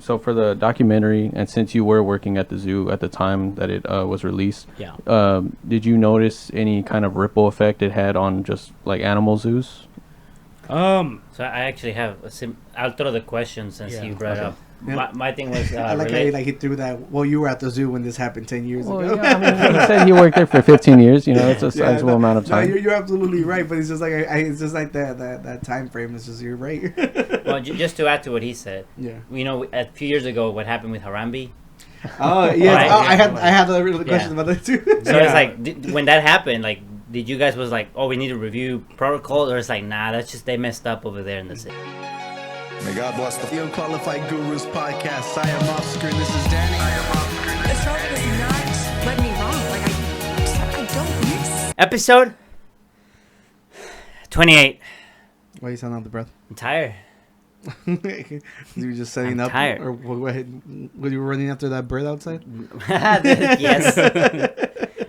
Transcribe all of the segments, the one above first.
So for the documentary, and since you were working at the zoo at the time that it was released, did you notice any kind of ripple effect it had on just like animal zoos? So I actually have I'll throw the question since you brought up. Yeah. My thing was I like how he threw that. Well, you were at the zoo when this happened 10 years ago. Yeah, I mean, he said he worked there for 15 years. You know, it's a sizable amount of time. No, you're absolutely right, but it's just like it's just like that time frame. It's just you're right. Well, just to add to what he said. Yeah. You know, a few years ago, what happened with Harambe? Oh yeah. Right? I had a real question about that too. So it's like when that happened, like, did you guys was like, oh, we need to review protocol, or it's like, nah, that's just they messed up over there in the city. May God bless the Unqualified Gurus podcast. I am Oscar and this is Danny. Astrology does not let me wrong. Like, I don't miss. Episode 28. Why you sound out the breath? I'm tired. You were just setting I'm up, tired. or were you running after that bird outside? Yes.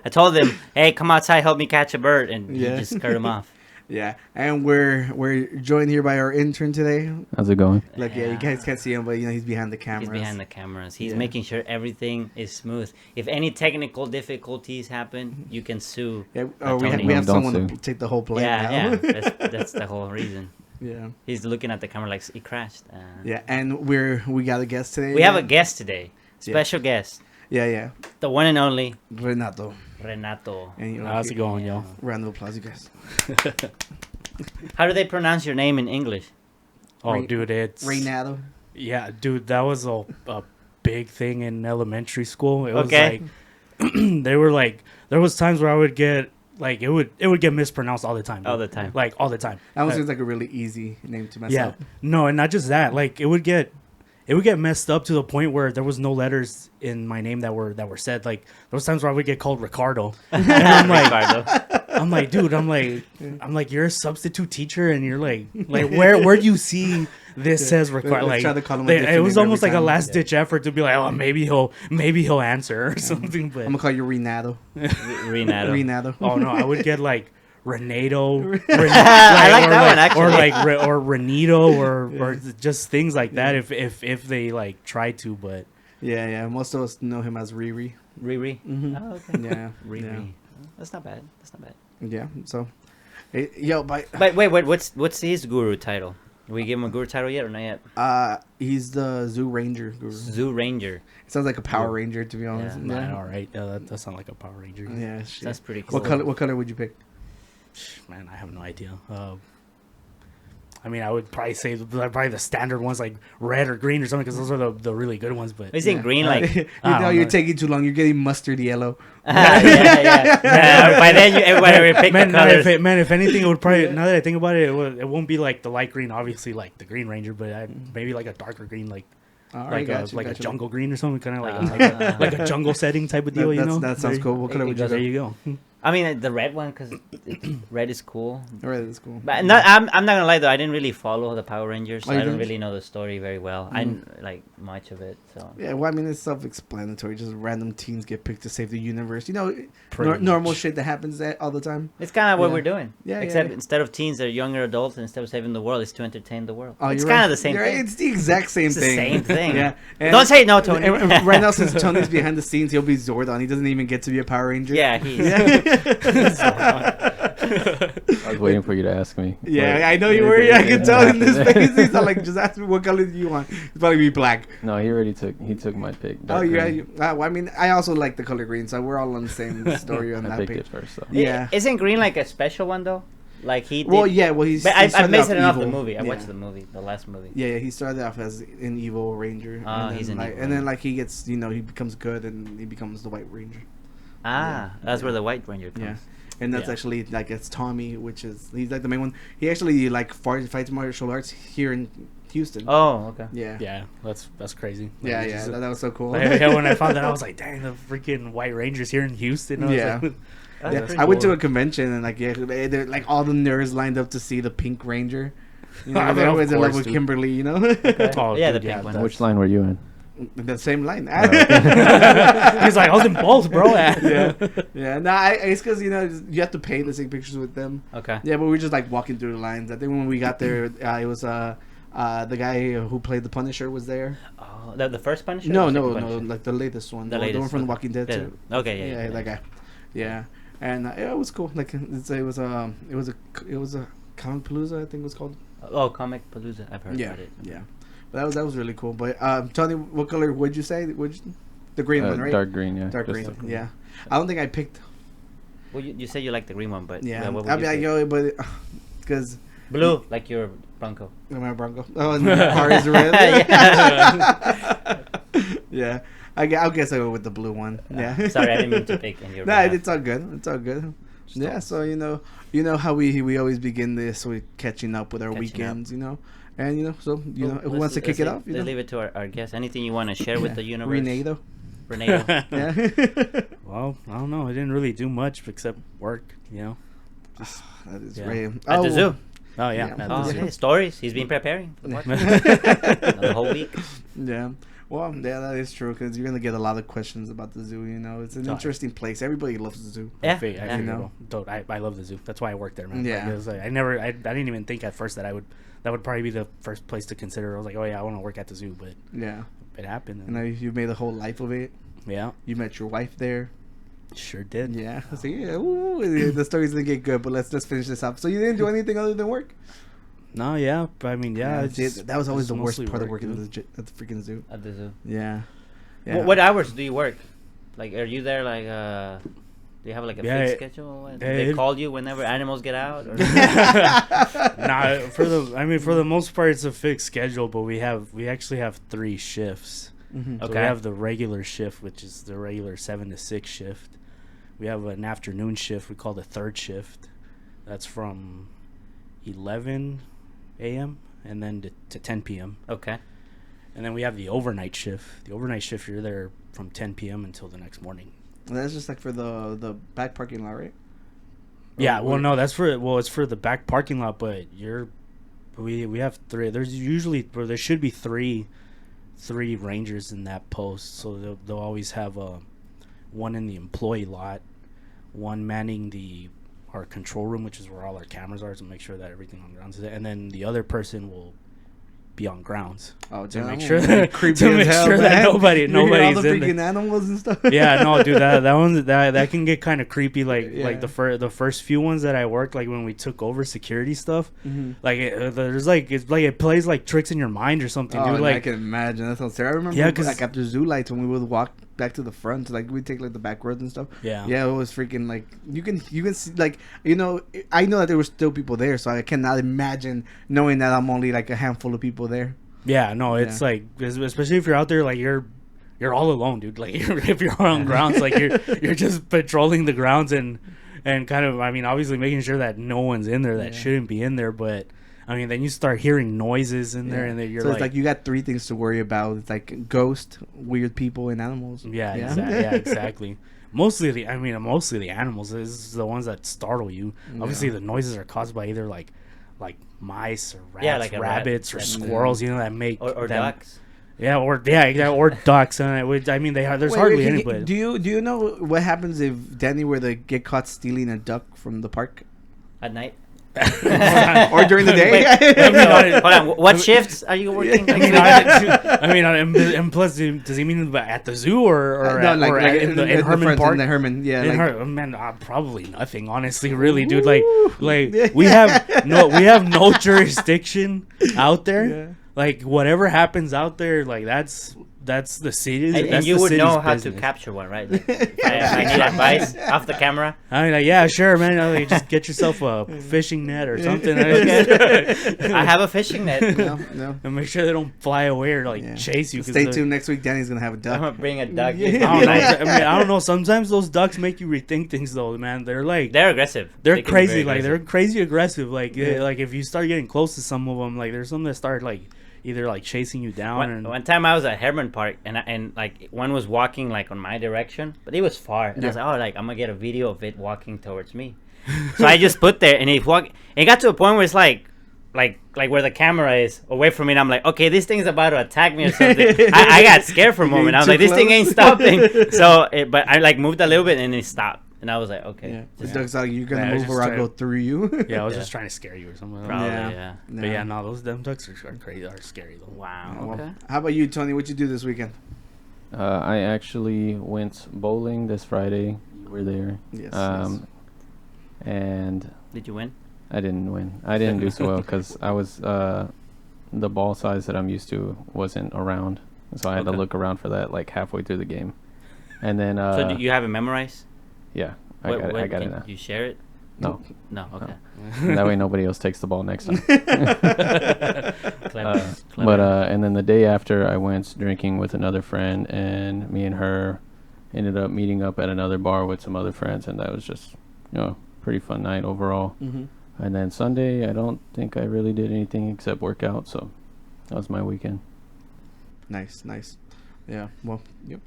I told him, hey, come outside, help me catch a bird, and he just scared him off. Yeah, and we're joined here by our intern today. How's it going? Like, you guys can't see him, but you know he's behind the cameras. He's behind the cameras. He's making sure everything is smooth. If any technical difficulties happen, you can sue. Yeah, Tony. we have Don't someone sue. to take the whole plane now. That's the whole reason. Yeah. He's looking at the camera like he crashed. Yeah, and we got a guest today. We have a guest today, special guest, Yeah. the one and only Renato. And, How's it going, y'all? Round of applause, you guys. How do they pronounce your name in English? Oh, dude, it's Renato. Yeah, dude, that was a big thing in elementary school. It was Okay. like they were like there was times where I would get like it would get mispronounced all the time. Dude. All the time. Like all the time. That one seems like a really easy name to mess Yeah. up. No, and not just that. Like it would get messed up to the point where there was no letters in my name that were said. Like there was times where I would get called Ricardo. And I'm like dude, I'm like you're a substitute teacher and you're like where do you see this says Ricardo? Let's Like try to call him a different it was name almost every like a time. last ditch effort to be like, oh, maybe he'll answer or something. But I'm gonna call you Renato. Renato. oh no, I would get like Renato, I like that one, actually. or Renito, or just things like that. If they like try to, but Yeah. Most of us know him as Riri. Riri. Mm-hmm. Oh, okay. Yeah. Riri. Yeah. That's not bad. Yeah. So, yo, But wait, what's his guru title? Did we give him a guru title yet or not yet? he's the Zoo Ranger Guru. Zoo Ranger. It sounds like a Power Ranger, to be honest. Yeah. man, all right, that does sound like a Power Ranger. Yeah. Shit. That's pretty cool. What color would you pick? Man, I have no idea. I mean, I would probably say the standard ones like red or green or something because those are the really good ones. But Is it green like? You're taking too long. You're getting mustard yellow. yeah. By then, everybody pick the colors. If anything, it would probably. Now that I think about it, it won't be like the light green, obviously, like the Green Ranger, but maybe like a darker green, like a jungle green or something, kind of like a jungle setting type of deal. That sounds cool. What color would you There go? you go. I mean, the red one because red is cool. Red is cool. But I'm not gonna lie though, I didn't really follow the Power Rangers. So you I don't didn't? really know the story very well. I didn't like much of it. So Yeah, well, I mean, it's self-explanatory. Just random teens get picked to save the universe. You know, Pretty normal much. shit that happens all the time. it's kind of what Yeah. we're doing. Yeah, Except yeah. instead of teens, they're younger adults, and instead of saving the world, it's to entertain the world. Oh, It's you're kind right. of the same You're right. thing. It's the exact same It's the thing. same thing. Yeah. And- Don't say no, Tony. and right now, since Tony's behind the scenes, he'll be Zordon. He doesn't even get to be a Power Ranger. Yeah, he's. I was waiting for you to ask me. Yeah, But- I know you were. I can tell in his face. He's not like, just ask me what color do you want. It's probably be black. No, he already took my pick. Oh dark yeah. green. Well, I mean, I also like the color green, so we're all on the same story on I that picked page. it first, so. Yeah. Isn't green like a special one though? Like he did. Well, yeah. Well, he's. But he I started based it off evil. the movie. I Yeah. watched the movie, the last movie. Yeah, he started off as an evil ranger. Ah, and he's then, an like, evil and then ranger. like he gets, he becomes good and he becomes the White Ranger. That's where the White Ranger comes. Yeah, and that's Yeah. actually like it's Tommy, which is he's like the main one. He actually like fights martial arts here in Houston. Oh, okay. Yeah. Yeah, that's crazy. Yeah, Like, yeah, just- that was so cool. Like, when I found that, I was like, "Dang, the freaking White Rangers here in Houston!" I was Yeah. like, Yeah, That's I went to cool. a convention and like they're like all the nerds lined up to see the Pink Ranger. You know, Of they're always in love course, with dude. Kimberly. You know, Oh, Yeah, dude, the pink one. that's- Which line were you in? the same line. He's like, I was in both, bro. yeah. No, it's because you have to pay to take pictures with them. Okay. Yeah, but we were just like walking through the lines. I think when we got there, it was the guy who played the Punisher was there. Oh, Oh, the first Punisher? No, or no, second no, Punisher? like the latest one. The The one latest, from The okay. Walking Dead Yeah. too. Okay, Yeah, that guy. Yeah, and yeah, it was cool. Like it was a Comic Palooza, I think it was called. Oh, Comic Palooza. I've heard about it. Yeah, but that was really cool. But Tony, what color would you say? The green one, right? Dark green, yeah. Dark Just green. Yeah, I don't think I picked. Well, you said you like the green one, but Yeah, what would I you mean, I pick? go, but because Blue, like your Bronco. my Bronco. Oh, and the car is red. Yeah, I'll guess I go with the blue one. Yeah. Sorry, I didn't mean to pick in your. Nah, behalf. it's all good. It's all good. Yeah, so you know how we always begin this with catching up with our Catching weekends, and so who Let's- wants to kick it off? Let's leave it to our guest. Anything you want to share with the universe? Renato. Renato. Yeah. Well, I don't know. I didn't really do much except work. That is Yeah. great. At the zoo. Oh yeah. Yeah. at the Oh, zoo. okay. Stories. He's been preparing for the podcast. The whole week. Yeah. Well, yeah, that is true because you're gonna get a lot of questions about the zoo. It's an Oh, interesting place. Everybody loves the zoo. Yeah. I You know. I love the zoo. That's why I work there, man. Yeah. Like, it was like, I didn't even think at first that that would probably be the first place to consider. I was like, oh yeah, I want to work at the zoo, but Yeah. it happened. And now you've made a whole life of it. Yeah, You met your wife there. sure did. Yeah. So yeah, ooh, the story's gonna get good. But let's finish this up. So you didn't do anything other than work? No, yeah, but I mean, yeah, it's see, just- that was always it's the worst mostly part of work, working dude. at the freaking zoo. At the zoo. Yeah. What hours do you work? Like, are you there like do you have like a Yeah, fixed schedule? Or what? Do yeah, they it- call you whenever animals get out? Or? Nah, for the most part, it's a fixed schedule, but we actually have 3 shifts. Mm-hmm. So Okay. we have the regular shift, which is the regular 7 to 6 shift. We have an afternoon shift we call the third shift. That's from 11 a.m. and then to 10 p.m. Okay. And then we have the overnight shift. The overnight shift, you're there from 10 p.m. until the next morning. And that's just like for the back parking lot, right? Yeah, Or- well, no, it's for the back parking lot, but we have 3. There should be three rangers in that post, so they'll always have one in the employee lot, one manning our control room, which is where all our cameras are, to make sure that everything on grounds is there, and then the other person will be on grounds Oh, to damn, make that sure one would be that creepy to as make hell, sure that man. nobody's You hear all in the there. freaking animals and stuff. Yeah, no, dude, that can get kind of creepy. Like Yeah. the first few ones that I worked, like when we took over security stuff, Mhm. like it plays like tricks in your mind or something, Oh, dude. and Like I can imagine. That sounds terrible. I remember, Yeah, 'cause- like after zoo lights, when we would walk back to the front, like we'd take like the back roads and stuff. Yeah. yeah, it was freaking like you can see, like I know that there were still people there, so I cannot imagine knowing that I'm only like a handful of people there. yeah, no, it's Yeah. like especially if you're out there, like you're all alone, dude. Like if you're on grounds, like you're just patrolling the grounds and kind of, I mean, obviously making sure that no one's in there that Yeah. shouldn't be in there, but. I mean, then you start hearing noises in there, and then you're so like, it's like you got 3 things to worry about. It's like ghost, weird people, and animals. yeah, exactly. Mostly the animals is the ones that startle you. Obviously, the noises are caused by either like mice or rats, Yeah, like a rat rabbits or that- squirrels. That make Or them, ducks. Yeah, or ducks. And I mean, there's Wait, hardly wait, anybody. Do you know what happens if Danny were to get caught stealing a duck from the park? At night. Or during the day? Wait, hold on. What shifts are you working? I mean, and plus, does he mean at the zoo or in Herman front, Park? in the Herman, yeah. Man, probably nothing. Honestly, really, dude. Like we have no jurisdiction out there. Yeah. Like whatever happens out there, like that's the city. And you would know how to capture one, right? Like, if I need advice off the camera. I mean, like, yeah, sure, man. Like, just get yourself a fishing net or something. I have a fishing net. No. And make sure they don't fly away or chase you. Stay tuned. Next week, Danny's gonna have a I'm duck. gonna bring a duck. I don't know. I mean, I don't know. Sometimes those ducks make you rethink things, though, man. They're like They're aggressive. they're They can be crazy. very Like aggressive. they're crazy aggressive. Like like if you start getting close to some of them, like there's some that start like either like chasing you down. One time I was at Herman Park and like one was walking like on my direction, but it was far. And I was like, oh, like I'm gonna get a video of it walking towards me. So I just put there and it got to a point where it's like where the camera is away from me, and I'm like, okay, this thing's about to attack me or something. I got scared for a moment. I was like, this thing ain't stopping. So, but I like moved a little bit and it stopped. And I was like, okay. Yeah. Just, The duck's like, you're gonna Yeah, I was move just or I'll trying go to- through you. Yeah, I was Yeah. just trying to scare you or something. probably, Yeah. yeah. But yeah, no, those them ducks are crazy. Are scary though. Wow. Well, Okay. how about you, Tony? What'd you do this weekend? I actually went bowling this Friday. You were there. Yes. And Did you win? I didn't win. I didn't do so well because I was the ball size that I'm used to wasn't around, so I had to Okay. look around for that like halfway through the game, and then So do you have it memorized? yeah, I got it can now. you share it? No, No. Okay. that way nobody else takes the ball next time. Clever. But and then the day after, I went drinking with another friend, and me and her ended up meeting up at another bar with some other friends, and that was just pretty fun night overall. Mm-hmm. And then Sunday, I don't think I really did anything except work out, so that was my weekend. Nice. Yeah. Well. Yep.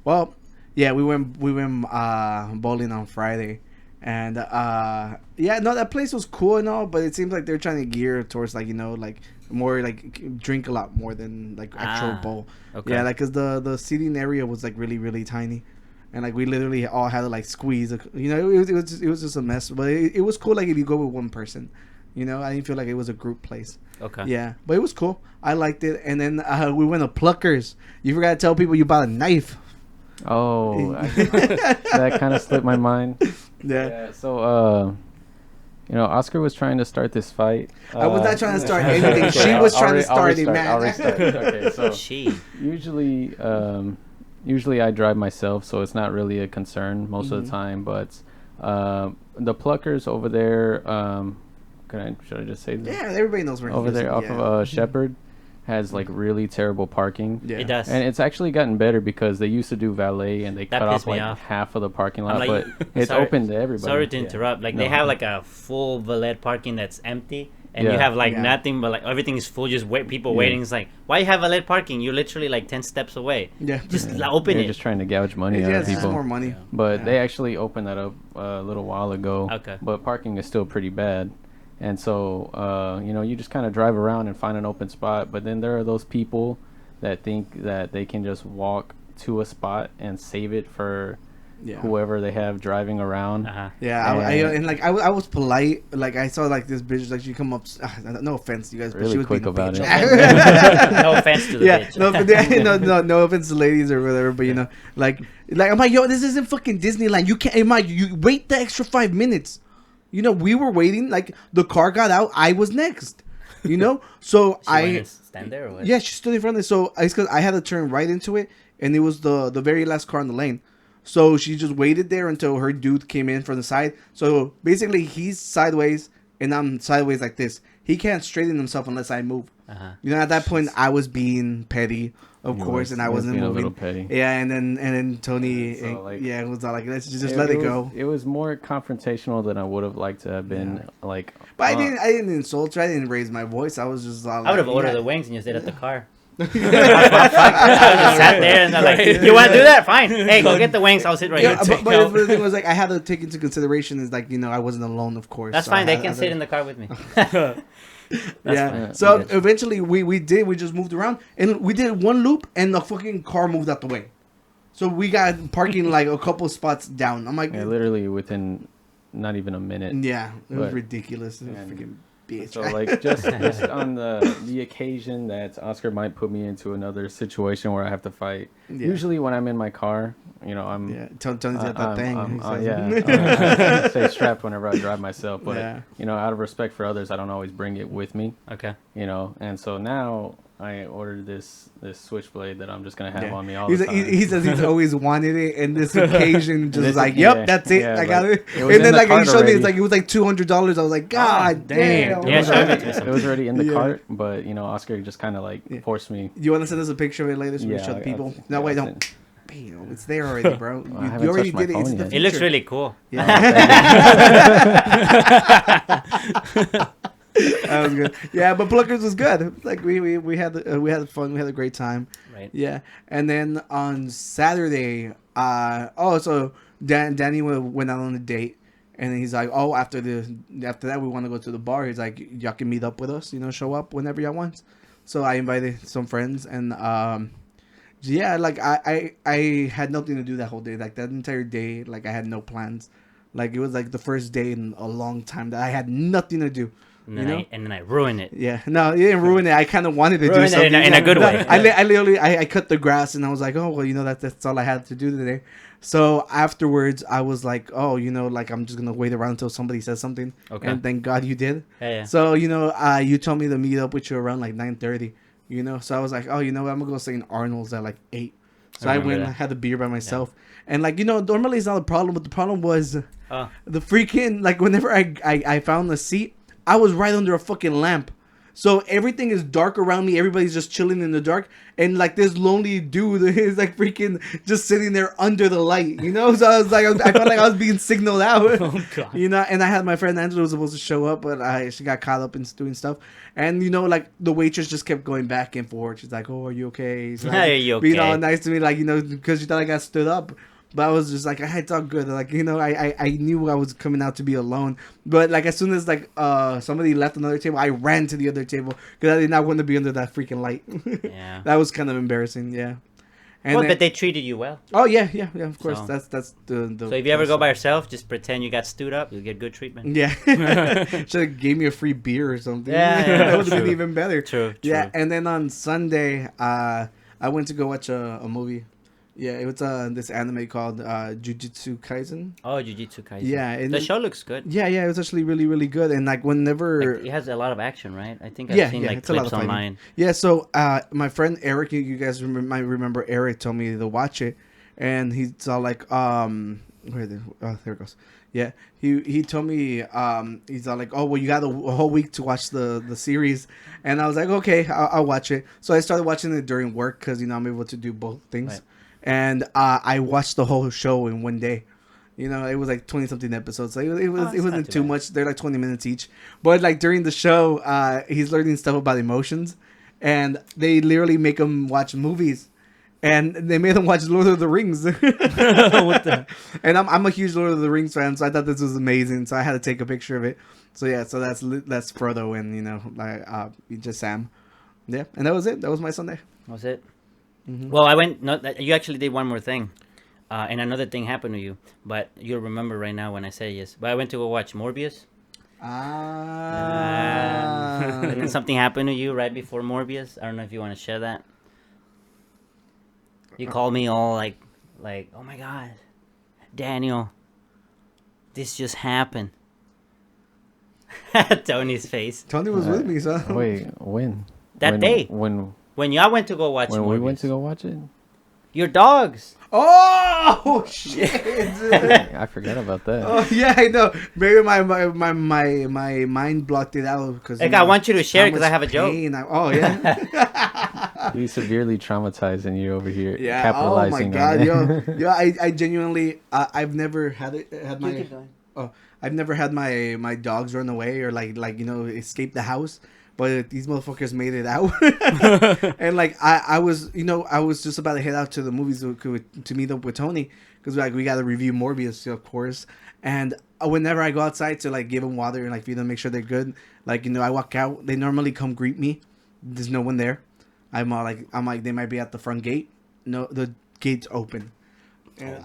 Well. Yeah. We went bowling on Friday, and yeah. No, that place was cool and all, but it seems like they're trying to gear towards like like more like drink a lot more than like actual bowl. Okay. Yeah, like cause the seating area was like really tiny. And like we literally all had to like squeeze, it was just a mess. But it was cool. Like if you go with one person, I didn't feel like it was a group place. Okay. Yeah, but it was cool. I liked it. And then we went to Pluckers. You forgot to tell people you bought a knife. Oh, that kind of slipped my mind. Yeah. So, Oscar was trying to start this fight. I was not trying to start anything. She was trying to start it, man. I'll restart. Okay, so She. usually I drive myself, so it's not really a concern most of the time. But the Pluckers over there, should I just say this? Yeah, everybody knows where Over he is. there off of Shepherd has like really terrible parking. Yeah. It does. And it's actually gotten better because they used to do valet and they That cut pissed off me like off. half of the parking I'm lot, like, but it's sorry- open to everybody. Sorry to interrupt. Like they No. have like a full valet parking that's empty, and you Yeah. have like Yeah. nothing but like everything is full, just people waiting. It's like, why you have valet parking? You're literally like 10 steps away. Yeah. Just open They're it. just trying to gouge money out Yeah, of it's just people. more money. But Yeah. they actually opened that up a little while ago. Okay. But parking is still pretty bad. And so, you just kind of drive around and find an open spot. But then there are those people that think that they can just walk to a spot and save it for whoever they have driving around. Uh-huh. Yeah, I was polite. Like I saw like this bitch, like she come up. No offense, you guys, but Really she was quick being a about bitch. it. No offense to the Yeah, bitch. no, but no offense to ladies or whatever, but like I'm like, yo, this isn't fucking Disneyland. You can't, you wait the extra 5 minutes. We were waiting. Like the car got out, I was next. So She went and stand there or what? yeah, she stood in front of it. So it's because I had to turn right into it, and it was the very last car in the lane. So she just waited there until her dude came in from the side. So basically, he's sideways, and I'm sideways like this. He can't straighten himself unless I move. Uh-huh. At that point, I was being petty, of course, and I wasn't being a moving. little petty. Yeah, and then Tony, So, like, it was all like, let's just let it go. It was more confrontational than I would have liked to have been. Like, But I didn't insult her. I didn't raise my voice. I was just all like, I would have ordered yeah. the wings and you stayed at the car. I just sat there and they're like, you want to do that? Fine. Hey, go get the wings. I'll sit right Yeah, here. but the thing was like I had to take into consideration is like I wasn't alone, of course. That's so fine. I They can sit in the car with me. Yeah. fine. So I get you. eventually we just moved around and we did one loop and the fucking car moved out the way. So we got parking like a couple spots down. I'm like, yeah, literally within not even a minute. yeah, it was But- ridiculous. It was and- freaking bitch. So like just on the occasion that Oscar might put me into another situation where I have to fight. Yeah. Usually when I'm in my car, I'm yeah, Tony's got that thing. he says. yeah, I stay strapped whenever I drive myself. But Yeah. out of respect for others, I don't always bring it with me. Okay. And so now I ordered this switchblade that I'm just gonna have Yeah. on me all He's the like, time. he says he's always wanted it, and this occasion just This- like, yep, yeah, that's it. yeah, I got like, it. it was And in then the like he cart showed me, already. it's like it was like $200. I was like, God damn. It Yeah, was show me already- some. it was already in the Yeah. cart, but Oscar just kind of like forced me. You want to send us a picture of it later so we Yeah, show the people? I'll- No, yeah, wait, I'll don't. send- Damn, it's there already, bro. I You haven't already touched my did it. It's phone the yet. It looks future. really cool. That was good. Yeah, but Pluckers was good. Like we had fun. We had a great time. Right. Yeah, and then on Saturday, so Danny went out on a date, and then he's like, oh, after that we want to go to the bar. He's like, y'all can meet up with us. Show up whenever y'all want. So I invited some friends, and yeah, like I had nothing to do that whole day. Like that entire day, like I had no plans. Like it was like the first day in a long time that I had nothing to do. And then I ruined it. Yeah, no, you didn't ruin it. I kind of wanted to do Ruined it something in a good way. I literally I cut the grass and I was like, oh well, that's all I had to do today. So afterwards, I was like, oh, like I'm just gonna wait around until somebody says something. Okay. And thank God you did. Yeah. So you told me to meet up with you around like 9:30. So I was like, oh, what, I'm gonna go St. Arnold's at like 8. So I went and had a beer by myself. Yeah. And like normally it's not a problem, but the problem was the freaking like whenever I found the seat, I was right under a fucking lamp. So everything is dark around me. Everybody's just chilling in the dark. And like this lonely dude is like freaking just sitting there under the light, So I was like, I felt like I was being signaled out, Oh, God. And I had my friend Angela was supposed to show up, but she got caught up in doing stuff. And, like the waitress just kept going back and forth. She's like, oh, are you okay? She's like, Are you okay? Being all nice to me, like, because she thought I got stood up. But I was just like, it's all good. Like, I knew I was coming out to be alone. But like, as soon as like somebody left another table, I ran to the other table because I did not want to be under that freaking light. Yeah. That was kind of embarrassing. Yeah. And Well, then- but they treated you well. Oh yeah, of course. So- That's the. So if you ever go by yourself, just pretend you got stood up. You'll get good treatment. Yeah, should have gave me a free beer or something. Yeah, That would have been true. even better. True. Yeah, and then on Sunday, I went to go watch a movie. Yeah, it was this anime called Jujutsu Kaisen. Oh, Jujutsu Kaisen. Yeah, and the show looks good. Yeah, it was actually really, really good. And like whenever, Like, it has a lot of action, right? I think I've seen like it's a lot clips of fighting. online. Yeah, so my friend Eric, you guys might remember Eric told me to watch it, and he's all like, there it goes. Yeah, he told me he's all like, oh well, you got a whole week to watch the series, and I was like, okay, I'll watch it. So I started watching it during work because I'm able to do both things, Right. and I watched the whole show in one day. It was like 20 something episodes. So it wasn't too too bad. much. They're like 20 minutes each. But like during the show, he's learning stuff about emotions, and they literally make him watch movies, and they made him watch Lord of the Rings. What the? And I'm a huge Lord of the Rings fan, so I thought this was amazing. So I had to take a picture of it. So yeah, so that's Frodo and like just Sam. Yeah, and that was it. That was my Sunday. Was it? Mm-hmm. Well, I went. No, you actually did one more thing, and another thing happened to you. But you'll remember right now when I say yes. But I went to go watch Morbius. And then something happened to you right before Morbius. I don't know if you want to share that. You called me all like, oh my God, Daniel, this just happened. Tony's face. Tony was with me, so Wait, when? That day. When When y'all went to go watch we Morbius. went to go watch it? Your dogs. Oh shit! I forgot about that. Oh yeah, I know. Maybe my mind blocked it out because. Like, I want you to share it 'cause I have a joke. Oh yeah. He's severely traumatizing you over here. Yeah. Oh my Capitalizing god, on it. yo. I genuinely I've never had my. Oh, I've never had my dogs run away or like escape the house. But these motherfuckers made it out. And like I was just about to head out to the movies to meet up with Tony because like we got to review Morbius, of course. And whenever I go outside to like give them water and like feed them, make sure they're good. Like I walk out, they normally come greet me. There's no one there. I'm like they might be at the front gate. No, the gate's open. And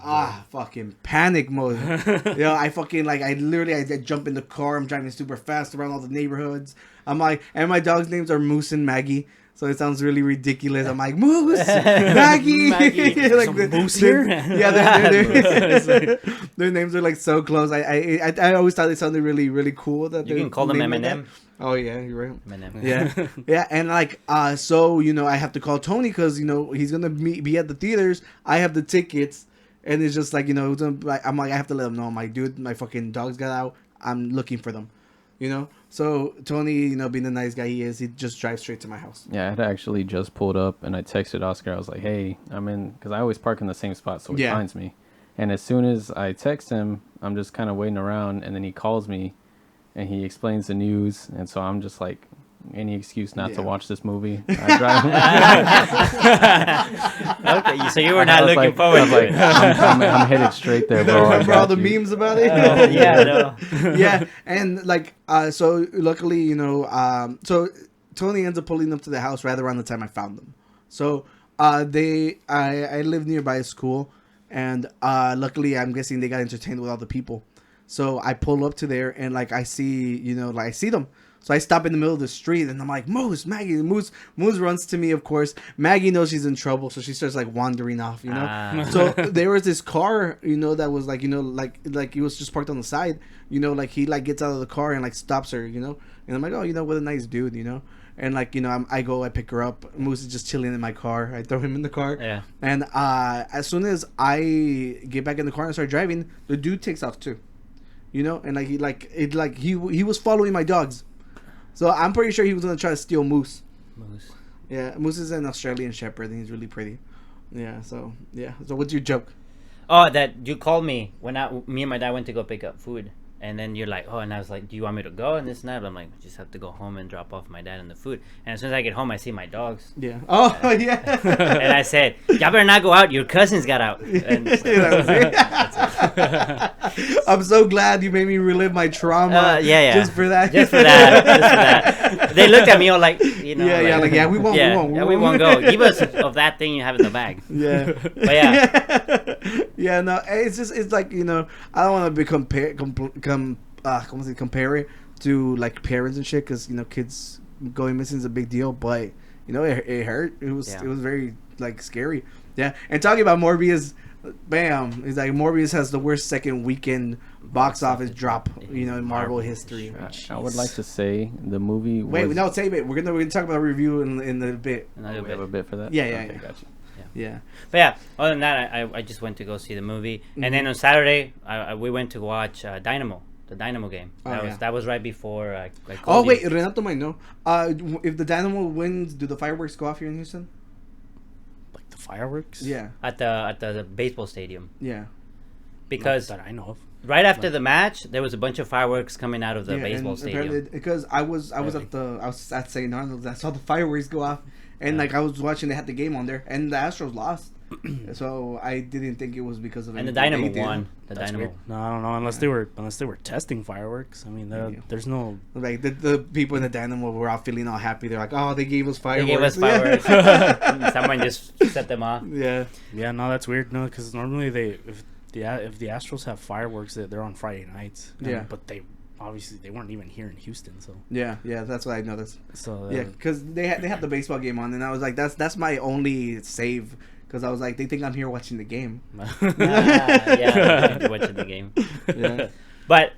fucking panic mode. I fucking I jump in the car. I'm driving super fast around all the neighborhoods. I'm like, and my dog's names are Moose and Maggie. So it sounds really ridiculous. I'm like, Moose, Maggie. Moose here? Yeah, their names are like so close. I always thought it sounded really, really cool. That You can call them Eminem. Oh yeah, you're right. Eminem. Yeah, yeah, and like, so I have to call Tony because he's gonna be at the theaters. I have the tickets, and it's just like I'm like I have to let him know. I'm like, dude, my fucking dogs got out. I'm looking for them. So Tony, being the nice guy he is, he just drives straight to my house. Yeah, I had actually just pulled up and I texted Oscar. I was like, hey, I'm in, because I always park in the same spot so he finds me. And as soon as I text him, I'm just kind of waiting around, and then he calls me and he explains the news. And so I'm just like, any excuse not to watch this movie. I drive. Okay, so you were not looking forward to it. I'm headed straight there, bro. I Remember all got the you. memes about it? Yeah, no. Yeah, and like, so luckily, so Tony ends up pulling up to the house right around the time I found them. So I live nearby a school, and luckily I'm guessing they got entertained with all the people. So I pull up to there and like I see, like I see them. So I stop in the middle of the street and I'm like, Moose, Maggie. Moose runs to me, of course. Maggie knows she's in trouble, so she starts like wandering off, So there was this car, that was like, like he was just parked on the side, like he like gets out of the car and like stops her, And I'm like, oh, what a nice dude, And like, I pick her up. Moose is just chilling in my car. I throw him in the car. Yeah. And as soon as I get back in the car and start driving, the dude takes off too. And like he was following my dogs. So I'm pretty sure he was gonna try to steal Moose. Yeah, Moose is an Australian Shepherd and he's really pretty. Yeah, so So what's your joke? Oh, that you called me when me and my dad went to go pick up food. And then you're like, oh, and I was like, do you want me to go? And this and that. I'm like, just have to go home and drop off my dad and the food. And as soon as I get home, I see my dogs. Yeah. Oh, yeah. And I said, y'all better not go out. Your cousins got out. And so, that's it. I'm so glad you made me relive my trauma. Yeah. Just for that. Just for that. They looked at me all like, we won't go. Give us of that thing you have in the bag. Yeah. But yeah. Yeah, no, it's like, I don't want to be compare it to like parents and shit, because kids going missing is a big deal, but it hurt. It was very like scary. Yeah. And talking about Morbius, bam, it's like Morbius has the worst second weekend box office drop in Marvel history. I would like to say the movie wait, no, save it. We're gonna talk about a review in a bit. We have a bit for that. Yeah. Okay, gotcha. Yeah. But yeah, other than that, I just went to go see the movie. And then on Saturday, we went to watch Dynamo, the Dynamo game. That was right before I called wait, you. Renato might know. If the Dynamo wins, do the fireworks go off here in Houston? Like the fireworks? Yeah. At the baseball stadium. Yeah. Because that I know of. Right after the match, there was a bunch of fireworks coming out of the baseball stadium. Because I was at St. Arnold's. I saw the fireworks go off, and like I was watching, they had the game on there, and the Astros lost. So I didn't think it was because of. And the Dynamo won. That's Dynamo. Weird. No, I don't know. Unless they were testing fireworks. I mean, there's no like the people in the Dynamo were all feeling all happy. They're like, oh, they gave us fireworks. They gave us fireworks. Someone just set them off. Yeah. Yeah. No, that's weird. No, because normally if the Astros have fireworks, they're on Friday nights. Yeah. But they weren't even here in Houston. So. Yeah. That's what I noticed. So. Yeah, because they had the baseball game on, and I was like, that's my only save. Because I was like, they think I'm here watching the game. Yeah, watching the game. Yeah. But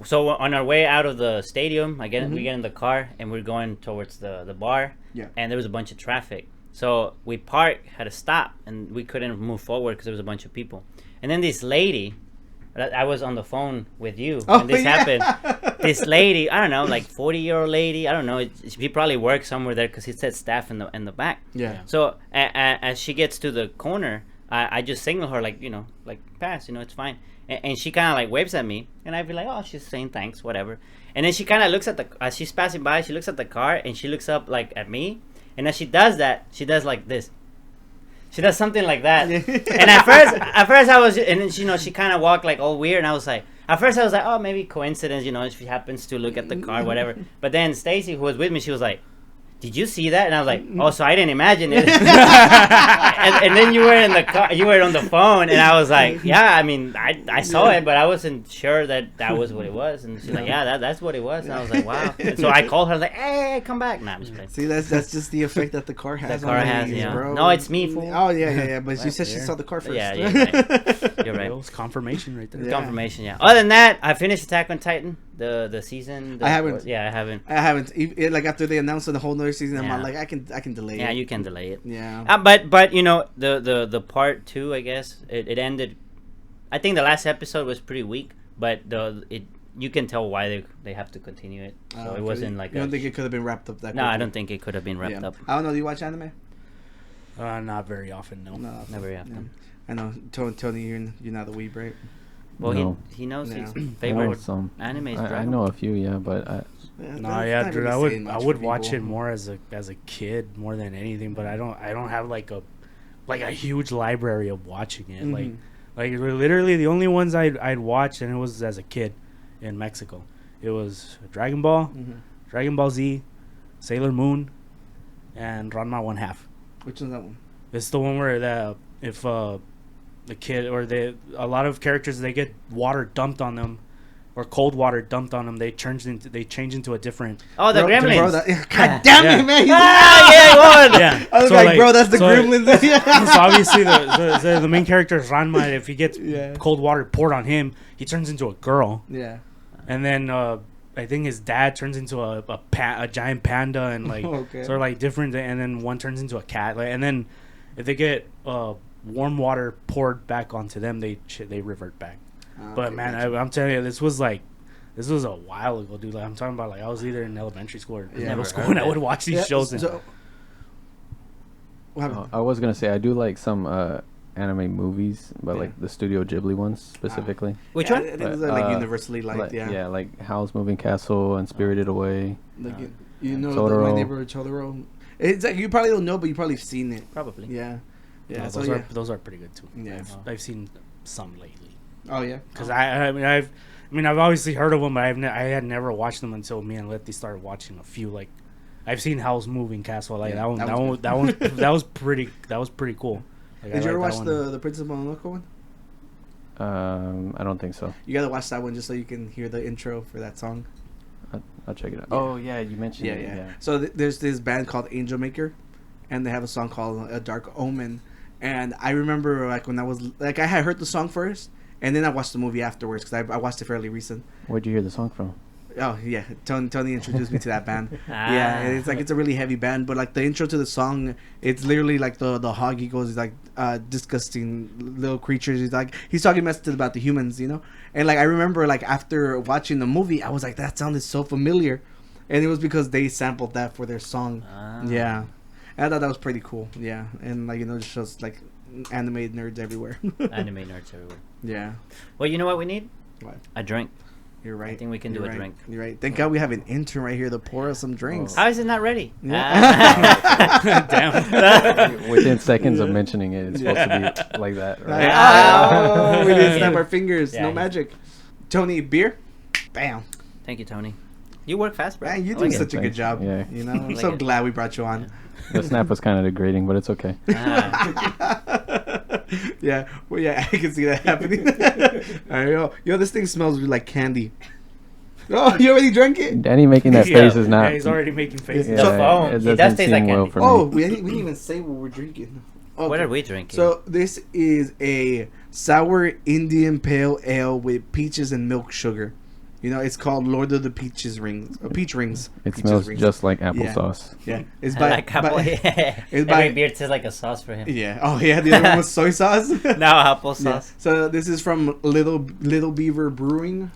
so on our way out of the stadium, we get in the car and we're going towards the bar. Yeah. And there was a bunch of traffic, so we parked, had to stop, and we couldn't move forward because there was a bunch of people. And then this lady, I was on the phone with you when this happened. This lady, I don't know, like 40-year-old lady, I don't know. She probably works somewhere there because it said staff in the back. Yeah. So as she gets to the corner, I just signal her like pass, it's fine. And she kind of like waves at me, and I'd be like, oh, she's saying thanks, whatever. And then she kind of looks at as she's passing by, she looks at the car and she looks up like at me, and as she does that, she does like this. She does something like that. And at first I was, and then she kind of walked like all weird, and I was like, at first I was like, oh, maybe coincidence, if she happens to look at the car, whatever. But then Stacy, who was with me, she was like, did you see that? And I was like, oh, so I didn't imagine it. and then you were in the car, you were on the phone, and I was like, yeah, I mean, I saw it, but I wasn't sure that was what it was. And she's like, yeah, that's what it was. And I was like, wow. And so I called her like, hey, come back. Nah, I'm just playing. See, that's just the effect that the car has. The car has, yeah. Bro. No, it's me, fool. Oh yeah. But you said she saw the car first. Yeah, you're right. You're right. It was confirmation right there. Yeah. Confirmation, yeah. Other than that, I finished Attack on Titan, the season. I haven't. Yeah, I haven't. Like after they announced the whole nother season, I'm like, I can delay it. Yeah, you can delay it. Yeah. But the part 2, I guess it ended. I think the last episode was pretty weak, but you can tell why they have to continue it. So it wasn't like. You don't think it could have been wrapped up that? No, I don't think it could have been wrapped up. I don't know. Do you watch anime? Not very often. No. Not very often. Yeah. I know, Tony, you're not a weeb, right? Well, no. he knows his I favorite know some. animes. I know a few, yeah, but dude, I would watch it more as a kid more than anything, but I don't have like a huge library of watching it. Mm-hmm. Like literally the only ones I'd watch, and it was as a kid in Mexico. It was Dragon Ball, Dragon Ball Z, Sailor Moon, and Ranma 1/2. Which one's that one? It's the one where if the kid or a lot of characters, they get water dumped on them. Or cold water dumped on them, they change into a different. Oh, the Gremlins. Bro, God damn it, man! Yeah, I was so, like, bro, that's the Gremlins. So obviously, the main character is Ranma. If he gets Yeah. cold water poured on him, he turns into a girl. Yeah. And then I think his dad turns into a giant panda, and like Okay. sort of like different. And then one turns into a cat. Like, and then if they get warm water poured back onto them, they revert back. But Okay, man, gotcha. I'm telling you, this was a while ago, dude. Like, I'm talking about, like, I was either in elementary school or Yeah. middle school, and I would watch these shows. And So, what happened? I was gonna say I do like some anime movies, but Yeah. like the Studio Ghibli ones specifically. Which Yeah, one? I think it's like Uh, universally liked. Yeah. like Howl's Moving Castle and Spirited Away. Like you know, Totoro. My Neighbor Totoro. It's like you probably don't know, but you probably seen it. Probably. Yeah. Yeah. yeah, So those are pretty good too. Yeah. I've seen some lately Oh yeah. because I've obviously heard of them, but I had never watched them until me and Letty started watching a few. Like, I've seen Howl's Moving Castle. Like Yeah, that was pretty cool. Like, Did you ever watch one. the Princess Mononoke one? I don't think so. You gotta watch that one just so you can hear the intro for that song. I'll check it out. Yeah. Oh yeah, you mentioned Yeah, it. yeah. Yeah. So there's this band called Angel Maker, and they have a song called "A Dark Omen." And I remember like when I was like I had heard the song first, and then I watched the movie afterwards because I watched it fairly recent. Where'd you hear the song from? Oh yeah, Tony introduced me to that band. Ah. Yeah, and it's a really heavy band, but like the intro to the song, it's literally like the hog eagles is like disgusting little creatures. He's talking messages about the humans, you know. And like I remember like after watching the movie, I was like that sounded so familiar, and it was because they sampled that for their song. Ah. Yeah, and I thought that was pretty cool. Yeah, and like it shows like anime nerds everywhere. Anime nerds everywhere. Yeah, Well, you know what we need? What? A drink. you're right. I think we can You're do a right. drink. You're right. Thank God we have an intern right here to pour us some drinks. How is it not ready? Yeah. Damn. Within seconds of mentioning it, it's supposed to be like that. Right? Oh, we didn't snap our fingers. Yeah, No yeah. magic. Tony, beer? Bam. Thank you, Tony. You work fast, bro. Man, you I do like such a good Thanks. job. Yeah. You know, I'm Like so it. glad we brought you on. The snap was kind of degrading, but it's okay. it. Ah. Yeah, well, yeah, I can see that happening. All right, yo, this thing smells like candy. Oh, you already drank it? Danny making that face is not. Yeah, he's already making faces. Yeah, So foam. it It doesn't does taste seem like well candy. for Oh, me. we didn't even say what we're drinking. Okay. What are we drinking? So this is a sour Indian pale ale with peaches and milk sugar. You know, it's called Lord of the Peaches Rings. Peach Rings. It Peaches smells Rings. just like Yeah. applesauce. Yeah, it's I by, like apple. by It's it's Every by beer tastes like a sauce for him. yeah. Oh yeah, the other one was soy sauce. Now applesauce. Yeah. So this is from Little Beaver Brewing,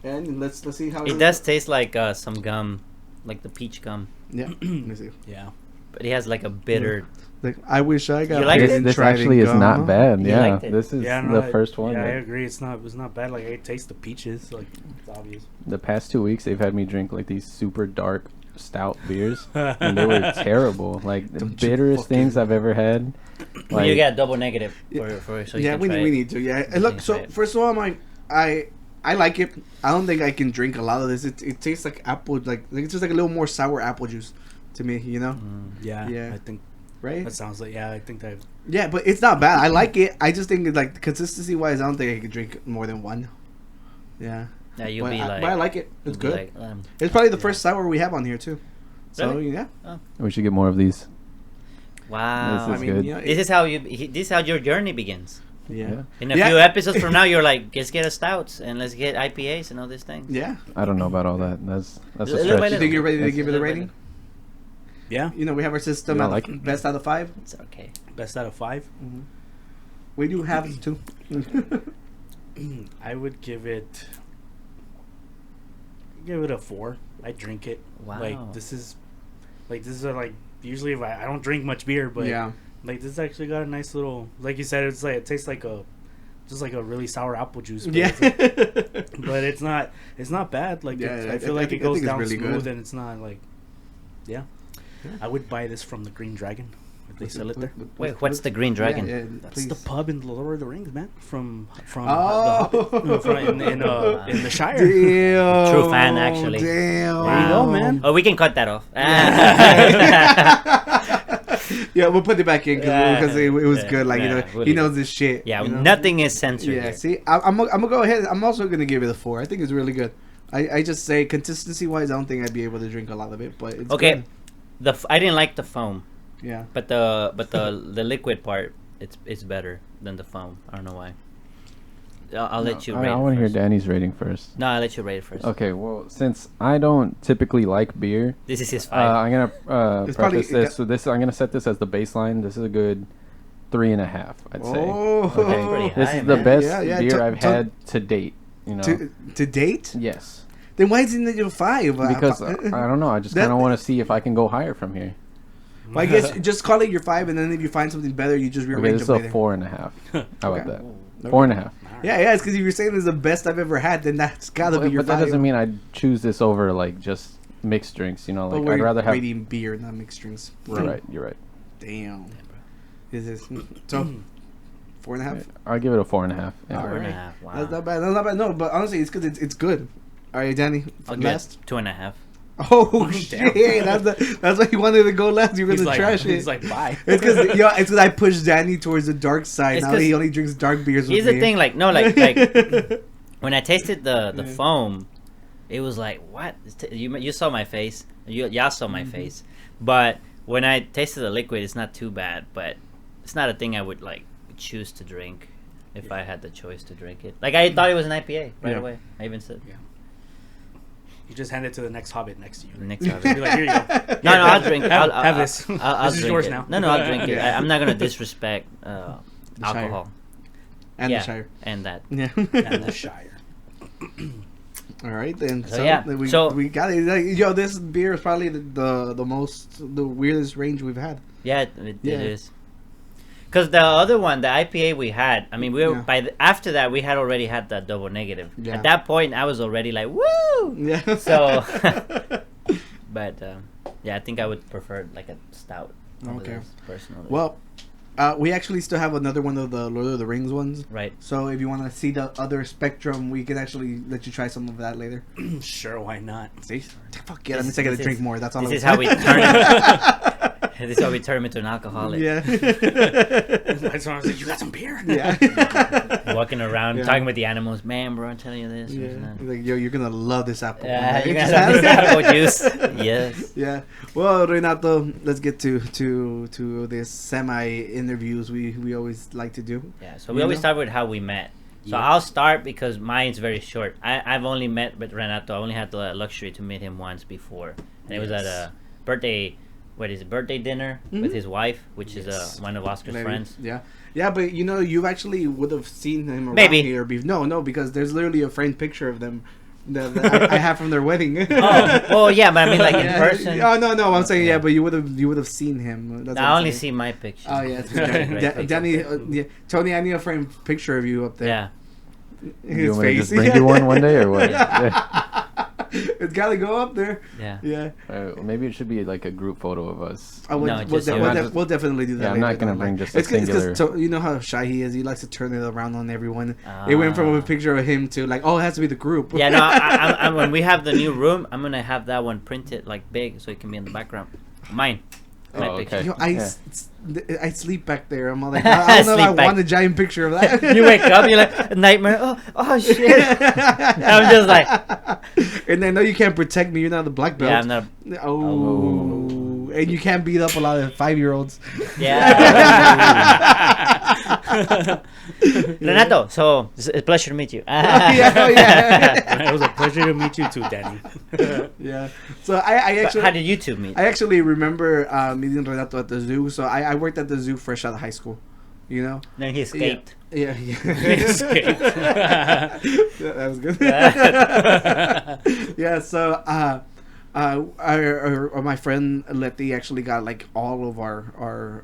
and let's see how It does taste like some gum, like the peach gum, Yeah, let me see. Yeah. but it has like a bitter. Like I wish I got. You like This, it? this Trident actually is gum, not huh? bad. You Yeah, liked it? this is Yeah, the first one. Yeah, I that- agree. It's not bad. Like, I taste the peaches. Like, it's obvious. The past 2 weeks, they've had me drink like these super dark stout beers, and they were terrible. Like the Don't you bitterest things I've ever had. Well, you Like, get double negative Yeah. for so you Yeah, can we try we it. need to. Yeah, and You look. can So try it. first of all, I like it. I don't think I can drink a lot of this. It tastes like apple. Like it's just like a little more sour apple juice to me. You know, Yeah. Yeah. I think right? that sounds like, I think that. Yeah, but it's not bad. I like it. I just think like consistency wise, I don't think I could drink more than one. Yeah. Yeah, you'll But be like. but I like it. It's you'll be good. like, It's probably the first sour we have on here too. So Really? yeah. we should get more of these. wow. This I is mean, good. you know, This is how this is how your journey begins. yeah. In a Yeah. few episodes from now, you're like, let's get a stouts and let's get IPAs and all these things. Yeah. I don't know about all that. That's a Little by stretch. You little. think you're ready to That's- give it a rating? Yeah. You know, we have our system You at don't like it? best out of 5. It's okay. Best out of 5. We do have 2. I would give it a 4. I drink it. Wow. Like, this is like, usually if I don't drink much beer, but Yeah. like, this actually got a nice little, like you said, it's like, it tastes like just like a really sour apple juice. But Yeah. but it's not bad. Like, Yeah, I feel like it goes think it's down really smooth, good. and it's not like, yeah. I would buy this from the Green Dragon if they sell it there. Wait, what's the Green Dragon? Yeah, That's the pub in the Lord of the Rings, man. From Oh. the Hobbit. No, in the Shire. Damn. True fan, actually. Damn. There you go, man. Oh, we can cut that off. Yeah, we'll put it back in because it was Yeah, good. Like, you know, we'll he leave knows it. his shit. Yeah, you know? nothing is censored. Yeah, here. see, I'm gonna go ahead. I'm also gonna give it a 4. I think it's really good. I just say consistency wise, I don't think I'd be able to drink a lot of it, but it's Okay, good. I didn't like the foam, Yeah. but the liquid part, it's better than the foam. I don't know why. I'll let you rate I it want to hear first. Danny's rating first. No, I'll let you rate it first. Okay, well, since I don't typically like beer, This is his 5. I'm gonna It's probably- preface this. So I'm gonna set this as the baseline. This is a good 3.5, I'd say. Oh, Okay, pretty This high, is the man. best Yeah, yeah, beer to- I've to- had to date. You know. to date? Yes. Then why isn't it a 5? Because I don't know. I just That- kind of want to see if I can go higher from here. Well, I guess just call it your 5, and then if you find something better, you just Okay, rearrange this is it a later. 4.5. How about Okay. that? 4.5. Yeah, it's because if you're saying it's the best I've ever had, then that's gotta be your But that 5. doesn't mean I'd choose this over like just mixed drinks. You know, But like we're I'd rather have. rating beer, not mixed drinks. You're right. You're right. Damn. Is this so? 4.5. I'll give it a 4.5. Yeah. 4.5. Wow. That's not bad. That's not bad. No, but honestly, it's because it's good. All right, Danny. I'll give it Last. 2.5. Oh shit! That's why he wanted to go last. You're He's gonna like, trash it. he's like, bye. It's because I pushed Danny towards the dark side. It's Now 'cause- he only drinks dark beers. Here's with the me. thing, like when I tasted the foam, it was like, what? You saw my face. Y'all saw my face. But when I tasted the liquid, it's not too bad. But it's not a thing I would like choose to drink if I had the choice to drink it. Like I thought it was an IPA right Yeah. away. I even said. Yeah. You just hand it to the next hobbit next to you. Next time. Be like, here you go. No, I'll drink. Have this. I'll This is drink yours it. now. No, I'll drink it. Yeah. I'm not gonna disrespect Shire. alcohol. and Yeah, the Shire. and that. Yeah. And the Shire. All right then. So, yeah. we got it. Like, yo, this beer is probably the weirdest range we've had. Yeah, it Yeah. is. Because the other one, the IPA we had, I mean, we were Yeah. after that we had already had that double negative. Yeah. At that point, I was already like, woo. Yeah. So, but yeah, I think I would prefer like a stout. over Okay. this, personally. Well, we actually still have another one of the Lord of the Rings ones. right. So if you want to see the other spectrum, we can actually let you try some of that later. Sure, why not? See? Fuck yeah, let me second to drink more. That's all. This I is was how we turn. This is how we turn him into an alcoholic. Yeah. That's when I was like, you got some beer? Yeah. Walking around Yeah. talking with the animals, man, bro. I'm telling you this. Yeah. this, that." Like, yo, you're gonna love this apple. Yeah, you're Just gonna have have this it. apple juice. Yes. Yeah. Well, Renato, let's get to this semi interviews we always like to do. Yeah. So we You always know? start with how we met. So Yeah. I'll start because mine's very short. I've only met with Renato. I only had the luxury to meet him once before, and it was at a birthday. What is it? Birthday dinner with his wife, which is one of Oscar's Maybe. friends. Yeah. Yeah, but you know, you actually would have seen him around Maybe. here. No, because there's literally a framed picture of them that I have from their wedding. Oh, well, yeah, but I mean, like in Yeah. person. Oh no, I'm saying yeah, but you would have seen him. That's what I I'm only saying. see my picture. Oh yeah, it's Very great picture. Danny, yeah, Tony, I need a framed picture of you up there. Yeah. His You want me to face. just bring you one day or what? It's gotta go up there. Yeah. Yeah. Maybe it should be like a group photo of us. I would, No, we'll, just de- you. we'll, Not de- just- we'll definitely do that. Yeah, I'm not later, gonna though. bring Like, just a it's 'cause singular- you know how shy he is. He likes to turn it around on everyone. It went from a picture of him to like, oh, it has to be the group. Yeah, no, I, when we have the new room, I'm going to have that one printed like big so it can be in the background. Mine. My Oh, picture. okay. Yo, Yeah. I sleep back there. I'm all like, I don't know if I Sleep back. want a giant picture of that. You wake up, you're like, nightmare. Oh shit. I'm just like, And I know you can't protect me. You're not the black belt. yeah, I'm not. Oh. And you can't beat up a lot of 5-year-olds. Yeah. Renato, so it's a pleasure to meet you. yeah. It was a pleasure to meet you too, Danny. Yeah. So I But actually how did you two meet? I actually remember meeting Renato at the zoo. So I worked at the zoo fresh out of high school. You know? Then he escaped. Yeah. Escaped. Yeah, that was good. Yeah. So my friend Letty actually got like all of our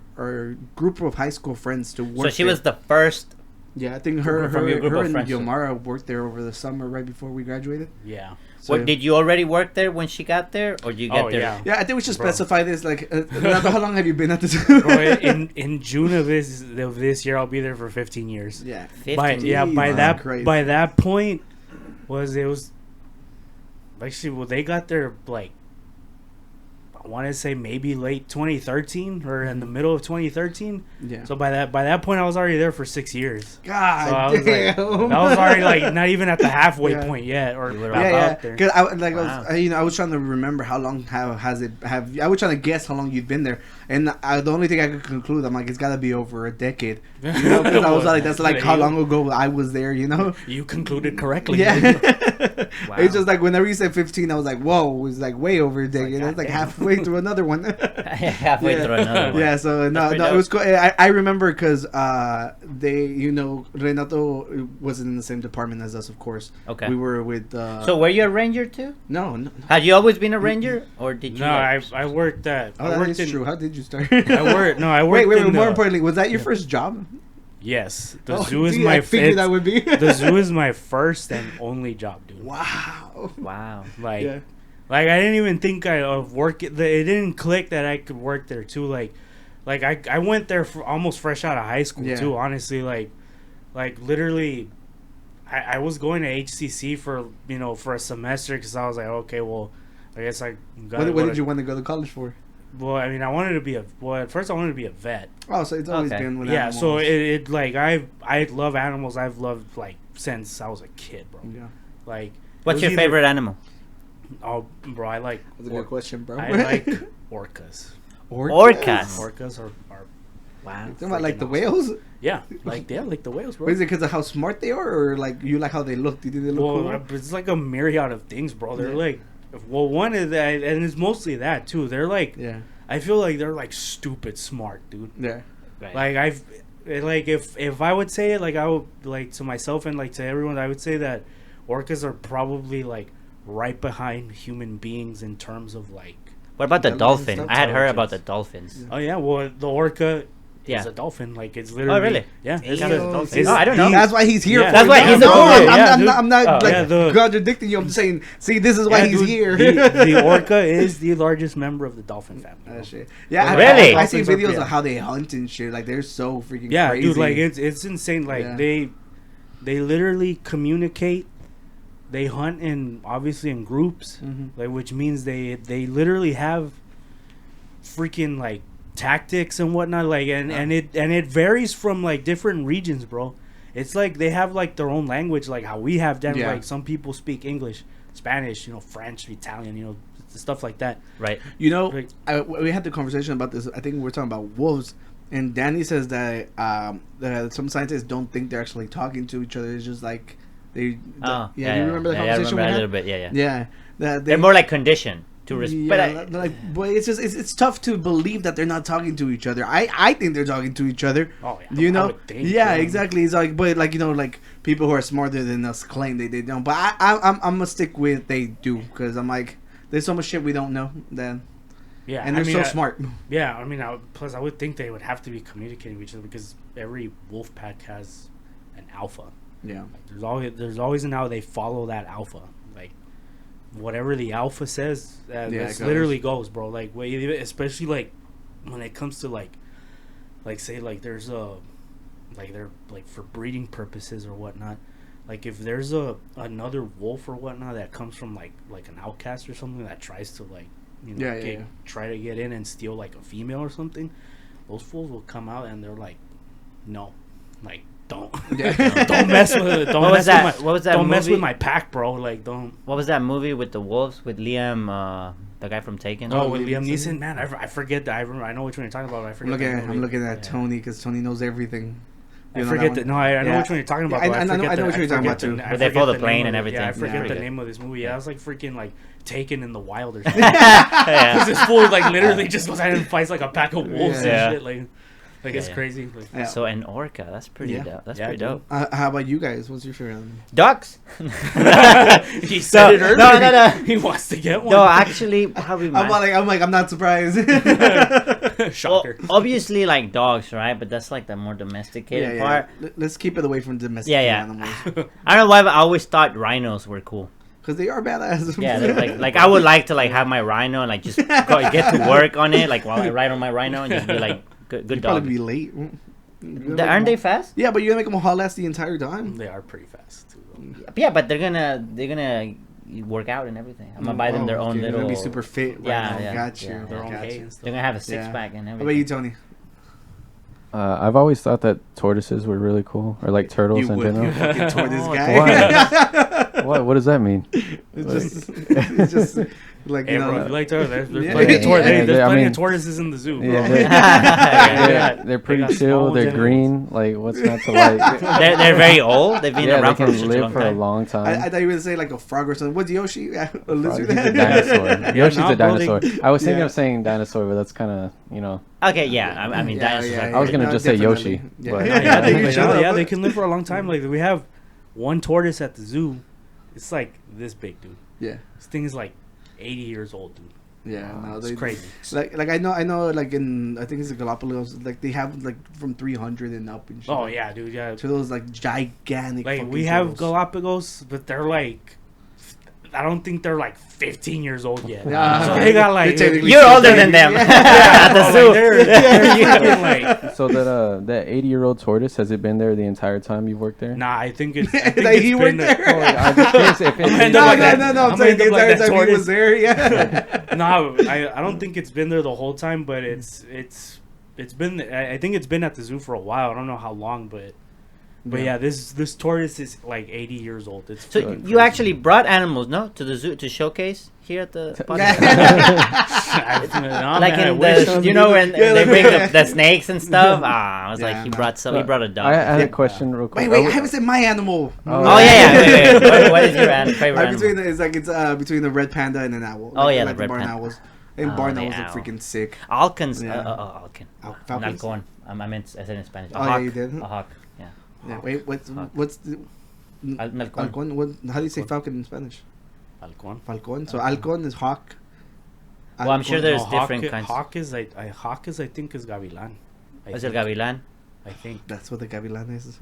group of high school friends to work. So she there. was the first. Yeah, I think her From your group of and friends. Yomara worked there over the summer right before we graduated. Yeah. So, What, did you already work there when she got there, or did you get Oh, there? yeah. yeah, I think we should Bro. specify this. Like, Renato, how long have you been at the zoo? Bro, in June of this year, I'll be there for 15 years. Yeah. 15. By Christ. that point, it was actually, well, they got there like I want to say maybe late 2013 or in the middle of 2013. Yeah. So by that point, I was already there for 6 years. God So I was damn. I was already like not even at the halfway Yeah. point yet, or You were about Yeah, there. because I like Wow. I was trying to remember how long I was trying to guess how long you've been there, and the only thing I could conclude, I'm like, it's got to be over a decade. You know, because I was like, that's like how long ago I was there. You know. You concluded correctly. Yeah. Wow. It's just like whenever you said 15, I was like, whoa, it was like way over a decade. It's like halfway through another one. Halfway through another one. Yeah, so no, pretty it dope. was cool. I remember because they, Renato wasn't in the same department as us, of course. Okay. We were with. So were you a ranger too? no. Had you always been a ranger, or did you? No, I worked at. Oh, I that worked is true. How did you start? I worked. No, I worked. Wait. in More the- importantly, was that your first job? Yes, the Oh, zoo is gee, my. I figured that would be. The zoo is my first and only job, dude. Wow. Wow. Like, Yeah. like I didn't even think of work. It didn't click that I could work there too. Like I went there for almost fresh out of high school Yeah. too. Honestly, like literally, I was going to HCC for for a semester because I was like, okay, well, I guess I got. What did you want to go to college for? Well, I mean, I wanted to be at first I wanted to be a vet. Oh, so it's always Okay. been with Yeah, animals. so it like I love animals. I've loved like since I was a kid, bro. Yeah. Like, it What's was your either- favorite animal? Oh, bro, I like. That's a good question, bro. I like orcas. Orcas. Orcas are Wow. Talking about like the freaking whales? yeah, like the whales, bro. Or is it because of how smart they are, or like you like how they look? Do you think they look Well, cool? it's like a myriad of things, bro. They're Yeah. like, well, one is that, and it's mostly that too. They're like, Yeah. I feel like they're like stupid smart, dude. Yeah. Right. Like if I would say it, like I would like to myself and like to everyone, I would say that orcas are probably like right behind human beings in terms of like. What about the Yeah, dolphin? stuff I had heard intelligence. about the dolphins. Oh yeah, well the orca Yeah. is a dolphin. Like it's literally. Oh, really? Yeah. It's Damn. the- Dolphin. it's- Oh, I don't know. That's why he's here. Yeah. for That's it. why he's a No, guru. I'm not Oh. like Yeah, the- contradicting you. I'm saying, see, this is why Yeah, he's dude, here. The orca is the largest member of the dolphin family. That bro. shit. Yeah, Really? I see Dolphins are- videos yeah. of how they hunt and shit. Like they're so freaking Yeah, crazy. dude, like it's insane. Like Yeah. they literally communicate. They hunt obviously in groups, Mhm. like which means they literally have freaking like tactics and whatnot. Like and it varies from like different regions, bro. It's like they have like their own language, like how we have them. Yeah. Like some people speak English, Spanish, French, Italian, stuff like that. Right. You know, Like- we had the conversation about this. I think we were talking about wolves, and Danny says that some scientists don't think they're actually talking to each other. It's just like they. Oh, yeah, you remember the yeah, I conversation remember we a had? little bit. Yeah, yeah. Yeah, that They're more like conditioned to Yeah, respect. but it's just it's tough to believe that they're not talking to each other. I think they're talking to each other. Oh, yeah, You I know, would think, yeah, yeah. exactly. It's like, but like like people who are smarter than us claim they don't. But I'm gonna stick with they do because I'm like there's so much shit we don't know then, Yeah, and they're so smart. Yeah, I mean, plus I would think they would have to be communicating with each other because every wolf pack has an alpha. Yeah, There's always an alpha. They follow that alpha. Like whatever the alpha says, it that's goes. literally goes, bro. Like especially like when it comes to like say like there's like they're like for breeding purposes or whatnot. Like if there's another wolf or whatnot that comes from like an outcast or something that tries to like try to get in and steal like a female or something, those fools will come out and they're like, no, like don't don't mess with What was that? What was that don't mess movie? with my pack, bro. Like don't. What was that movie with the wolves with Liam, the guy from Taken? Oh, with Liam Neeson, man, I forget that. I know which one you're talking about. But I forget. I'm looking at Tony because Tony knows everything. I You know forget that that. No, one? I know Yeah. which one you're talking about. Yeah, but I know forget what you're talking about, too. Where they follow the plane and everything. Yeah, I Yeah, forget pretty the good. name of this movie. Yeah, it's like freaking like Taken in the Wild or something. Yeah. Because this fool like literally just goes out and fights like a pack of wolves Yeah. and shit. Like it's Yeah. crazy. Like, Yeah. So an orca, that's pretty Yeah. dope. That's Yeah, pretty dude. dope. How about you guys? What's your favorite animal? Ducks. he said it earlier. no. He wants to get one. No, actually, probably I'm not surprised. Shocker. Well, obviously, like dogs, right? But that's like the more domesticated part. Let's keep it away from domestic Yeah, yeah. animals I don't know why, but I always thought rhinos were cool. because they are badass. Yeah, they're like I would like to like have my rhino and like just get to work on it, like while I ride on my rhino and just be like good You'd dog. probably be late. Aren't they fast? Yeah, but you're gonna make them haul ass the entire time. They are pretty fast too. Though. Yeah, but they're gonna work out and everything. I'm gonna buy them their own They're little. gonna be super fit. Right Yeah, now. yeah, Got you. yeah, Their own Got hay you. and stuff. They're gonna have a six Yeah. pack and How everything. about you, Tony? I've always thought that tortoises were really cool, or like turtles You in would. general. You fucking tortoise guy. What does that mean? It's just like, Hey, you bro, know. if you like tortoises, there's Yeah. plenty of Yeah, there's I plenty mean- of tortoises in the zoo. Bro. Yeah, they're pretty got small chill. ones They're and green. Like, what's not to like? They're very old. They've been Yeah, they around for can such a live long for a time. long time. I thought you were going to say like a frog or something. What's Yoshi? Yeah, a He's lizard. a dinosaur. Yoshi's nah, a bro, they- dinosaur. I was thinking Yeah. of saying dinosaur, but that's kind of, you know. Okay, yeah. I mean, dinosaurs. I was gonna just say Yoshi, Yeah, but- yeah, I think you But should no, have. yeah, they can live for a long time. Like we have one tortoise at the zoo. It's like this big, dude. Yeah, This thing is like 80 years old, dude. yeah. No, It's they, crazy. Like I know, like in I think it's the Galapagos, like they have like from 300 and up and shit. Oh yeah, dude. Yeah. To those like gigantic. Like fucking we have turtles. Galapagos, but they're like, I don't think they're like 15 years old yet. Yeah. So they got like They're technically You're still older than babies. them. Yeah. At the Oh, zoo. like, they're fucking, like, So that 80-year-old tortoise, has it been there the entire time you've worked there? nah, I think it's. I think Like, it's he been worked there. there? I'm just curious if I'm it, end No, up like no, that. no, no. I'm I'm saying gonna the end up like entire that time he tortoise. was there. Yeah. No, I don't think it's been there the whole time, but it's been. I think it's been at the zoo for a while. I don't know how long, but yeah, this tortoise is like 80 years old. It's So freaking you crazy. actually brought animals, no, to the zoo to showcase here at the podcast? Nah, Like man, I in wish. the, you know, when Yeah, they like- bring the snakes and stuff. I was Yeah, like, he no. brought some. He brought a dog. I had a question real quick. Wait, I haven't said my animal. Oh yeah. Wait. What is your favorite Like animal? it's between the red panda and an owl. Oh, Like, yeah, like the red barn panda. owls. And Oh, barn the owls are owl. freaking sick. Alcons. Yeah. Alcon. Falcons? Alcon. I said in Spanish. A Oh, yeah, hawk. you did? A hawk. Yeah. Yeah, wait, what's Hawk. the Halcón. halcón? What? How do you say falcon in Spanish? Halcón. Falcon. So halcón is hawk. Well, I'm sure Halcón- there's No, different kinds. Hawk is I think is gavilan. Is it gavilan? I think. That's what the gavilan is.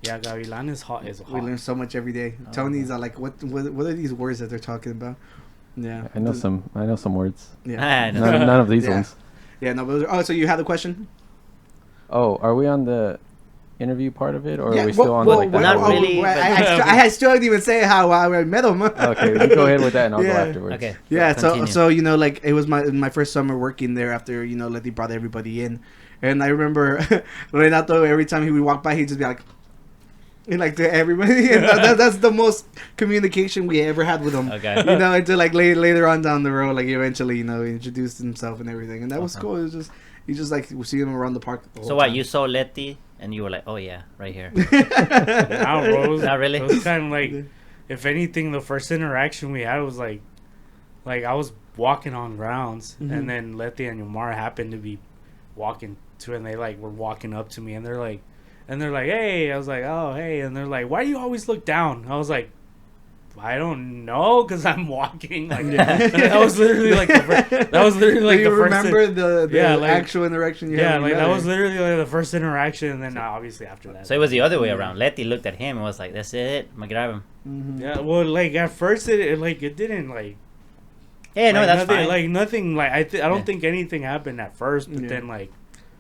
Yeah, gavilan is hot. Is a We hawk. learn so much every day. Tony's like, what are these words that they're talking about? Yeah, I know some words. Yeah, I know. None of these Yeah. ones. yeah. No, but so you had a question? Oh, are we on the interview part of it, or Yeah, are we still on like the Not hour? really, but- I still didn't even say how I met him. Okay, you go ahead with that, and I'll Yeah. go afterwards. Okay. Yeah, Continue. so you know, like it was my first summer working there after, you know, like they brought everybody in, and I remember Renato, every time he would walk by, he'd just be like, and like to everybody, and that's the most communication we ever had with him. Okay. You know, until like later on down the road, like eventually, you know, he introduced himself and everything, and that was Okay. cool. It was just you just like seeing him around the park. The whole So what? time. You saw Letty and you were like, oh yeah, right here. Nah, bro, it was, Not really? It was kind of like, if anything, the first interaction we had was like I was walking on grounds, Mhm. and then Letty and Yomar happened to be walking to, and they like were walking up to me, and they're like, hey, I was like, oh hey, and they're like, why do you always look down? I was like, I don't know, cause I'm walking. Like that was literally like the Do you first. remember the Yeah, like- actual interaction you had? Yeah, when like you that met was her? literally like the first interaction, and then obviously after that. So it was the other way around. Letty looked at him and was like, that's it. I'm gonna grab him. Mhm. Yeah, well, like at first it didn't like. Yeah, no, like, that's nothing, fine. Like nothing, like I don't Yeah. think anything happened at first, but Yeah. then like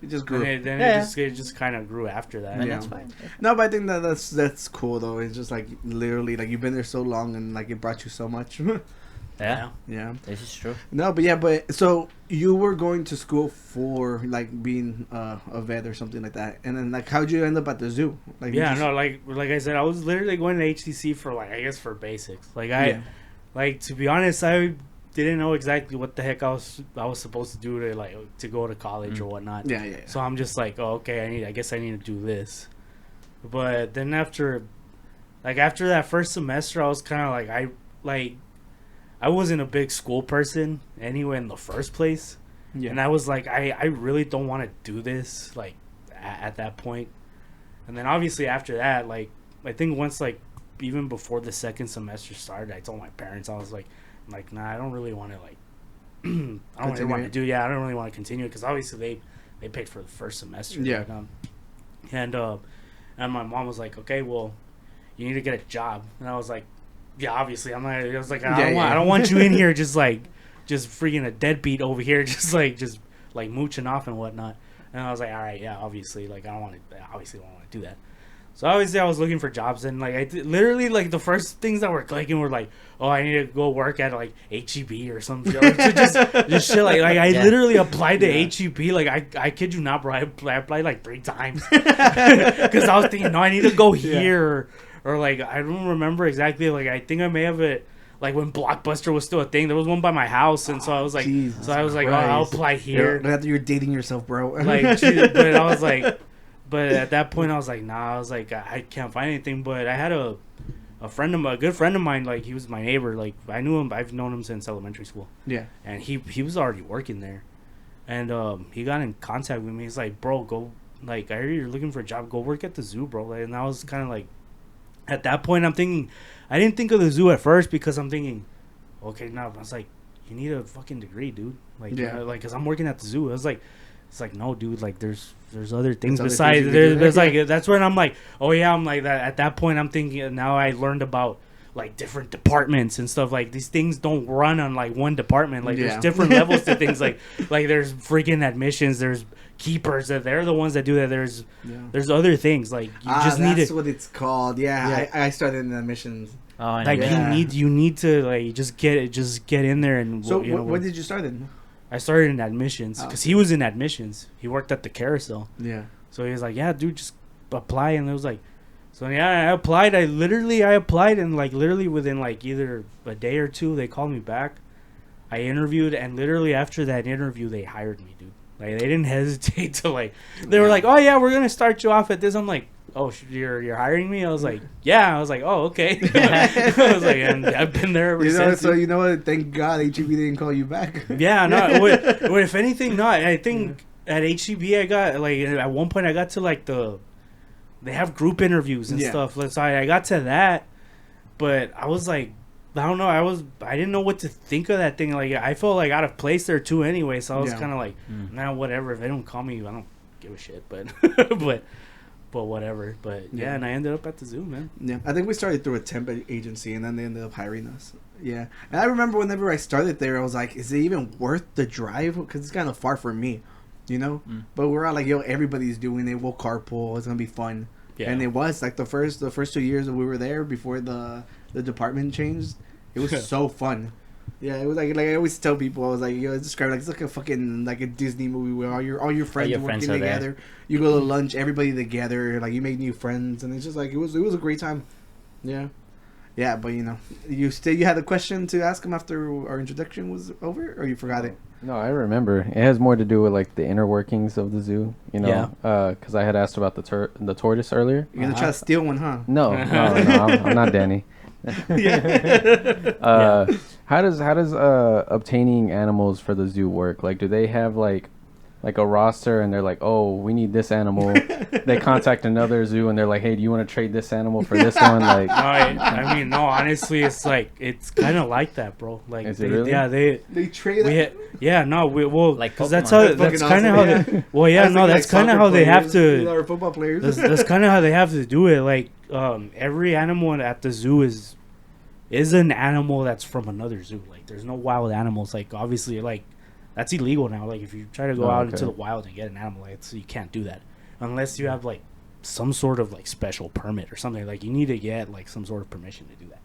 It just then grew. Yeah. it just kind of grew after that. And Yeah. that's fine. No, but I think that's cool though. It's just like literally like you've been there so long and like it brought you so much. Yeah, Yeah. this is true. No, but yeah, but so you were going to school for like being a vet or something like that, and then like how'd you end up at the zoo? Like you Yeah, just- no, like I said, I was literally going to HTC for like, I guess, for basics. Like like to be honest, I didn't know exactly what the heck I was supposed to do to go to college or whatnot. Yeah. So I'm just like, oh, okay, I guess I need to do this. But then after that first semester, I was kind of like, I wasn't a big school person anyway in the first place. Yeah. And I was like, I really don't want to do this, like, at that point. And then obviously after that, like, I think once, like, even before the second semester started, I told my parents, I was like, nah, I don't really want to, like, I don't really Continue want to it? do, I don't really want to continue it, because obviously they paid for the first semester. Yeah. And my mom was like, okay, well, you need to get a job. And I was like, yeah, obviously. I was like, I don't want you in here just freaking a deadbeat over here, just mooching off and whatnot. And I was like, all right, yeah, obviously, like, I obviously don't want to do that. So obviously I was looking for jobs, and like literally like the first things that were clicking were like, oh, I need to go work at like HEB or something. Just shit like I literally applied to HEB. Like I kid you not, bro. I applied like 3 times because I was thinking, no, I need to go here or like I don't remember exactly. Like I think I may have it. Like when Blockbuster was still a thing, there was one by my house, and so I was like, oh, I'll apply here. You're dating yourself, bro. Like, but I was like. But at that point, I was like, nah. I was like, I can't find anything. But I had a good friend of mine. Like, he was my neighbor. Like, I knew him. I've known him since elementary school. Yeah. And he was already working there, and he got in contact with me. He's like, bro, go. Like, I heard you're looking for a job. Go work at the zoo, bro. Like, and I was kind of like, at that point, I'm thinking, I didn't think of the zoo at first because I'm thinking, okay, no. I was like, you need a fucking degree, dude. Like, like, cause I'm working at the zoo. I was like. It's like, no, dude, like there's other things besides there's like that's when I'm like, oh yeah, I'm like that at that point I'm thinking now I learned about like different departments and stuff. Like these things don't run on like one department. Like there's different levels to things. Like there's freaking admissions, there's keepers that they're the ones that do that. There's other things like you just need that's what it's called. I started in admissions. Like you need to like just get in there and so when did you start in? I started in admissions because he was in admissions. He worked at the carousel. Yeah. So he was like, yeah, dude, just apply. And it was like, so yeah, I applied. I applied and like literally within like either a day or two, they called me back. I interviewed and literally after that interview, they hired me, dude. Like they didn't hesitate to like, they were like, oh yeah, we're going to start you off at this. I'm like, oh, you're hiring me? I was like, yeah. I was like, oh, okay. I was like, and I've been there ever since. So you know what? Thank God HEB didn't call you back. Yeah, no. If anything, no. I think at HEB I got like at one point I got to like they have group interviews and stuff. So I got to that, but I was like, I don't know. I didn't know what to think of that thing. Like I felt like out of place there too anyway. So I was kind of like, nah, whatever. If they don't call me, I don't give a shit. But. But whatever. But yeah, and I ended up at the zoo, man. Yeah, I think we started through a temp agency, and then they ended up hiring us. Yeah, and I remember whenever I started there, I was like, "Is it even worth the drive? Because it's kind of far from me, you know." But we're all like, "Yo, everybody's doing it. We'll carpool. It's gonna be fun." Yeah. And it was like the first 2 years that we were there before the department changed. It was so fun. Yeah, it was like I always tell people, I was like, yo, describe it like it's like a fucking like a Disney movie where all your friends working together. There. You go to lunch, everybody together, like you make new friends, and it's just like it was a great time. Yeah, yeah, but you know, you had a question to ask him after our introduction was over, or you forgot it? No, I remember. It has more to do with like the inner workings of the zoo, you know. Because I had asked about the tortoise earlier. You're gonna try to steal one, huh? No, I'm not Danny. How does obtaining animals for the zoo work? Like, do they have like a roster and they're like, oh, we need this animal? They contact another zoo and they're like, hey, do you want to trade this animal for this one? Like, no, I mean, no, honestly, it's like it's kind of like that, bro. Like, is it really? Yeah, they trade it. Like that's kind of how they. Well, yeah, no, that's kind of how they have to. Our football players. That's kind of how they have to do it. Like, every animal at the zoo is an animal that's from another zoo. Like, there's no wild animals. Like, obviously, like. That's illegal now. Like, if you try to go out into the wild and get an animal, like, you can't do that unless you have like some sort of like special permit or something. Like, you need to get like some sort of permission to do that.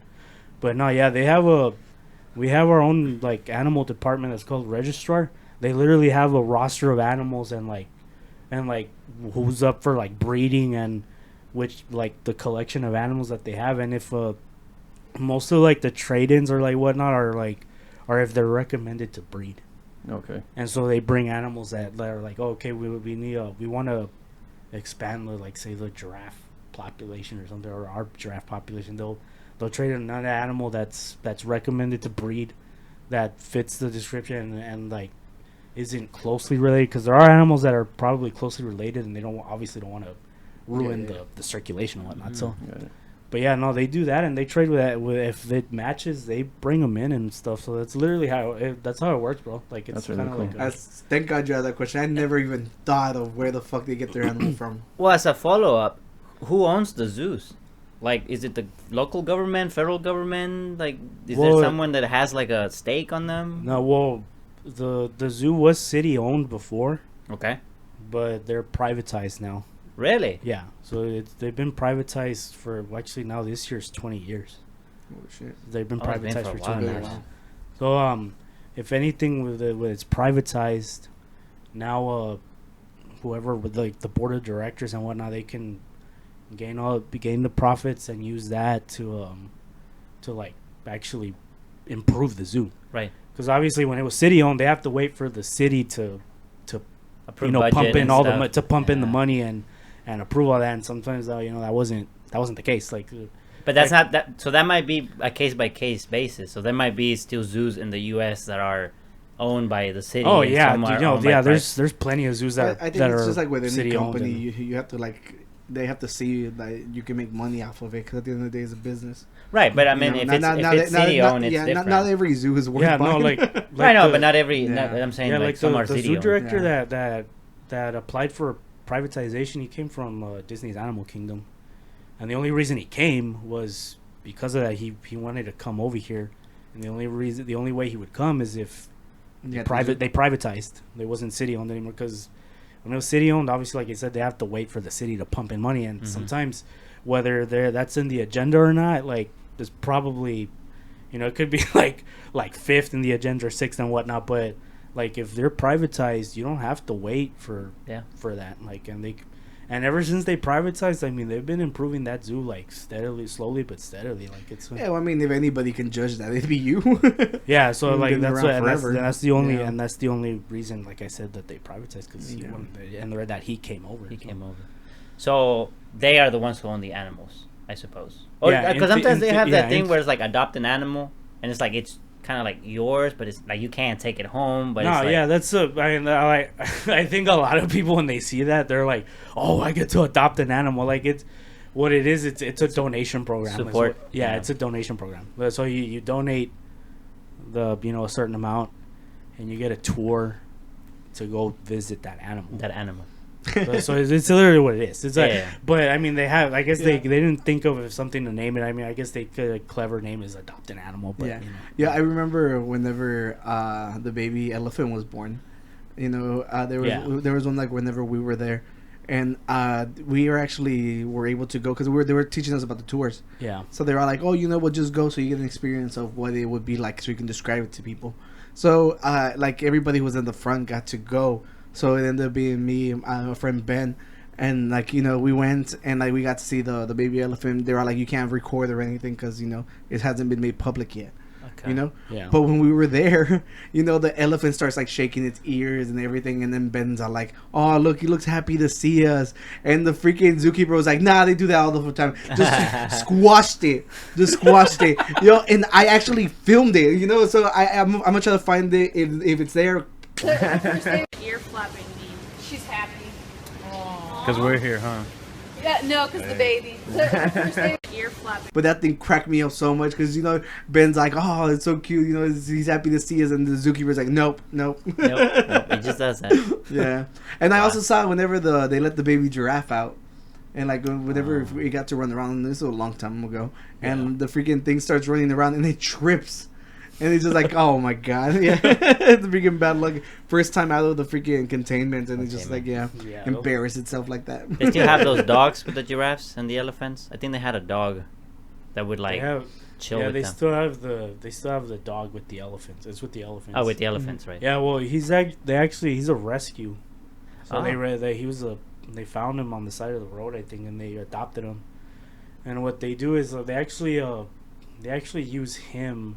But no, yeah, we have our own like animal department that's called registrar. They literally have a roster of animals and who's up for like breeding and which like the collection of animals that they have, and if most of like the trade-ins or like whatnot are if they're recommended to breed. Okay. And so they bring animals that are like, oh, okay, we want to expand the, like, say, the giraffe population or something, or our giraffe population. They'll trade another animal that's recommended to breed, that fits the description and like isn't closely related, because there are animals that are probably closely related and they don't want to ruin the circulation and whatnot. So. But yeah, no, they do that and they trade with that. If it matches, they bring them in and stuff. So that's literally how it works, bro. Like, it's kind of really cool. Like thank God you had that question. I never even thought of where the fuck they get their animal from. Well, as a follow up, who owns the zoos? Like, is it the local government, federal government? Like, is there someone that has like a stake on them? No, well, the zoo was city owned before. Okay. But they're privatized now. Really? Yeah. So they've been privatized for actually now this year's 20 years. Oh shit. They've been Oh, it's been privatized for a for while 20 now. years. Wow. So if anything, when it's privatized, now whoever with like the board of directors and whatnot, they can gain the profits and use that to like actually improve the zoo. Right. Because obviously, when it was city owned, they have to wait for the city to Approved pump budget in and all stuff. to pump in the Yeah. money and approve all that. And sometimes that wasn't the case. Like, But that's like- not that. So that might be a case by case basis. So there might be still zoos in the U.S. that are owned by the city. oh and yeah, some are you know, owned by yeah. private. There's plenty of zoos that I think that it's are just like with any city owned. company, and- you have to like they have to see that you can make money off of it because at the end of the day, it's a business. Right, but I mean, You if know, it's city owned, it's yeah, different. not every zoo is worth yeah, no, buying. like I know, the- but not every. Yeah. Not, I'm saying yeah, like some are the city zoo owned. director Yeah. that applied for privatization. He came from Disney's Animal Kingdom, and the only reason he came was because of that. He wanted to come over here, and the only way he would come is if Yeah, they privatized. They wasn't city owned anymore because when it was city owned, obviously, like I said, they have to wait for the city to pump in money, and sometimes whether that's in the agenda or not, like there's probably, it could be like fifth in the agenda or sixth and whatnot, but like if they're privatized, you don't have to wait for that. Like and ever since they privatized, I mean, they've been improving that zoo like steadily, slowly but steadily. Like it's Yeah, well, I mean, if anybody can judge that, it'd be you. yeah. So You've like been that's around what, and forever. that's the only Yeah. and that's the only reason, like I said, that they privatized because Yeah. and that he came over. He so. came over. So they are the ones who own the animals, I suppose. Or Yeah, because in sometimes the- they in have the- that yeah, thing in- where it's like adopt an animal, and it's like it's kind of like yours, but it's like you can't take it home. But No, it's like, yeah, that's I think a lot of people when they see that they're like, "Oh, I get to adopt an animal." Like it's what it is. It's a donation program. is Support, what- yeah. it's a donation program. So you donate a certain amount, and you get a tour to go visit that animal. that animal. So it's literally what it is. It's like, Yeah. but I mean, they have. I guess they didn't think of something to name it. I mean, I guess they could a clever name is adopt an animal. But Yeah, you know. yeah. I remember whenever the baby elephant was born. There was one like whenever we were there, and we were able to go because they were teaching us about the tours. Yeah. So they were like, "Oh, we'll just go so you get an experience of what it would be like, so you can describe it to people." So like everybody who was in the front got to go. So it ended up being me, my friend Ben, and like we went and like we got to see the baby elephant. They were like, "You can't record or anything because it hasn't been made public yet." Okay. Yeah. But when we were there, the elephant starts like shaking its ears and everything, and then Ben's all like, "Oh, look, he looks happy to see us." And the freaking zookeeper was like, "Nah, they do that all the time. Just squashed it, And I actually filmed it, So I'm gonna try to find it if it's there. Ear flapping me. She's happy. Because we're here, huh? Yeah, no, because the baby. Ear flapping. But that thing cracked me up so much because Ben's like, "Oh, it's so cute. He's happy to see us," and the zookeeper's like, "Nope." Nope, it just does that. Yeah, and I also saw whenever they let the baby giraffe out, and like whenever we got to run around, this was a long time ago, and the freaking thing starts running around and it trips, and it's just like, oh my god, yeah, the freaking bad luck, first time out of the freaking containment, and it's just like embarrass itself like that. They still have those dogs with the giraffes and the elephants. I think they had a dog that would like chill with they them. still have the dog with the elephants. It's with the elephants. Oh, with the elephants, right? Yeah, well, he's a rescue. So Oh. they found him on the side of the road, I think, and they adopted him. And what they do is they actually use him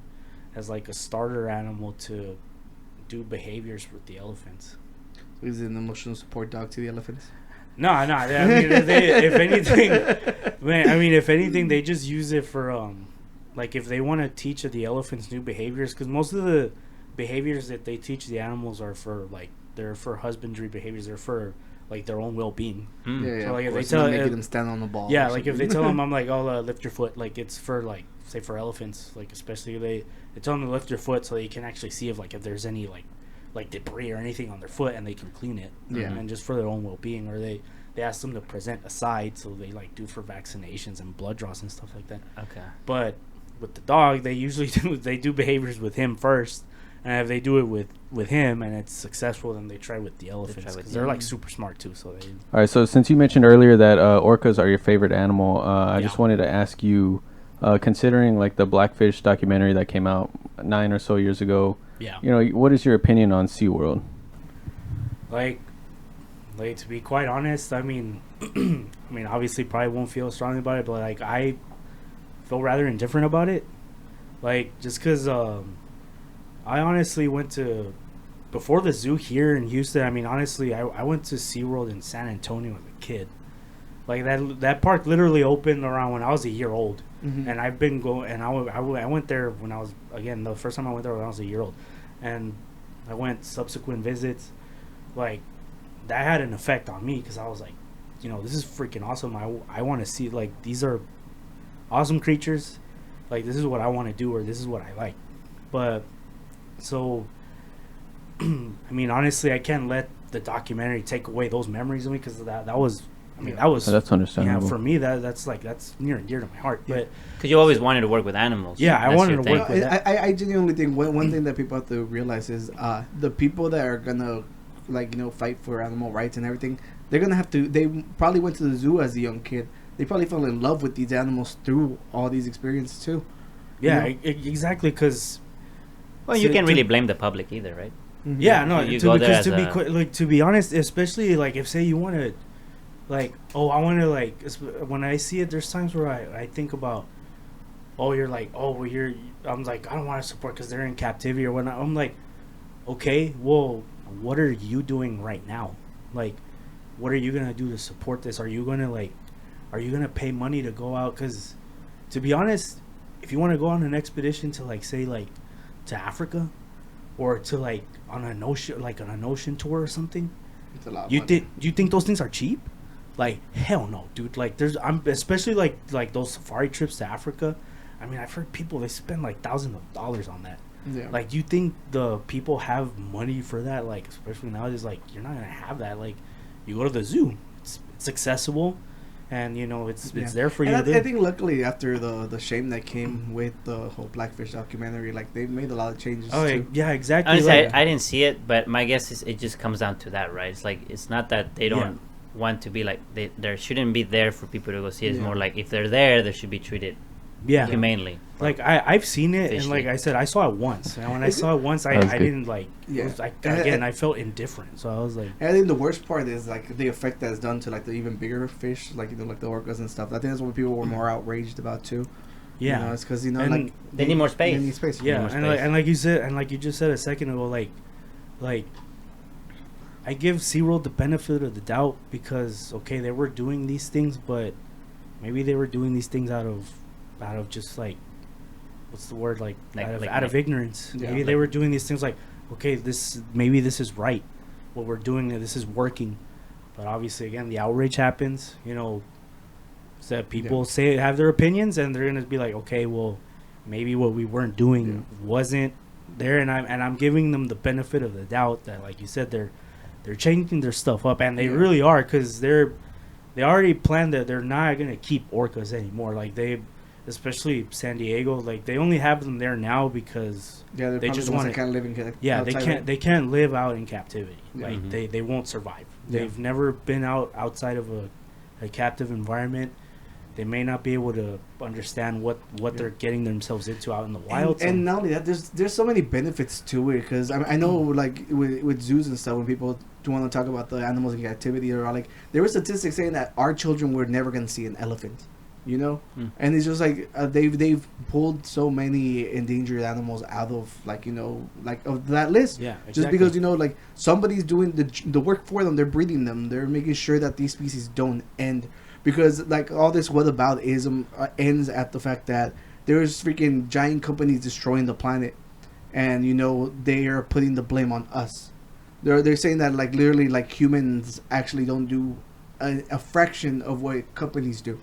as like a starter animal to do behaviors with the elephants. He's an emotional support dog to the elephants. No. I mean, if anything, they just use it for like if they want to teach the elephants new behaviors, because most of the behaviors that they teach the animals are for they're for husbandry behaviors. They're for like their own well-being. Yeah. So, like, if Of course, they tell- making them stand on the ball. Yeah, or like if they something. tell them, I'm like, oh, lift your foot. Like it's for like say for elephants, like especially they tell them to lift their foot so they can actually see if there's any like debris or anything on their foot and they can clean it. Yeah. And just for their own well-being, or they ask them to present a side so they like do for vaccinations and blood draws and stuff like that. Okay. But with the dog, they usually do behaviors with him first, And if they do it with him and it's successful, then they try with the elephants with because they're like super smart too. So they. All right. So since you mentioned earlier that orcas are your favorite animal, I Yeah. just wanted to ask you, considering like the Blackfish documentary that came out 9 or so years ago, Yeah. you know, what is your opinion on SeaWorld? Like to be quite honest, I mean, obviously probably won't feel strongly about it, but like I feel rather indifferent about it. Like just because I honestly went to before the zoo here in Houston. I mean, honestly, I went to SeaWorld in San Antonio as a kid. Like that park literally opened around when I was a year old, and I've been going. And I went there when I was again the first time I went there when I was a year old, and I went subsequent visits. Like that had an effect on me because I was like, you know, this is freaking awesome. I want to see, like, these are awesome creatures. Like this is what I want to do, or this is what I like. But so I mean, honestly, I can't let the documentary take away those memories of me because that was. I mean, that was. That's understandable. Yeah, for me, that's near and dear to my heart. But Because you always wanted to work with animals. Yeah, I That's wanted your to thing. work with that. I genuinely think one thing that people have to realize is the people that are gonna fight for animal rights and everything, they're gonna have to. They probably went to the zoo as a young kid. They probably fell in love with these animals through all these experiences too. yeah, exactly. Because Well, you can't really blame the public either, right? yeah, no, You go there because as to be a- like to be honest, especially like if say you want to, like, oh, I want to like when I see it, there's times where I think about, oh, you're like, oh, well, I'm like, I don't want to support because they're in captivity or whatnot. I'm like, okay, well, what are you doing right now? Like, what are you gonna do to support this? Are you gonna pay money to go out? Because to be honest, if you want to go on an expedition to like say like to Africa or to like on an ocean tour or something, It's a lot. Of you money. think those things are cheap? Like, hell no, dude. Like I'm especially like those safari trips to Africa. I mean, I've heard people, they spend like thousands of dollars on that. Yeah. Like, you think the people have money for that? Like, especially nowadays, like, you're not gonna have that. Like, you go to the zoo, it's accessible, and you know it's there for you. And to do. I think luckily after the shame that came with the whole Blackfish documentary, like they've made a lot of changes. Oh too. yeah, exactly. Honestly, like, I didn't see it, but my guess is it just comes down to that, right? It's like it's not that they don't want to be like there shouldn't be there for people to go see it. It's Yeah. more like if they're there, they should be treated yeah. humanely. Like I've seen it, and Officially. like I said, I saw it once, and when I saw it once, I That was good. didn't like. Yeah. I felt indifferent, so I was like, And I think the worst part is like the effect that's done to like the even bigger fish, like like the orcas and stuff. I think that's what people were more outraged about too. yeah. You know, it's because And like they need more space. They need space. Yeah, more and like, space. and like you said, and like you just said a second ago, like I give SeaWorld the benefit of the doubt because okay, they were doing these things, but maybe they were doing these things out of just like what's the word like out of ignorance. Yeah. Maybe they were doing these things like okay, this is right. What we're doing, this is working, but obviously again the outrage happens. You know, so people have their opinions and they're gonna be like, okay, well, maybe what we weren't doing wasn't there, and I'm giving them the benefit of the doubt that, like you said, they're changing their stuff up, and they really are, because they already planned that they're not gonna keep orcas anymore. Like especially San Diego, like they only have them there now because they just want to kind of live in they can't live out in captivity. Yeah. Like they won't survive. Yeah. They've never been outside of a captive environment. They may not be able to understand what they're getting themselves into out in the wild. And not only that, there's so many benefits to it, because I know like with zoos and stuff, when people do want to talk about the animals in captivity, or like there were statistics saying that our children were never going to see an elephant, you know. And it's just like they've pulled so many endangered animals out of like of that list, exactly. just because like somebody's doing the work for them. They're breeding them, they're making sure that these species don't end. Because like all this whataboutism ends at the fact that there's freaking giant companies destroying the planet, and they are putting the blame on us. They're saying that like literally like humans actually don't do a fraction of what companies do.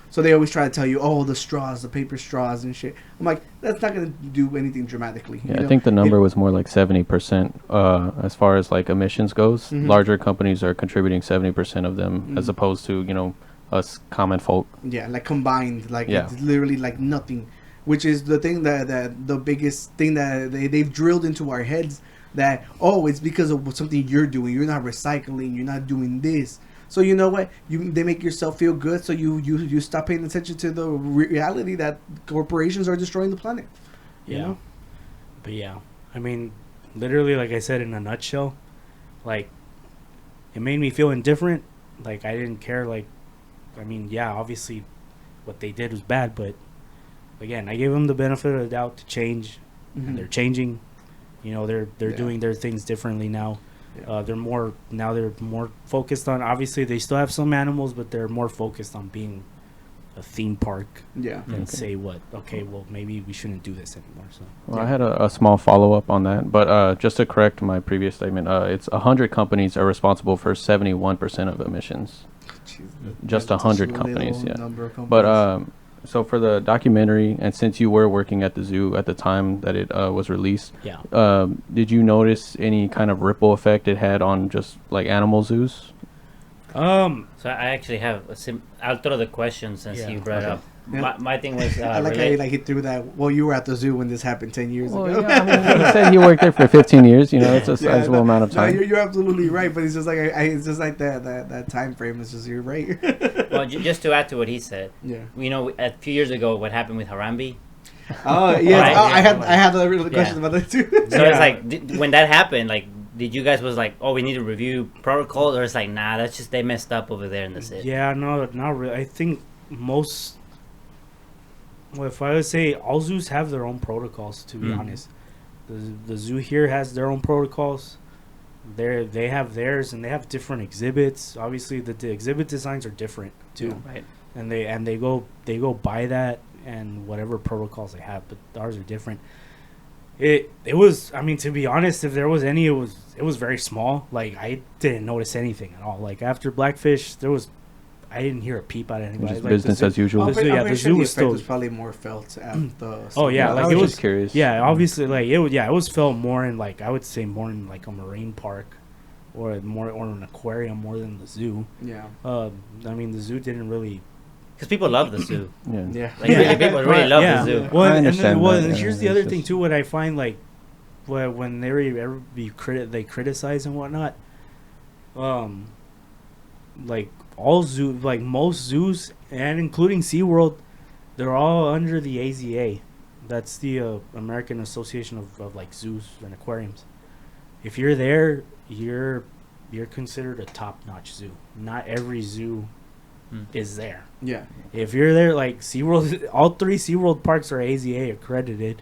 So they always try to tell you, oh, the straws, the paper straws and shit. I'm like, that's not gonna do anything dramatically. Yeah, I think the number was more like 70% as far as like emissions goes. Mm-hmm. Larger companies are contributing 70% of them, as opposed to us common folk. Yeah, like combined, like it's literally like nothing. which is the thing that the biggest thing that they've drilled into our heads, that it's because of something you're doing. You're not recycling. You're not doing this. So you know what? They make yourself feel good. So you stop paying attention to the reality that corporations are destroying the planet. Yeah. You know? But yeah, I mean, literally, like I said, in a nutshell, like, it made me feel indifferent. Like, I didn't care. Like, I mean, yeah, obviously what they did was bad, but again, I gave them the benefit of the doubt to change, and they're changing. You know, they're doing their things differently now. Yeah. They're more focused on, obviously they still have some animals, but they're more focused on being a theme park. Yeah. And say well, maybe we shouldn't do this anymore. So I had a small follow-up on that, but just to correct my previous statement, it's 100 companies are responsible for 71% of emissions. Just 100 companies, yeah. But so for the documentary, and since you were working at the zoo at the time that it was released, did you notice any kind of ripple effect it had on just like animal zoos? So I actually have I'll throw the question since you brought up. Yeah. My thing was I like how he threw that. Well, you were at the zoo when this happened 10 years ago. Yeah, I mean, he said he worked there for 15 years. You know, it's a sizable amount of time. No, you're absolutely right, but it's just like it's just like that time frame. It's just you're right. Well, just to add to what he said. Yeah. You know, a few years ago, what happened with Harambe? Oh yeah. Right? I had a real question about that too. So it's like when that happened, like, did you guys was like, oh, we need to review protocol, or it's like, nah, that's just they messed up over there and that's it? Yeah, no, not really. I think if I would say, all zoos have their own protocols, to be honest. The zoo here has their own protocols. They have theirs, and they have different exhibits. Obviously, the exhibit designs are different too, right? And they go by that and whatever protocols they have, but ours are different. It was, I mean, to be honest, if there was any, it was very small. Like, I didn't notice anything at all. Like, after Blackfish, I didn't hear a peep out of anybody. Just like, business as usual. The zoo was still probably more felt at the. Oh yeah, like I was just curious. Yeah, obviously, like it was felt more in, like, I would say more in like a marine park, or an aquarium more than the zoo. Yeah. I mean, the zoo didn't really. Because people love the zoo. Yeah. Like, really, people really love the zoo. Well, I understand and here's the other thing too. What I find, like, when they criticize and whatnot, like most zoos, and including SeaWorld, they're all under the AZA. That's the American Association of like zoos and aquariums. If you're there, you're considered a top-notch zoo. Not every zoo is there. Yeah. If you're there, like SeaWorld, all 3 SeaWorld parks are AZA accredited,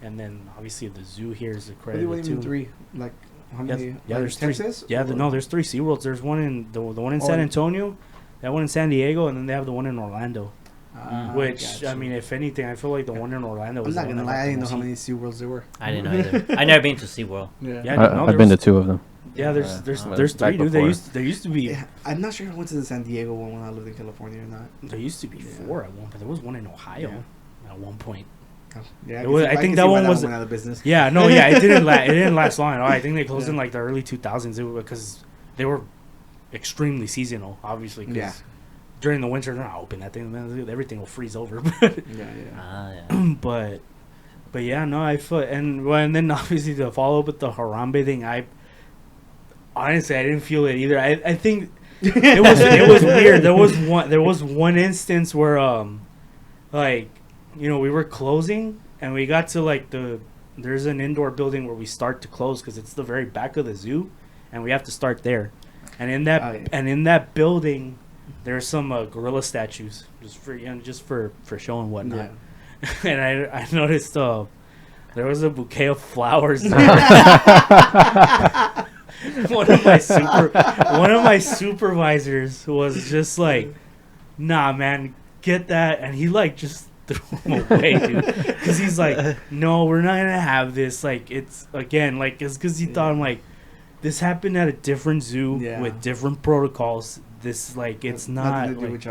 and then obviously the zoo here is accredited what do you mean 3? Like, how many? Yeah, there's Texas? 3. Yeah, there's 3 SeaWorlds. There's one in the one in San Antonio, that one in San Diego, and then they have the one in Orlando. Which, I mean, if anything, I feel like the one in Orlando was. I'm not gonna lie, I didn't know how many SeaWorlds there were. I didn't know either. I never been to SeaWorld. I've been to 2 of them. Yeah, there's 3, dude. There used to be. Yeah, I'm not sure if I went to the San Diego one when I lived in California or not. There used to be 4 at one, but there was one in Ohio at one point. Yeah, I think that one was out of business. Yeah, no, yeah, it didn't last long at all. I think they closed in like the early 2000s because they were extremely seasonal, obviously. Yeah. During the winter, they're not open. I think everything will freeze over. But yeah, no, I feel, and then obviously the follow up with the Harambe thing, I honestly didn't feel it either. I think it was weird. There was one instance where like, you know, we were closing and we got to like there's an indoor building where we start to close because it's the very back of the zoo, and we have to start there. And in that building, there's some gorilla statues just for show and whatnot. Yeah. And I noticed there was a bouquet of flowers. One of my supervisors was just like, "Nah, man, get that," and he like just threw him away, dude, because he's like, "No, we're not gonna have this." Like, it's again, like, it's because he thought, I'm like, this happened at a different zoo with different protocols. This, like, it's not. Like,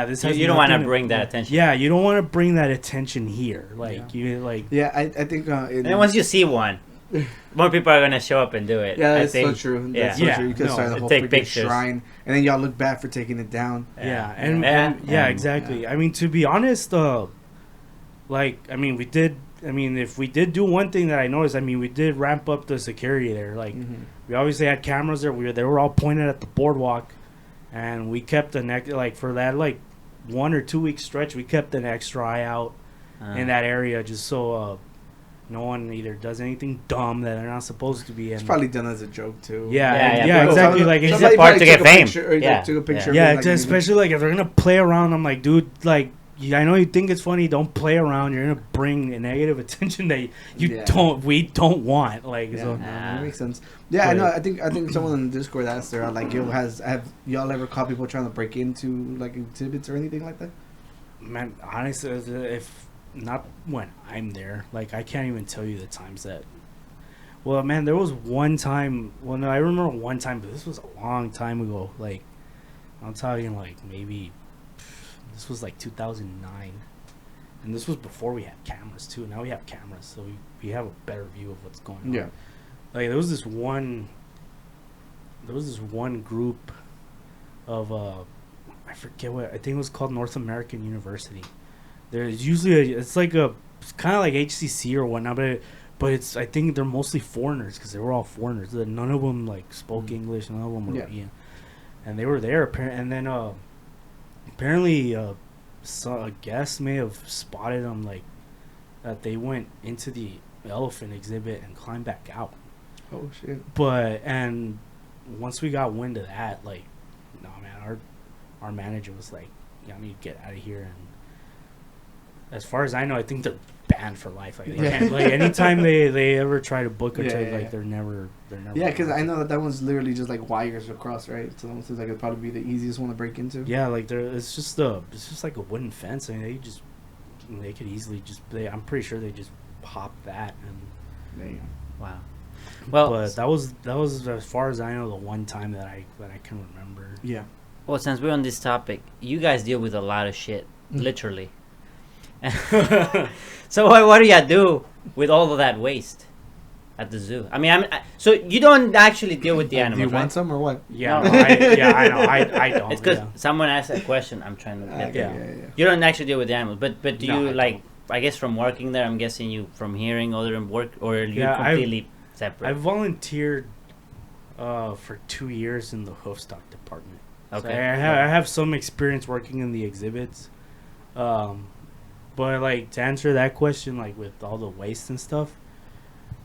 this has you don't want to bring that attention. Yeah, you don't want to bring that attention here. Like, you like. Yeah, I think. And then once you see one, more people are gonna show up and do it. Yeah, that's so true. That's so true. You could start the whole take freaking pictures. shrine, and then y'all look bad for taking it down. Yeah, exactly. I mean, to be honest, like, I mean, we did. I mean, if we did do one thing that I noticed, I mean, we did ramp up the security there. Like, we obviously had cameras there. They were all pointed at the boardwalk, and we kept like for that 1 or 2 week stretch, we kept an extra eye out in that area just so no one either does anything dumb that they're not supposed to be. It's probably done as a joke too. Yeah, exactly. Like, it's a part to get fame. Took a picture. Yeah, especially like if they're gonna play around. I'm like, dude, like. I know you think it's funny. Don't play around. You're gonna bring a negative attention that we don't want. Like, so that makes sense. Yeah, I know. I think someone in the Discord asked her like, have y'all ever caught people trying to break into like exhibits or anything like that? Man, honestly, if not when I'm there, like I can't even tell you the times that. Well, man, there was one time. Well, no, I remember one time, but this was a long time ago. Like, I'm talking like maybe. This was like 2009, and this was before we had cameras too. Now we have cameras, so we have a better view of what's going on. Yeah, like there was this one group of I forget what, I think it was called North American University. There's usually it's kind of like HCC or whatnot, but it's, I think they're mostly foreigners because they were all foreigners. None of them like spoke English. None of them were and they were there and then apparently, a guest may have spotted them, like, that they went into the elephant exhibit and climbed back out. Oh, shit. And once we got wind of that, like, no, man, our manager was like, y'all need to get out of here. And as far as I know, I think they're banned for life. Like, they can't, like, anytime they ever try to book a trip, like, they're never. Yeah, because I know that one's literally just like wires across, right? So it seems like it'd probably be the easiest one to break into. Yeah, like it's just like a wooden fence. I mean, they could easily I'm pretty sure they just pop that and. Damn. Wow. Well, but that was as far as I know the one time that I can remember. Yeah. Well, since we're on this topic, you guys deal with a lot of shit, literally. So what do y'all do with all of that waste at the zoo? I mean, so you don't actually deal with the animals, do you right? want some or what? Yeah, no, I know. I don't. It's because someone asked that question. I'm trying to get there. Yeah. You don't actually deal with the animals, but do No, you I like? don't. I guess from working there, I'm guessing you from hearing other work, or are you Yeah, completely separate? I volunteered for 2 years in the hoofstock department. Okay. So I have some experience working in the exhibits. But like to answer that question, like with all the waste and stuff,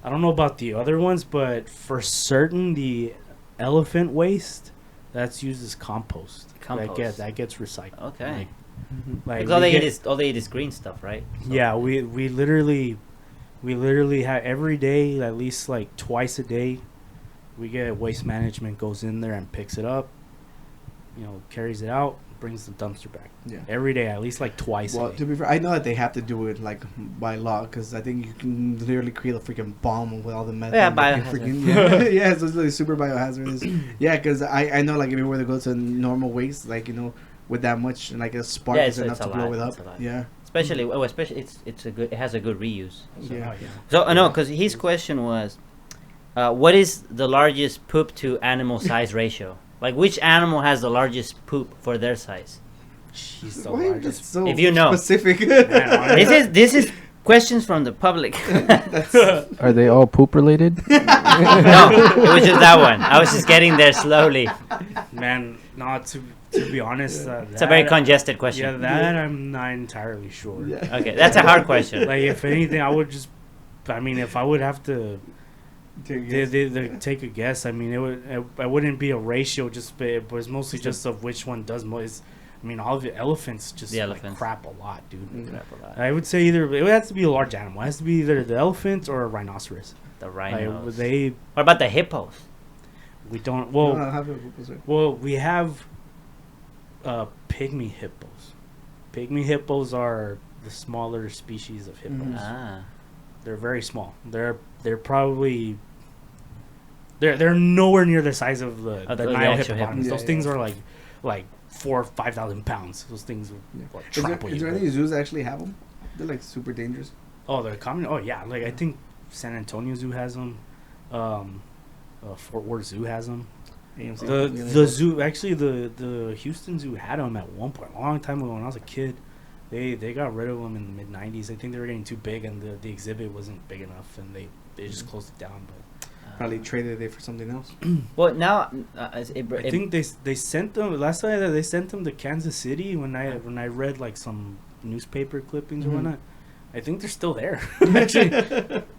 I don't know about the other ones, but for certain the elephant waste that's used as compost. That gets recycled. Okay. Like because all they eat is green stuff, right? So yeah, we literally have every day, at least like twice a day, we get waste management goes in there and picks it up, carries it out, brings the dumpster back. Yeah. Every day, at least like twice. Well, to be fair, I know that they have to do it like by law because I think you can literally create a freaking bomb with all the methane. Yeah, biohazard. Yeah, so it's like super biohazardous. Yeah, because I know like if you were to go to normal waste, like with that much, like a spark is enough to blow it up. Yeah. Especially it has a good reuse. So, yeah. So no, because his question was, what is the largest poop to animal size ratio? Like which animal has the largest poop for their size? Jeez, the Why largest. is so If you know. specific? This is questions from the public. Are they all poop related? No, it was just that one. I was just getting there slowly. Man, not to be honest. It's a very congested question. Yeah, that I'm not entirely sure. Yeah. Okay, that's a hard question. Like if anything, I would just. I mean, if I would have to. Take a guess. I mean, it wouldn't be a ratio. It was mostly just of which one does most. I mean, all the elephants just crap a lot, dude. Crap a lot. I would say it has to be a large animal. It has to be either the elephant or a rhinos. The rhinos. What about the hippos? We don't. Well, we have pygmy hippos. Pygmy hippos are the smaller species of hippos. They're very small. They're probably they're nowhere near the size of the Nile hippopotamus. Those things are like 4,000 or 5,000 pounds. Those things will trample you. Is there any zoos that actually have them? They're like super dangerous. Oh, they're common. Oh yeah, like I think San Antonio Zoo has them. Fort Worth Zoo has them. The zoo, actually, the Houston Zoo had them at one point, a long time ago when I was a kid. They got rid of them in the mid '90s. I think they were getting too big, and the exhibit wasn't big enough, and they just closed it down. But Probably traded it for something else. Well, now I think they sent them last time that they sent them to Kansas City when I read like some newspaper clippings or whatnot. I think they're still there. Actually,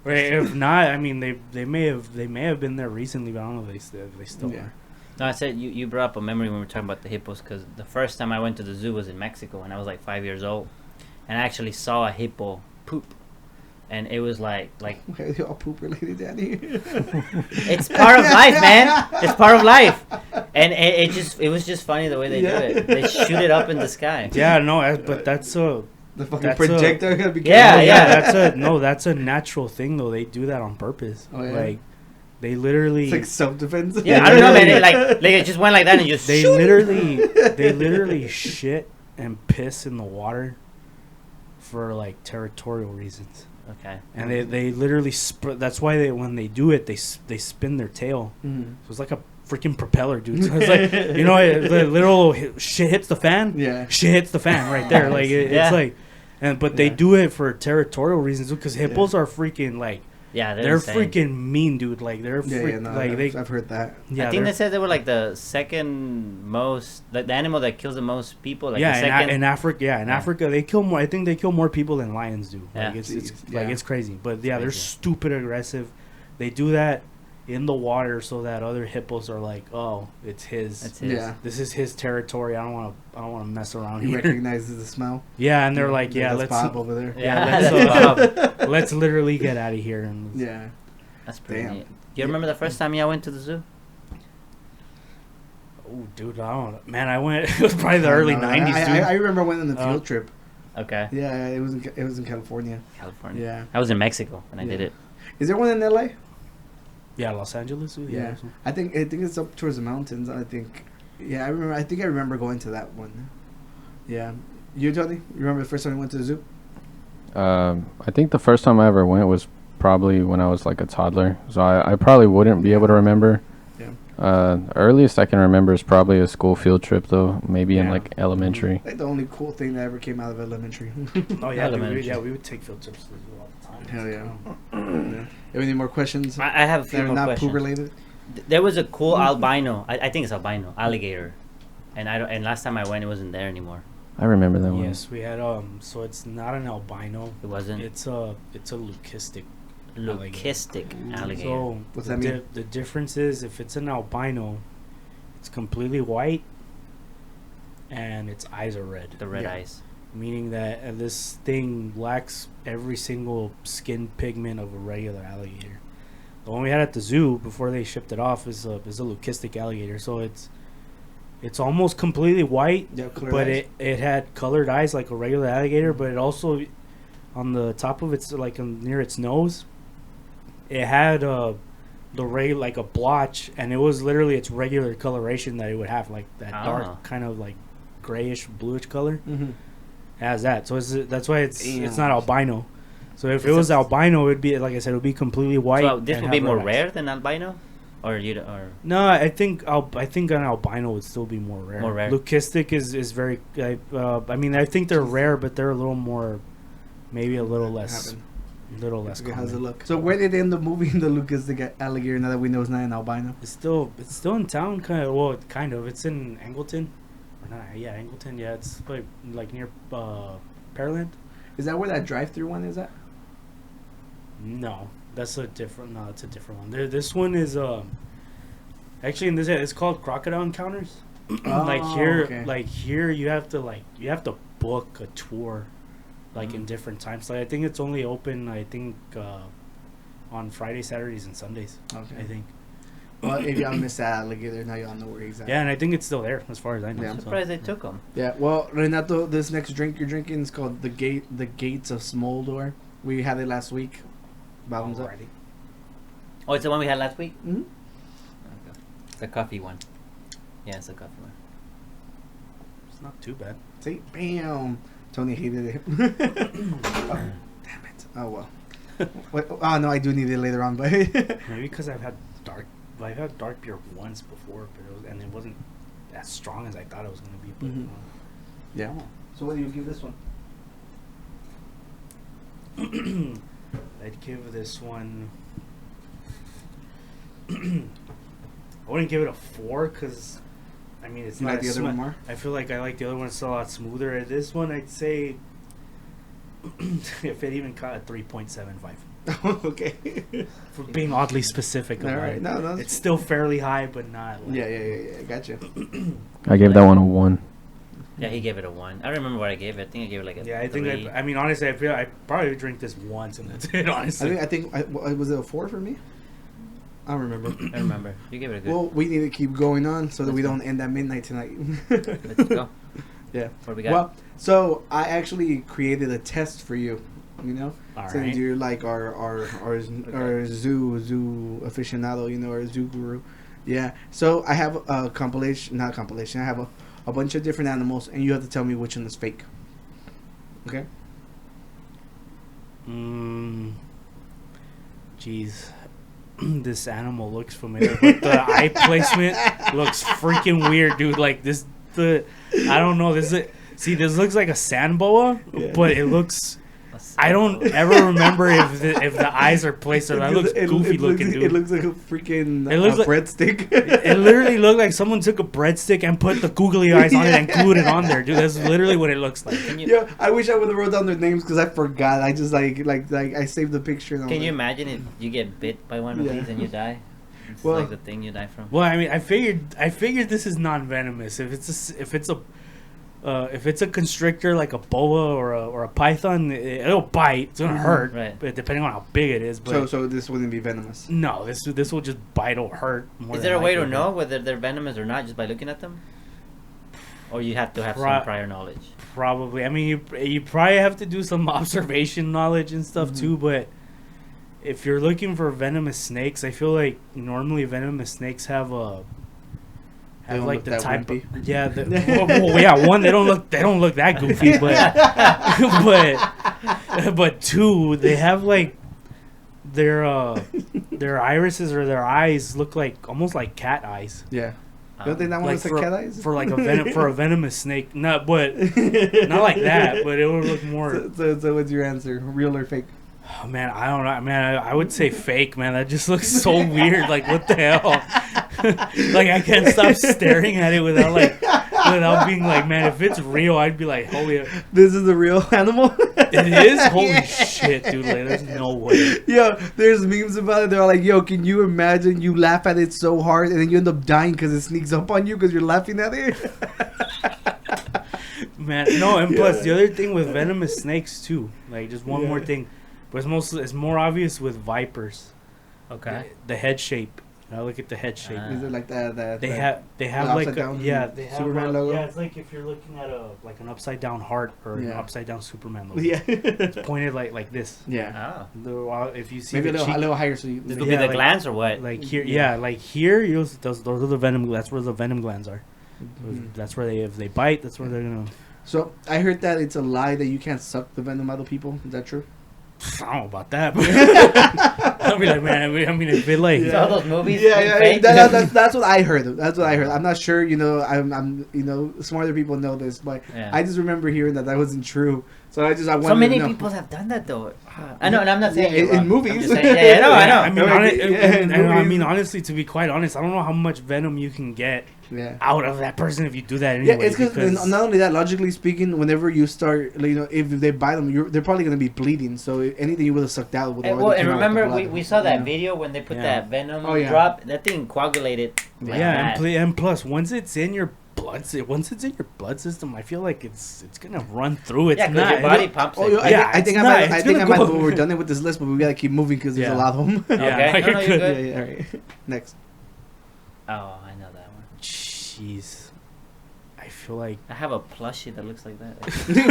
right? If not, I mean they may have been there recently, but I don't know if they still are. No, I said you brought up a memory when we were talking about the hippos, because the first time I went to the zoo was in Mexico when I was like 5 years old, and I actually saw a hippo poop, and it was like Why are they all poop related, Daddy? it's part of life, man. It's part of life, and it was just funny the way they do it. They shoot it up in the sky. Yeah, no, but that's a. The fucking projector gonna be That's a natural thing though. They do that on purpose. Oh, yeah? Like they literally It's like self-defense. Yeah, I don't know, man. It just went like that and just they literally shit and piss in the water for like territorial reasons. Okay. And they literally that's why when they do it they spin their tail. Mm-hmm. So it's like a freaking propeller, dude. So it's like, you know, the literal shit hits the fan. Yeah. Shit hits the fan right there. Like it's like, but they do it for territorial reasons because hippos are freaking like. Yeah, they're freaking mean, dude. Like they're I've heard that. Yeah, I think they said they were like the second most, like the animal that kills the most people. Like yeah, the second, in Africa, in Africa they kill more. I think they kill more people than lions do. Yeah. Like it's crazy. But yeah, they're stupid aggressive. They do that in the water so that other hippos are like, oh, it's his. Yeah, this is his territory. I don't want to mess around he here. recognizes the smell. Yeah, and they're like, yeah, let's pop over there. Yeah, let's literally get out of here. And yeah, that's pretty neat. You remember the first time I went to the zoo? Oh, dude, I don't know. Man, I went. It was probably the early '90s. Dude. I remember when on the field trip. Okay. Yeah, it was in California. Yeah, I was in Mexico when I did it. Is there one in LA? Yeah, Los Angeles. Yeah. I think it's up towards the mountains. I think. Yeah, I remember going to that one. Yeah, you, Tony, you remember the first time you went to the zoo? I think the first time I ever went was probably when I was like a toddler, so I probably wouldn't be able to remember. Yeah. Earliest I can remember is probably a school field trip though, maybe in like elementary. Like the only cool thing that ever came out of elementary. Oh yeah, we would take field trips all the time. Hell yeah. Have any more questions? I have a few more questions. Not poop related. There was a cool albino. I think it's albino alligator, and last time I went, it wasn't there anymore. I remember that one. Yes, we had so it's not an albino. It wasn't. It's a leucistic. Alligator. So what's that mean? The difference is if it's an albino, it's completely white, and its eyes are red. The red eyes. Meaning that this thing lacks every single skin pigment of a regular alligator. The one we had at the zoo before they shipped it off is a leucistic alligator. So it's almost completely white, but it had colored eyes like a regular alligator. But it also, on the top of its like near its nose, it had like a blotch, and it was literally its regular coloration that it would have, like that dark kind of like grayish bluish color. Mm-hmm. It has that, so that's why it's not albino. So if it was albino, it would be, like I said, it would be completely white. So this would be more rare than albino, or no? I think an albino would still be more rare. More rare. Leucistic is very. I mean, I think they're rare, but they're a little more, maybe a little less. How's it look? So where did they end up moving the leucistic alligator now that we know it's not an albino? It's still in town, kind of. Well, kind of. It's in Angleton. Or not? Yeah, Angleton. Yeah, it's like near Pearland. Is that where that drive-through one is at? No, that's a different. No, it's a different one. This one is actually in this. It's called Crocodile Encounters. Here you have to book a tour, in different times. Like I think it's only open. I think on Fridays, Saturdays, and Sundays. Okay. I think. Well, if y'all miss that alligator, now y'all know where he's at. Yeah, and I think it's still there, as far as I know. I'm surprised they took him. Yeah, well, Renato, this next drink you're drinking is called the Gates of Smoldor. We had it last week. Bottoms up. Oh, it's the one we had last week? Mm-hmm. Okay. It's a coffee one. Yeah, it's a coffee one. It's not too bad. See, bam. Tony hated it. Oh, damn it. Oh, well. Wait, oh, no, I do need it later on, but... Maybe because I've had dark beer once before, but it wasn't as strong as I thought it was going to be. But, yeah. So what do you give this one? I'd give this one. I wouldn't give it a 4 because, I mean, it's You not like the other one more? I feel like I like the other one. It's a lot smoother. This one, I'd say, if it even caught a 3.75. Okay. For being oddly specific All about right. it. No, It's still fairly high, but not. Like, yeah. Gotcha. I gave that one a 1. Yeah, he gave it a 1. I don't remember what I gave it. I think I gave it like a Yeah, I think 3. I mean, honestly, I feel I probably drink this once and that's it. Honestly, I think was it a 4 for me? I don't remember. I remember. You gave it a good. Well, we need to keep going on so that we Let's go. don't end at midnight tonight. Let's go. Yeah. What we got? Well, so I actually created a test for you. You know, All since right. you're like our zoo aficionado, you know, our zoo guru. Yeah. So I have a compilation, not compilation. I have a bunch of different animals, and you have to tell me which one is fake. Okay. Jeez. This animal looks familiar, but the eye placement looks freaking weird, dude. Like this, I don't know. This looks like a sand boa, but it looks. I don't ever remember if the eyes are placed or that looks goofy looking, dude. It looks like a freaking It looks like breadstick. It literally looked like someone took a breadstick and put the googly eyes on it and glued it on there, dude. That's literally what it looks like. Yeah, I wish I would have wrote down their names because I forgot. I just like I saved the picture. And Can you imagine if you get bit by one of these and you die? It's Well- like the thing you die from. Well, I mean, I figured this is non-venomous. If it's a constrictor like a boa or a python, it'll bite. It's gonna hurt, Right. but depending on how big it is. But So this wouldn't be venomous. no, this will just bite or hurt. More Is than there a way to likely, know but whether they're venomous or not just by looking at them? Or you have to have some prior knowledge? Probably. I mean, you probably have to do some observation knowledge and stuff too. But if you're looking for venomous snakes, I feel like normally venomous snakes have They don't like look the that type wimpy. of, yeah, well, yeah, one, they don't look that goofy, but two, they have like their irises or their eyes look like almost like cat eyes. Yeah. Don't they not want Like to say cat eyes? for like a venomous snake, not like that, but it would look more. So what's your answer? Real or fake? Oh, man, I don't know, man. I would say fake, man. That just looks so weird. Like, what the hell? Like, I can't stop staring at it without being like, man, if it's real, I'd be like, holy. This is a real animal. It is? Holy shit, dude. Like, there's no way. Yo, there's memes about it. They're like, yo, can you imagine you laugh at it so hard and then you end up dying because it sneaks up on you because you're laughing at it? Man, no, and plus, the other thing with venomous snakes, too. Like, just one more thing. But it's more obvious with vipers. Okay. The head shape. Now look at the head shape. Is it like that? They have the like upside down they have Superman logo? Yeah, it's like if you're looking at an upside down heart or an upside down Superman logo. Yeah. It's pointed like this. Yeah. Oh. If you see Maybe the a cheek, little higher so you. This could be the glands or what? like here, like here, those are the venom. That's where the venom glands are. That's where if they bite, that's where they're gonna. So I heard that it's a lie that you can't suck the venom out of people. Is that true? I don't know about that, but I'll be like, man. I mean, if it like, So all those movies. Yeah, fake? that's what I heard. That's what I heard. I'm not sure. You know, I'm smarter people know this, but I just remember hearing that wasn't true. So I wanted So many to know. people have done that though. I know, and I'm not saying Yeah, you're in wrong. movies. I'm just saying, I know. I mean, honestly, to be quite honest, I don't know how much venom you can get out of that person if you do that anyway. Yeah, it's because not only that, logically speaking, whenever you start, if they bite them, they're probably going to be bleeding. So anything you would have sucked out would already and come out with the remember, blood. we saw that video when they put that venom drop. That thing coagulated. Like that. And plus, once it's in your blood system, I feel like it's gonna run through. It's because your body pumps it. I think I might have overdone it with this list, but we gotta keep moving because there's a lot of them. Okay, no, you're good. Yeah, all right. Next. Oh, I know that one. Jeez, I feel like I have a plushie that looks like that.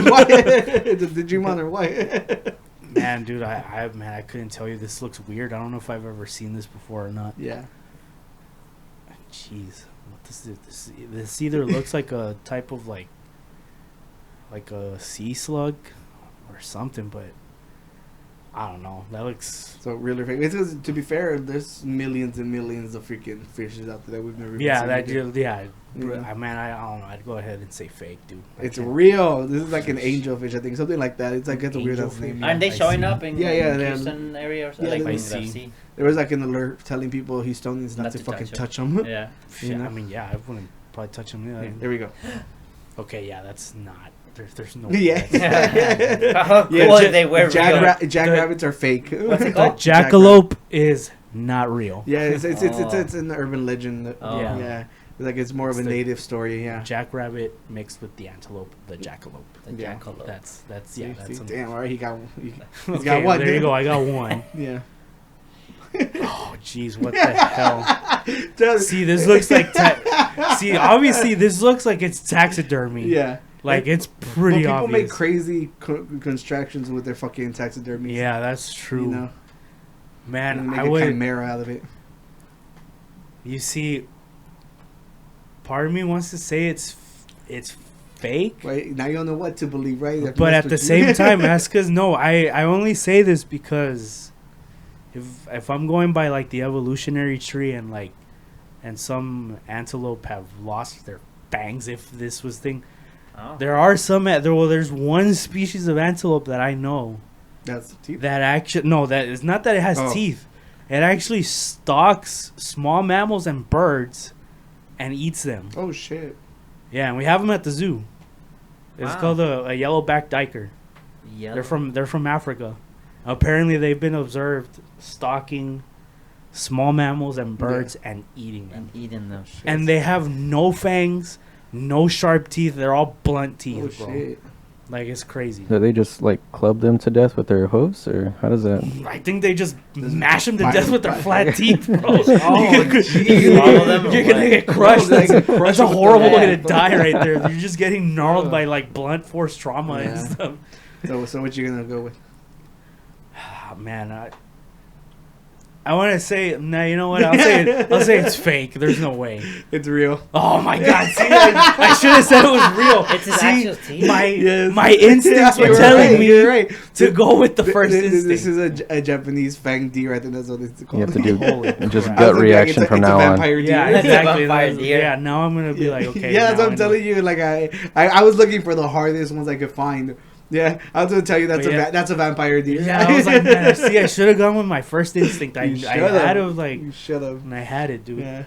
Why? The Digimon or what? Man, dude, I couldn't tell you. This looks weird. I don't know if I've ever seen this before or not. Yeah. Jeez, this either looks like a type of like a sea slug or something, but I don't know. That looks. So real or fake? Because to be fair, there's millions and millions of freaking fishes out there that we've never. Yeah, seen that before. yeah. Yeah. I don't know. I'd go ahead and say fake, dude. It's real. This is like an angelfish, I think, something like that. It's like it's a weird ass Angelfish. name. Aren't they I showing see. up in Yeah, Houston area or something? Yeah, like I in the see. sea? There was like an alert telling people Houstonians not to fucking touch them. Yeah. Shit, I mean, yeah, I wouldn't probably touch him. Yeah. There we go. Okay, yeah, that's not. There's no. Yeah. How cool Ja- if they were real. Jackrabbits are fake. What's it The called? jackalope is not real. Yeah, it's an urban legend. Oh. Yeah. Like it's more of a It's the- native story. Yeah. Jackrabbit mixed with the antelope, the jackalope. The Yeah. jackalope. That's See, that's some- damn, all right, he's Okay, got one. there you go. I got one. Yeah. Oh, jeez, what the hell? Just- See, this looks like. See, obviously, this looks like it's taxidermy. Yeah. Like it's Well, pretty people obvious. make crazy constructions with their fucking taxidermy. Yeah, that's true. You know, Man, and they I make a would. chimera out of it. You see, part of me wants to say it's fake, Right now, you don't know what to believe, right? That's but at what the you- same time, that's because no, I only say this because if I'm going by like the evolutionary tree and some antelope have lost their fangs, if this was thing, Oh. there are some there's one species of antelope that I know that's teeth. that actually that it's not that it has Oh. teeth. It actually stalks small mammals and birds and eats them. Oh shit! Yeah, and we have them at the zoo. It's Wow. called a yellow-backed diker. Yellow. They're from Africa. Apparently, they've been observed stalking small mammals and birds and eating them. and eating them. And they have no fangs, no sharp teeth. They're all blunt teeth, Oh bro. shit! Like it's crazy. Do they just like club them to death with their hooves, or how does that? I think they just mash them to bite death them, with their bite flat teeth, bro. Oh, you're Swallow them or you're gonna what? get crushed. Bro, they That's, get crushed that's a with horrible the- way to Yeah. die right there. You're just getting gnarled by like blunt force trauma and Yeah. stuff. So what you gonna go with? Oh, man, I want to say you know what? I'll say it's fake. There's no way. It's real. Oh my god! See, I should have said it was real. It's his See, actual teeth. my instincts were You're telling right, me you're right. to go with the first instinct. This is a Japanese fang deer. I think that's what it's called. You have to do Holy just crap. I was gut looking like reaction it's from a now on. vampire deer. Yeah, It's a exactly. vampire That's- deer. Yeah, now I'm gonna be like, okay. Yeah, that's now what I I'm know. telling you. Like I was looking for the hardest ones I could find. Yeah, I was gonna tell you that's But yeah. that's a vampire deer. Yeah, I was like, man, I should have gone with my first instinct. I You had should've. to like, You should have. and I had it, dude. Yeah.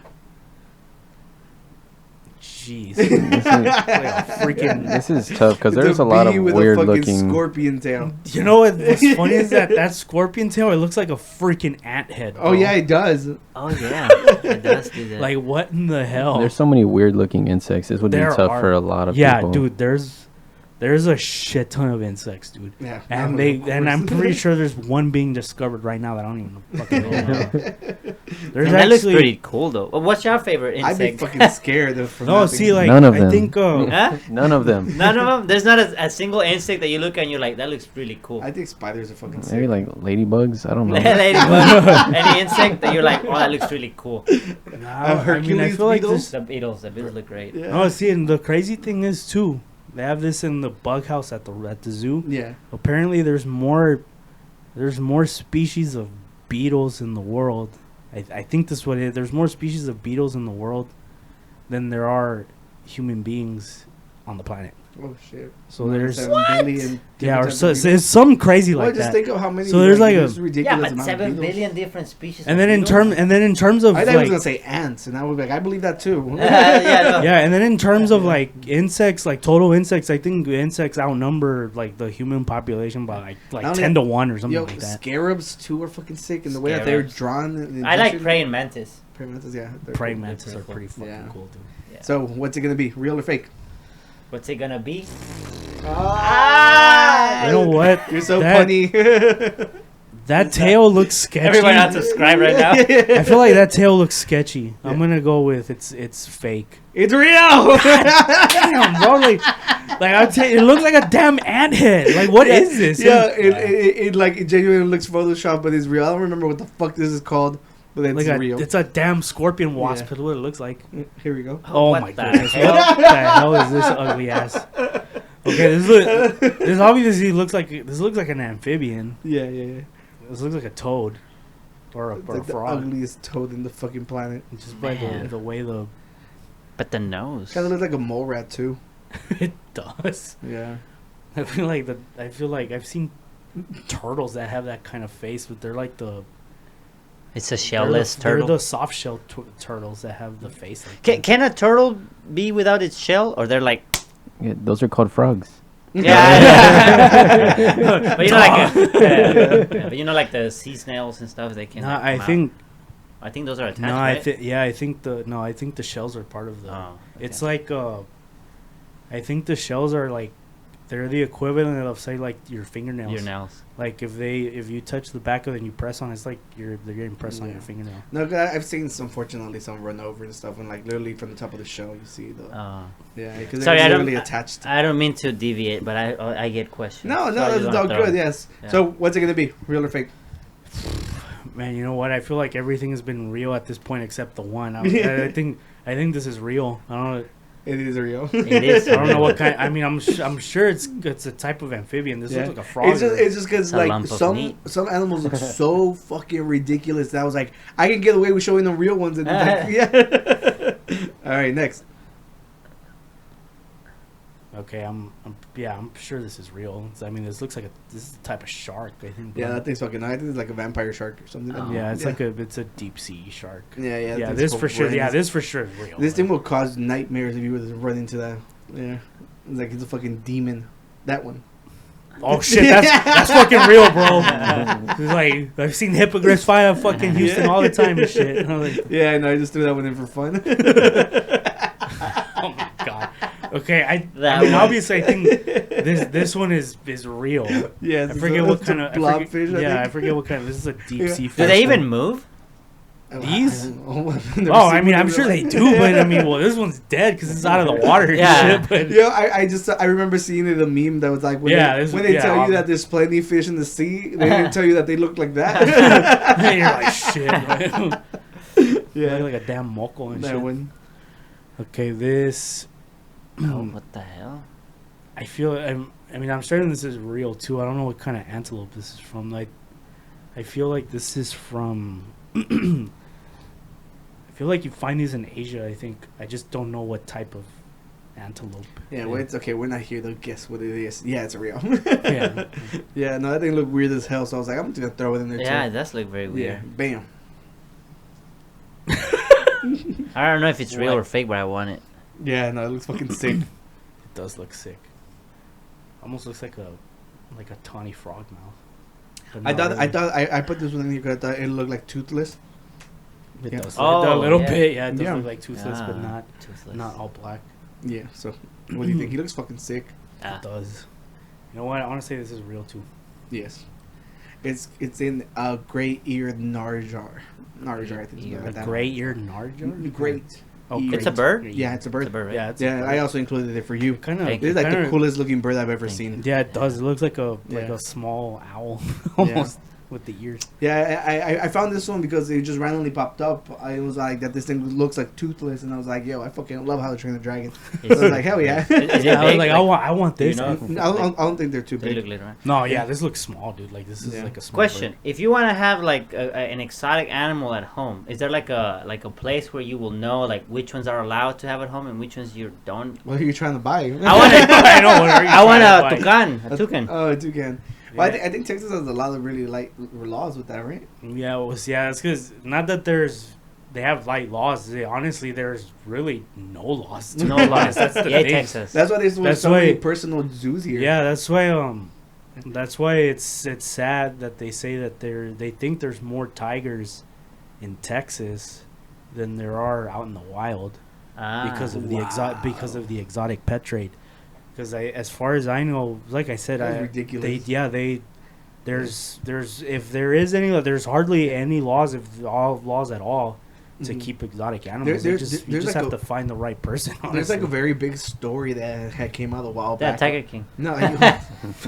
Jeez, This is, like a freaking. this is tough because It's there's a lot of bee with weird a fucking looking. scorpion tail. You know what's funny is that scorpion tail. It looks like a freaking ant head. Oh bro. yeah, it does. Oh yeah, it does do that. Like what in the hell? There's so many weird looking insects. This would be There tough are- for a lot of yeah, people. dude. There's a shit ton of insects, dude. Yeah. And I'm pretty sure there's one being discovered right now that I don't even fucking know. There's And that looks actually pretty cool though. Well, what's your favorite I'd be insect? fucking scared of. no. See, like None of I them. think Huh? None of them. None of them. There's not a single insect that you look at and you're like, that looks really cool. I think spiders are fucking sick. Maybe like ladybugs. I don't know. Ladybug. Any insect that you're like, oh, that looks really cool. I Hercules feel like beetles? this. The beetles look great. Yeah. No, see, and the crazy thing is too, they have this in the bug house at the zoo. Yeah. Apparently, there's more species of beetles in the world. I think this is what it is. There's more species of beetles in the world than there are human beings on the planet. Oh shit. So there's 7 billion yeah, or different so types of it's something crazy Well, like just that. think of how many. So there's like a- there's ridiculous Yeah, but amount of 7 beetles. billion different species. And of then in beetles. terms of I thought I was like gonna say ants, and I was like, I believe that too. Yeah, no. yeah, and then in terms of like insects, like total insects, I think insects outnumber like the human population by like Not 10 to 1 or something Yo, like that. scarabs too are fucking sick, and the way that they're Scarabs. drawn. in I like injection- praying mantis. Praying mantis, yeah. they're Praying cool. mantis are cool. pretty fucking Yeah. cool, dude. Yeah. So what's it gonna be, real or fake? What's it gonna be? You know what? You're so That- funny. That tail looks sketchy. Everybody not subscribe right now. I feel like that tail looks sketchy. I'm gonna go with it's fake. It's real. Damn, bro, like I'd say it looks like a damn ant head. Like what is this? Yeah, it like it genuinely looks Photoshop, but it's real. I don't remember what the fuck this is called, but it's like real. it's a damn scorpion wasp. Yeah. That's what it looks like. Here we go. Oh What my the goodness! hell? What the hell is this ugly ass? Okay, this obviously looks like an amphibian. Yeah. This looks like a toad, or a, It's or a like the frog. ugliest toad in the fucking planet. Just by Man. the way the But the nose. Kind of looks like a mole rat too. it does. Yeah. I feel like I've seen turtles that have that kind of face, but they're like the It's a shellless they're turtle. the soft shell turtles that have the face. Like Can a turtle be without its shell, or they're like? Yeah, those are called frogs. Yeah. But you know, but you know, like the sea snails and stuff. They can. No, like, I come think out. I think those are attached. no, right? I think the shells are part of the. Oh, It's okay. like I think the shells are like they're the equivalent of say like your fingernails. Your nails. Like if you touch the back of it and you press on it, it's like they're getting pressed on your fingernail. No, 'cause I've seen unfortunately some run over and stuff, and like literally from the top of the shell you see the yeah, because Sorry, they're I don't- literally attached. I don't mean to deviate, but I get questions. No, So I no, just that's wanna all throw good. it. Yes. Yeah. So what's it gonna be, real or fake? Man, you know what? I feel like everything has been real at this point except the one. I think this is real. I don't know. It is real. It is. I don't know what kind. I mean, I'm sure it's a type of amphibian. This looks like a frog. It's just because It's a like lump of meat. some animals look so fucking ridiculous that I was like, I can get away with showing them real ones. And like, yeah. All right, next. Okay, I'm sure this is real. I mean, this looks like this is the type of shark. I think. Yeah, that thing's fucking. I think it's like a vampire shark or something. Oh. Yeah, it's a deep sea shark. Yeah, yeah. Yeah, that this thing's for sure. Yeah, horrendous. this for sure is real. This thing will cause nightmares if you were to run into that. Yeah, it's like it's a fucking demon. That one. Oh shit, that's fucking real, bro. It's like I've seen hippogriffs fight at fucking Houston all the time and shit. And I'm like, Yeah, I know. I just threw that one in for fun. oh my god. Okay, I That mean one. obviously I think this one is real. Yeah, I forget what kind of blobfish. I forget what kind of. This is a deep sea fish. Do they even move? These? Oh, Oh, I mean, I'm sure they do, but I mean, well, this one's dead because it's out of the water and Yeah. shit. But Yeah, I remember seeing it a meme that was like when Yeah, they, this- when they yeah, tell you obvi- that there's plenty of fish in the sea, they didn't tell you that they look like that. and you're like, shit. Man. Yeah, Look like a damn moco and that shit. one. Okay, this. Oh, what the hell? I feel. I'm certain this is real too. I don't know what kind of antelope this is from. Like, I feel like this is from. I feel like you find these in Asia. I think. I just don't know what type of antelope. Yeah, well, it's okay. We're not here to guess what it is. Yeah, it's real. Yeah. Yeah, no, that thing looked weird as hell. So I was like, I'm just gonna throw it in there Yeah, it too. does look very Yeah, weird. bam. I don't know if it's real What? or fake, but I want it. Yeah, no, it looks fucking sick. It does look sick. Almost looks like a tawny frog mouth. But I not thought really. I put this one in here because I thought it looked like toothless. It Yeah. does. Oh, a little yeah. bit. Yeah, it does Yeah. look like toothless, but Ah, toothless. not all black. Yeah. So, what do you think? He looks fucking sick. Ah. It does. You know what? I want to say this is real too. Yes. It's in a gray-eared narjar. Narjar, I think. something Ear. like A that. gray-eared narjar. Great. Oh, Ear. It's a bird? Yeah, it's a bird. It's a bird, right? Yeah, it's Yeah, I also included it for you. kind of. Thank This is like the kinda- coolest looking bird I've ever Thank seen. Yeah, it does. It looks like a Yeah. small owl, almost with the ears. Yeah, I found this one because it just randomly popped up. I was like that this thing looks like toothless, and I was like, yo, I fucking love How to Train the Dragon. So I was like, hell yeah. Is it Yeah, I was big? like, I want do you this. know? I don't think they're too They big. look little, right? No, yeah, this looks small, dude. Like this is Yeah. like a small Question: bird. if you want to have like an exotic animal at home, is there like a place where you will know like which ones are allowed to have at home and which ones you don't? What are you trying to buy? I want I know. What are you I want trying a to buy? toucan. A toucan. Oh, a toucan. Well, Yeah. I think Texas has a lot of really light laws with that, right? Yeah, it's because not that they have light laws. Honestly, there's really no laws. To No be laws. honest. That's the Yeah, thing. Texas. That's why there's That's so many why- personal zoos here. Yeah, that's why it's sad that they say that they think there's more tigers in Texas than there are out in the wild because of the exotic pet trade. Because as far as I know, like I said, That's ridiculous. there's if there is any, there's hardly any laws, if all laws at all, to Mhm. keep exotic animals. there's you like just have a- to find the right person. There's like a honestly. very big story that had came out a while Yeah, back. Tiger King. No, those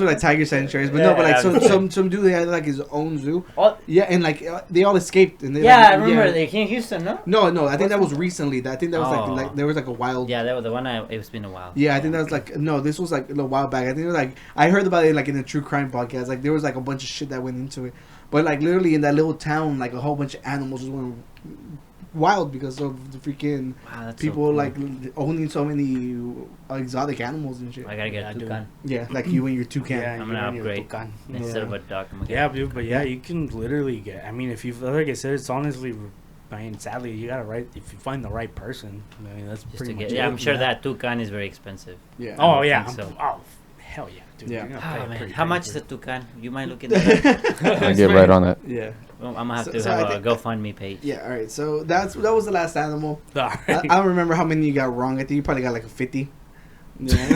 were like tiger sanctuaries, but no, but like some dude they had like his own zoo. Oh. Yeah, and like they all escaped. And they, Yeah, like, I remember they came in Houston, no? No, I think that was recently. I think that was like there was like a wild. Yeah, that was the one. It's been a while. Yeah, I think that was like no. This was like a little while back. I think it was like I heard about it like in a true crime podcast. Like there was like a bunch of shit that went into it, but like literally in that little town, like a whole bunch of animals just went wild because of the freaking people so cool. like owning so many exotic animals and shit. I gotta get a toucan. Yeah, like you and your toucan. Yeah, I'm gonna upgrade instead of a duck. I'm gonna get but yeah, you can literally get. I mean, if you like I said, it's honestly. I mean, sadly, you gotta if you find the right person. I mean, that's just pretty to much get. it. Yeah, I'm sure that toucan is very expensive. Yeah. Oh yeah. So. Hell yeah, dude. Yeah. Oh man, how much is the toucan? You mind looking at that? I get right on that. Yeah. Well, I'm gonna have to So have I a GoFundMe page. Yeah. All right. So that was the last animal. All I right. don't remember how many you got wrong. I think you probably got like a 50. Yeah.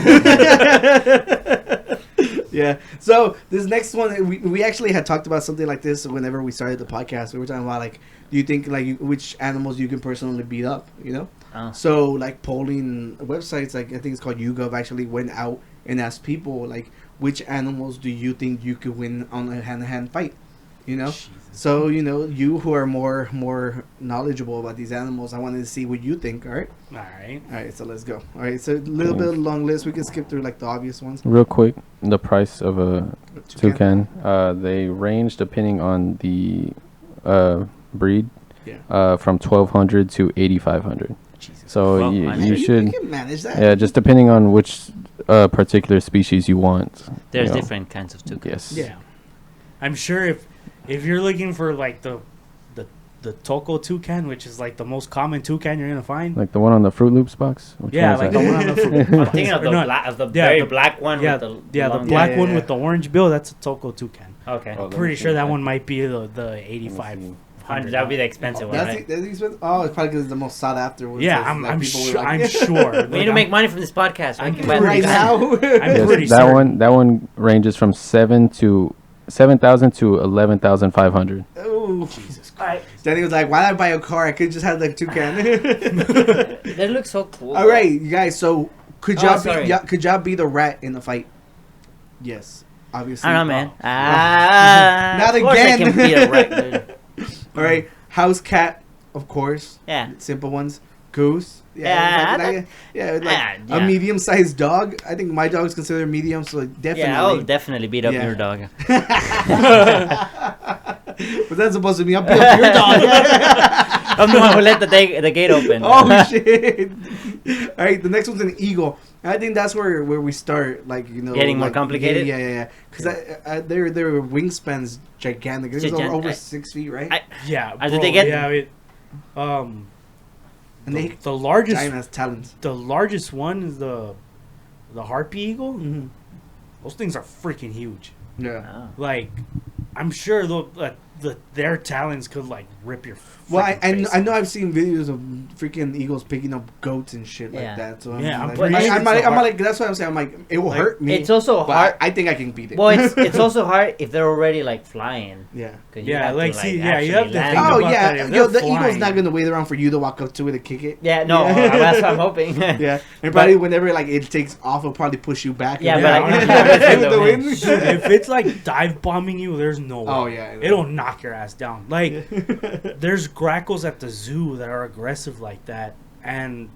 Yeah. So this next one, we actually had talked about something like this whenever we started the podcast. We were talking about like, do you think like which animals you can personally beat up? You know. So like polling websites, like I think it's called YouGov, actually went out and asked people like, which animals do you think you could win on a hand-to-hand fight? You know. Jesus. So you know, you who are more knowledgeable about these animals, I wanted to see what you think. All right. All right. All right. So let's go. All right. So a little bit of a long list. We can skip through like the obvious ones. Real quick, the price of a toucan, they range depending on the breed, from 1,200 to 8,500. So you should can manage that. Yeah, just depending on which particular species you want. There's different kinds of toucans. Yes. Yeah. I'm sure if you're looking for like the Toko toucan, which is like the most common toucan you're gonna find, like the one on the Fruit Loops box. Which yeah, one like is the that? one on the fruit. I'm thinking of the very black one. Yeah, with the the long black one with the orange bill. That's a Toko toucan. Okay. I'm pretty sure that one might be the 85. That would be the expensive one, right? That's expensive. Oh, it's probably because it's the most sought after one. Yeah, So it's I'm like people sure. were like, I'm sure. We need to make money from this podcast. I'm We can buy pretty right the now. I'm pretty that certain. that one ranges from 7,000 to 11,500. Oh, Jesus Christ. Alright. Danny was like, "Why did I buy a car? I could just have like toucan." They look so cool. All right, you guys. So could y'all sorry. could y'all be the rat in the fight? Yes, obviously. I don't know, man. Not Of course again. I can beat a wreck, dude. All right, house cat, of course. Yeah. Simple ones. Goose. Yeah, like a medium-sized dog. I think my dog is considered medium, so definitely. Yeah, I'll definitely beat up Yeah. your dog. But that's supposed to be up your dog. I'm the one who let the gate open. Oh shit! All right, the next one's an eagle. I think that's where we start, like you know, Getting more like, complicated? Yeah. Because their wingspan's gigantic. It's over 6 feet, right? Yeah. Did they get? Yeah. And they The largest giant has talons. The largest one is the harpy eagle. Mm-hmm. Those things are freaking huge. Yeah. Oh. Like, I'm sure their talons could like rip your. Well, freaking I face know off. I've seen videos of freaking eagles picking up goats and shit Yeah. like that. So Yeah, I'm like, pretty like, sure I'm it's like, the I'm like, that's what I'm saying. I'm like, it will hurt me. It's also but hard. I think I can beat it. Well, it's also hard if they're already like flying. Yeah. 'Cause you Yeah, have like, to, see, actually you have to land. think Oh about yeah, that if yo, they're the eagle's flying. not gonna wait around for you to walk up to it and kick it. Yeah, no, that's what I'm hoping. Yeah, and probably whenever like it takes off, it'll probably push you back. Yeah, and but down. like, With the wind. if it's like dive bombing you, there's no way. Oh, yeah. It'll knock your ass down. Like, there's grackles at the zoo that are aggressive like that, and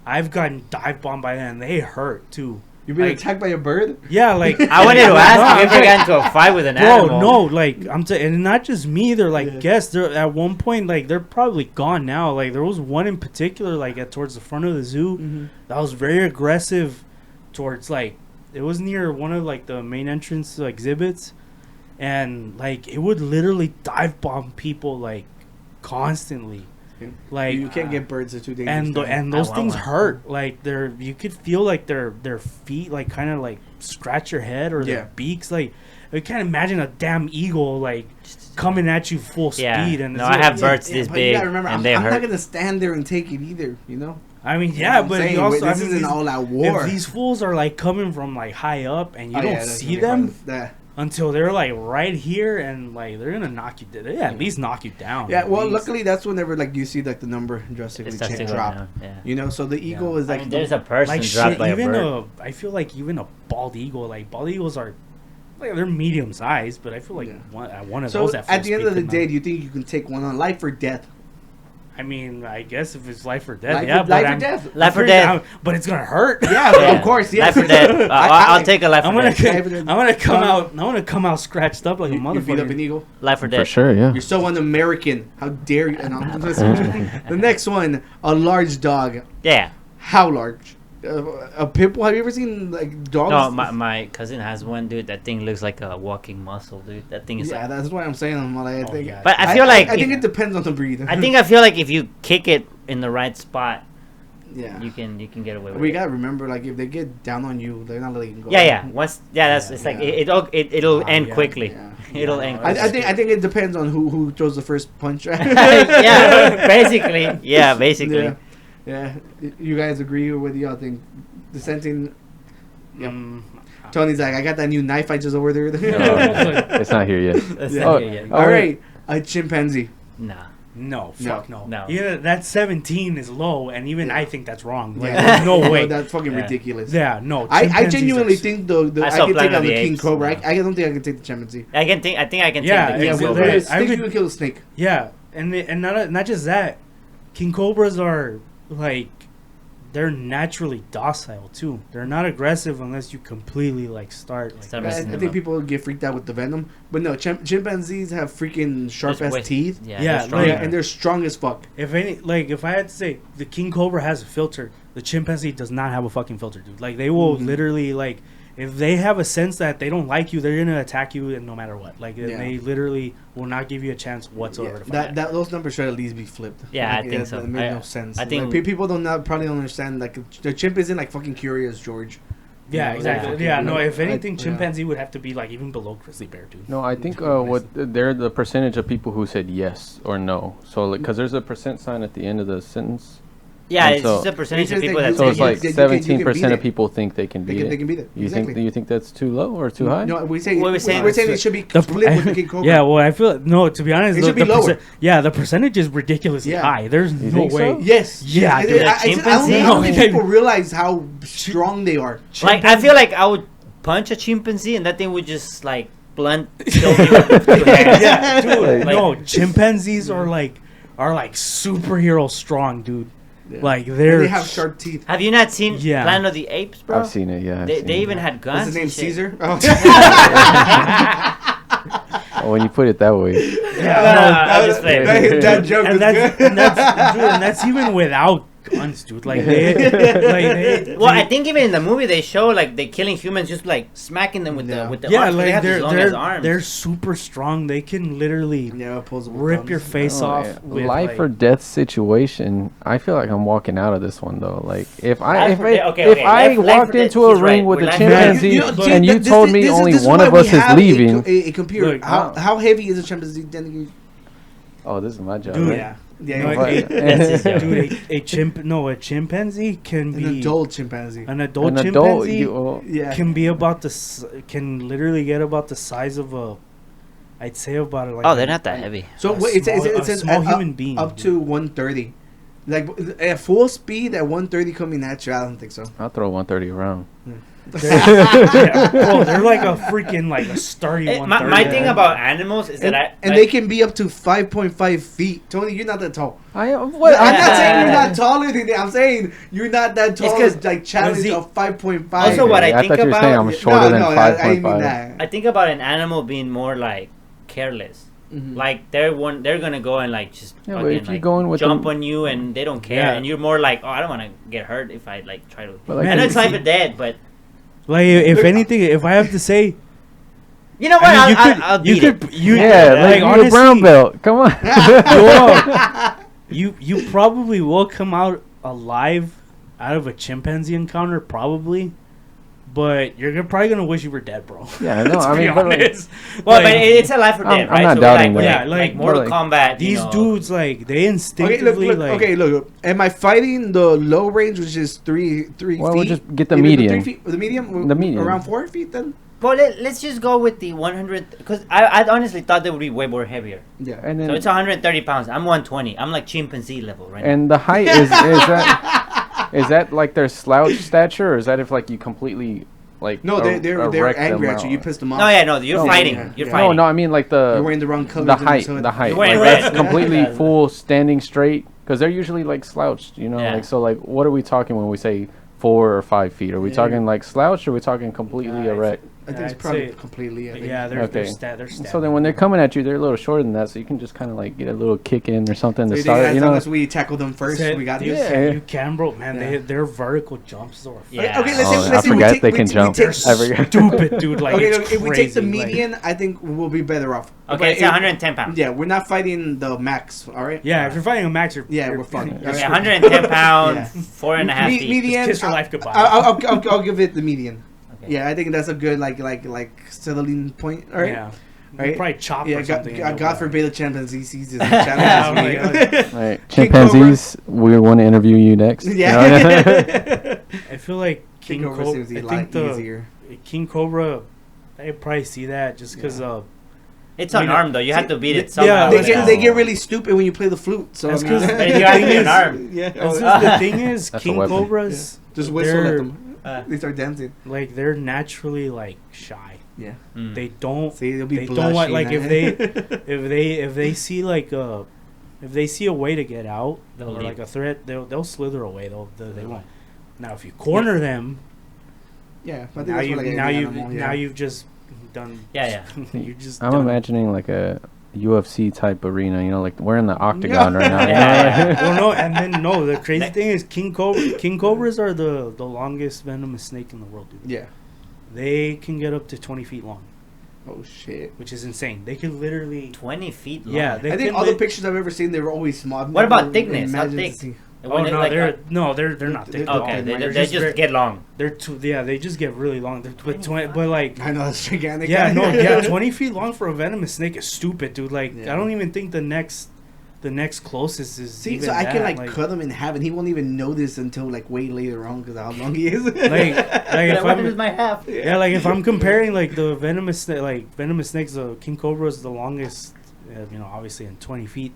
I've gotten dive bombed by them, and they hurt too. You've been Like, attacked by a bird? Yeah, like I wanted to ask No, you if you got into a fight with an bro, animal. no, like and not just me. They're like guests. They're at one point like they're probably gone now. Like there was one in particular like towards the front of the zoo that was very aggressive towards like it was near one of like the main entrance exhibits, and like it would literally dive bomb people like constantly. Like You can't get birds; they're too dangerous. and those wow, things wow. hurt. Like you could feel like their feet like kind of like scratch your head or Yeah. their beaks. Like I can't imagine a damn eagle like coming at you full Yeah. speed. And No, it's I like- have birds Yeah, this but you big, gotta remember, and I'm they not hurt. gonna stand there and take it either. You know. I mean, You know yeah, what I'm but saying? you also this I mean, isn't these- all out war. If these fools are like coming from like high up and you Oh, don't yeah, that's see gonna be them, hard. until they're like right here, and like they're gonna knock you. They at least knock you down. Yeah, at well, least. luckily that's whenever like you see like the number drastically It starts to go drop. down, yeah. You know, so the eagle is I like mean, there's a person like dropped shit. by a Even bird. I feel like even a bald eagle. Like bald eagles are, like they're medium sized, but I feel like one of so those. at the end of the day, do you think you can take one on life or death? I mean, I guess if it's life or death, Life yeah, or- but life or I'm- death. Life or pretty- death. but it's gonna hurt. Yeah, of course. Yes. Life or death. I'll take a life I'm or gonna, death. I'm gonna come out. I'm gonna come out scratched up like a You beat up an motherfucker. eagle. Life or For death. sure, yeah. You're so un-American. How dare you? And the next one, a large dog. Yeah. How large? A pit bull? Have you ever seen like dogs? No, my cousin has one, dude. That thing looks like a walking muscle, dude. That thing is Yeah, like. that's why I'm saying. I'm like, I think. yeah. But I feel like I think if- it depends on the breed. I feel like if you kick it in the right spot, yeah. you can get away with We it. gotta remember, like, if they get down on you, they're not letting you go. Yeah. Once, that's it's like Yeah. it'll end yeah, quickly. Yeah. It'll end. I Quickly. think it depends on who throws the first punch. yeah, basically. Yeah, basically. Yeah. Yeah. You guys agree with what y'all think? Dissenting. Yep. Tony's like, I got that new knife I just ordered. It's not here yet. That's Yeah. not it yet. All right, a chimpanzee. Nah. No, fuck no. No. Yeah, that 17 is low, and even I think that's wrong. Like, Yeah. there's no way. That's fucking Yeah. ridiculous. Yeah, no. I chimpanzees genuinely are think the I I saw can take Planet on of the the king Apes. cobra. Yeah. I don't think I can take the chimpanzee. I think I can Yeah, take the yeah, king well, cobra. there- Think you can kill a snake. Yeah, and not just that, king cobras are like they're naturally docile too. They're not aggressive unless you completely like start. Like, Start I messing them think up. people get freaked out with the venom, but no, chimpanzees have freaking sharp There's ass way- teeth. Yeah, Yeah, they're strong. like- Yeah, and they're strong as fuck. if I had to say, the king cobra has a filter. The chimpanzee does not have a fucking filter, dude. Like they will literally like. If they have a sense that they don't like you, they're gonna attack you, and no matter what. Like Yeah. they literally will not give you a chance whatsoever. Yeah, to fight. that those numbers should at least be flipped. Yeah, Like, I think so. It made I- no sense. I think- Like, people probably don't understand. Like the chimp isn't like fucking Curious George. Yeah, know, exactly. like, Yeah, fucking- no. If anything, yeah. chimpanzee would have to be like even below grizzly bear, dude. No, I think what they're the percentage of people who said yes or no. So like, cause there's a percent sign at the end of the sentence. Yeah, And it's so- just a percentage of It's just people that that you- So say it's you- like you can- 17% beat of it. people think they can beat They it. can beat it. You Exactly. think that's too low or too high? No, we say What we're saying we're is- saying it should be The- split with the king cobra. Yeah, well, I feel no. To be honest, It the, should be the lower. yeah, the percentage is ridiculously Yeah. high. There's You no think way. so? Yes. Yeah, yes. dude, I don't chimpanzee? think No. people realize how strong they are. Like I feel like I would punch a chimpanzee and that thing would just like blunt kill me with 2 hands. Yeah, dude. Like- No, chimpanzees are like superhero strong, dude. Yeah. Like And they're they have sharp teeth. Have you not seen Yeah. Planet of the Apes, bro? I've seen it. Yeah. I've They seen it. even had guns. What's his name? and shit. Caesar. Oh. Oh, when you put it that way. I'm just playing. that joke is and that's, good. and that's dude, and that's even without guns, dude. Like they Well, I think even in the movie they show like they killing humans, just like smacking them with Yeah. the yeah, arms. They like have these long ass arms. they're super strong. They can literally Yeah, opposable rip thumbs. your face Oh, off yeah. with Life like, or death situation. I feel like I'm walking out of this one though. Like if Life or death- okay, if okay. I Life or walked death, into a he's ring right. with We're a life or death. chimpanzee You- and you told me only one of us is leaving. A computer. Look, how heavy is a chimpanzee? Then Oh, this is my job. Dude, right? yeah, No, yeah. But- That's his job. dude, a chimpanzee can An be adult chimpanzee. an adult An adult, chimpanzee Yeah. can be about can literally get about the size of a. I'd say about like. Oh, they're not that heavy. So a wait, it small- says a small up, human being, up dude. to 130. Like at full speed at 130 coming at you. I don't think so. I'll throw 130 around. Yeah, bro, they're like a freaking like a sturdy Eh, one. my thing about animals is that And I they can be up to 5.5 feet. Tony, you're not that tall. I what? I'm not saying you're not taller than them. I'm saying you're not that tall. 'cause- Like challenge he- of 5.5. Also, what I think thought you were saying about- I'm shorter than I didn't mean 5.5. that. I think about an animal being more like careless. Mhm. Like they're gonna go and like just Yeah, but fucking, if you're like, going with jump them- on you and they don't care, Yeah. and you're more like, oh, I don't want to get hurt if I like try to. But, like, I know if it's life you- or dead, but Like if anything, if I have to say, you know what? I mean, I'll you beat could it. you Yeah, like you a honestly, brown belt. Come on. you probably will come out alive out of a chimpanzee encounter, probably. But you're probably gonna wish you were dead, bro. Yeah, no, To I be mean, but like, honest. Well, Like, but it's a life or I'm- dead, I'm right? not So doubting we're that. like, Yeah, Mortal like, Kombat. these you know. dudes, like they Okay, instinctively look, like. okay, look. Am I fighting the low range, which is three Well, feet? we'll just get the Even medium. 3 feet, the medium. The medium. Around 4 feet, then. Well, let's just go with the 100 because I honestly thought they would be way more heavier. Yeah. And then So it's 130 pounds. I'm 120. I'm like chimpanzee level right now. and the height is that like their slouch stature, or is that if like you completely like No, they're erect angry them at you. out? You pissed them off. No, yeah, no, you're No, fighting. yeah, You're yeah. fighting. No, I mean like You're wearing the wrong colors. the in height, hood. the height, You're wearing like red. completely Yeah. full standing straight, because they're usually like slouched, you know. Yeah. Like so, like what are we talking when we say 4 or 5 feet? Are we Yeah. talking like slouched, or are we talking completely erect? I think it's I'd probably say- completely. I think. Yeah, they're Okay. they're So then when they're coming at you, they're a little shorter than that, so you can just kind of like get a little kick in or something So to you think start. as You long know, as we tackle them first, we got this. Yeah. You can, bro, man. Yeah. Their vertical jumps are Yeah. Okay, let's Oh, say, I let's say forgot we take, they we, can we jump. take, I forgot. stupid, dude. Like okay, it's if we take the crazy, like- median, I think we'll be better off. Okay, But it's 110 pounds. Yeah, we're not fighting the max. All right. Yeah, if you're fighting a max, you're Yeah, we're fine. Yeah, 110 pounds, Yeah. 4.5 feet. Median. kiss your life goodbye. I'll give it the median. Okay. Yeah, I think that's a good like settling point. All right. Yeah. Right? Probably chop Yeah, or something. God forbid the chimpanzee sees this and Oh challenges my me. all right, King chimpanzees, we want to interview you next. Yeah. I feel like King King Cobra Cobra. seems a I lot think the easier. King Cobra. I probably see that just because It's I mean, unarmed though. You have to beat it yeah, somehow. They get really stupid when you play the flute. So That's I mean, 'cause But you have to be unarmed. yeah. That's just the thing is, That's a King weapon. Cobras, Just whistle at they're- them. They start dancing. like they're naturally like shy. Yeah. Mm. They don't. See, they'll be They don't want like blushing, if they see like if they see a way to get out They'll or leave. like a threat, they'll slither away. They won't. Now if you corner them, Yeah, but I think now that's you what, like, now any you animal, now yeah. you've just done. Yeah. you just. I'm done- imagining like a UFC type arena, you know, like we're in the octagon right now. you know? Yeah. Well, no, and then no. The crazy thing is, King Cobras are the longest venomous snake in the world, dude. Yeah. They can get up to 20 feet long, Oh shit. which is insane. They can literally. 20 feet long. Yeah, they I think can all the li- pictures I've ever seen, they were always small. I've What about never thickness? How imagined thick? to see- Oh When no, like, they're not thick. they're- okay, They're they just get long. They're too. Yeah, they just get really long. They're but like. I know that's gigantic. Yeah, no, yeah, 20 feet long for a venomous snake is stupid, dude. Like, Yeah. I don't even think the next closest is. See, even so I can that, like cut him in half, and he won't even know this until like way later on because of how long he is. like if What is I'm, my half? yeah, like if I'm comparing like the venomous venomous snakes, the King Cobra is the longest, obviously in 20 feet.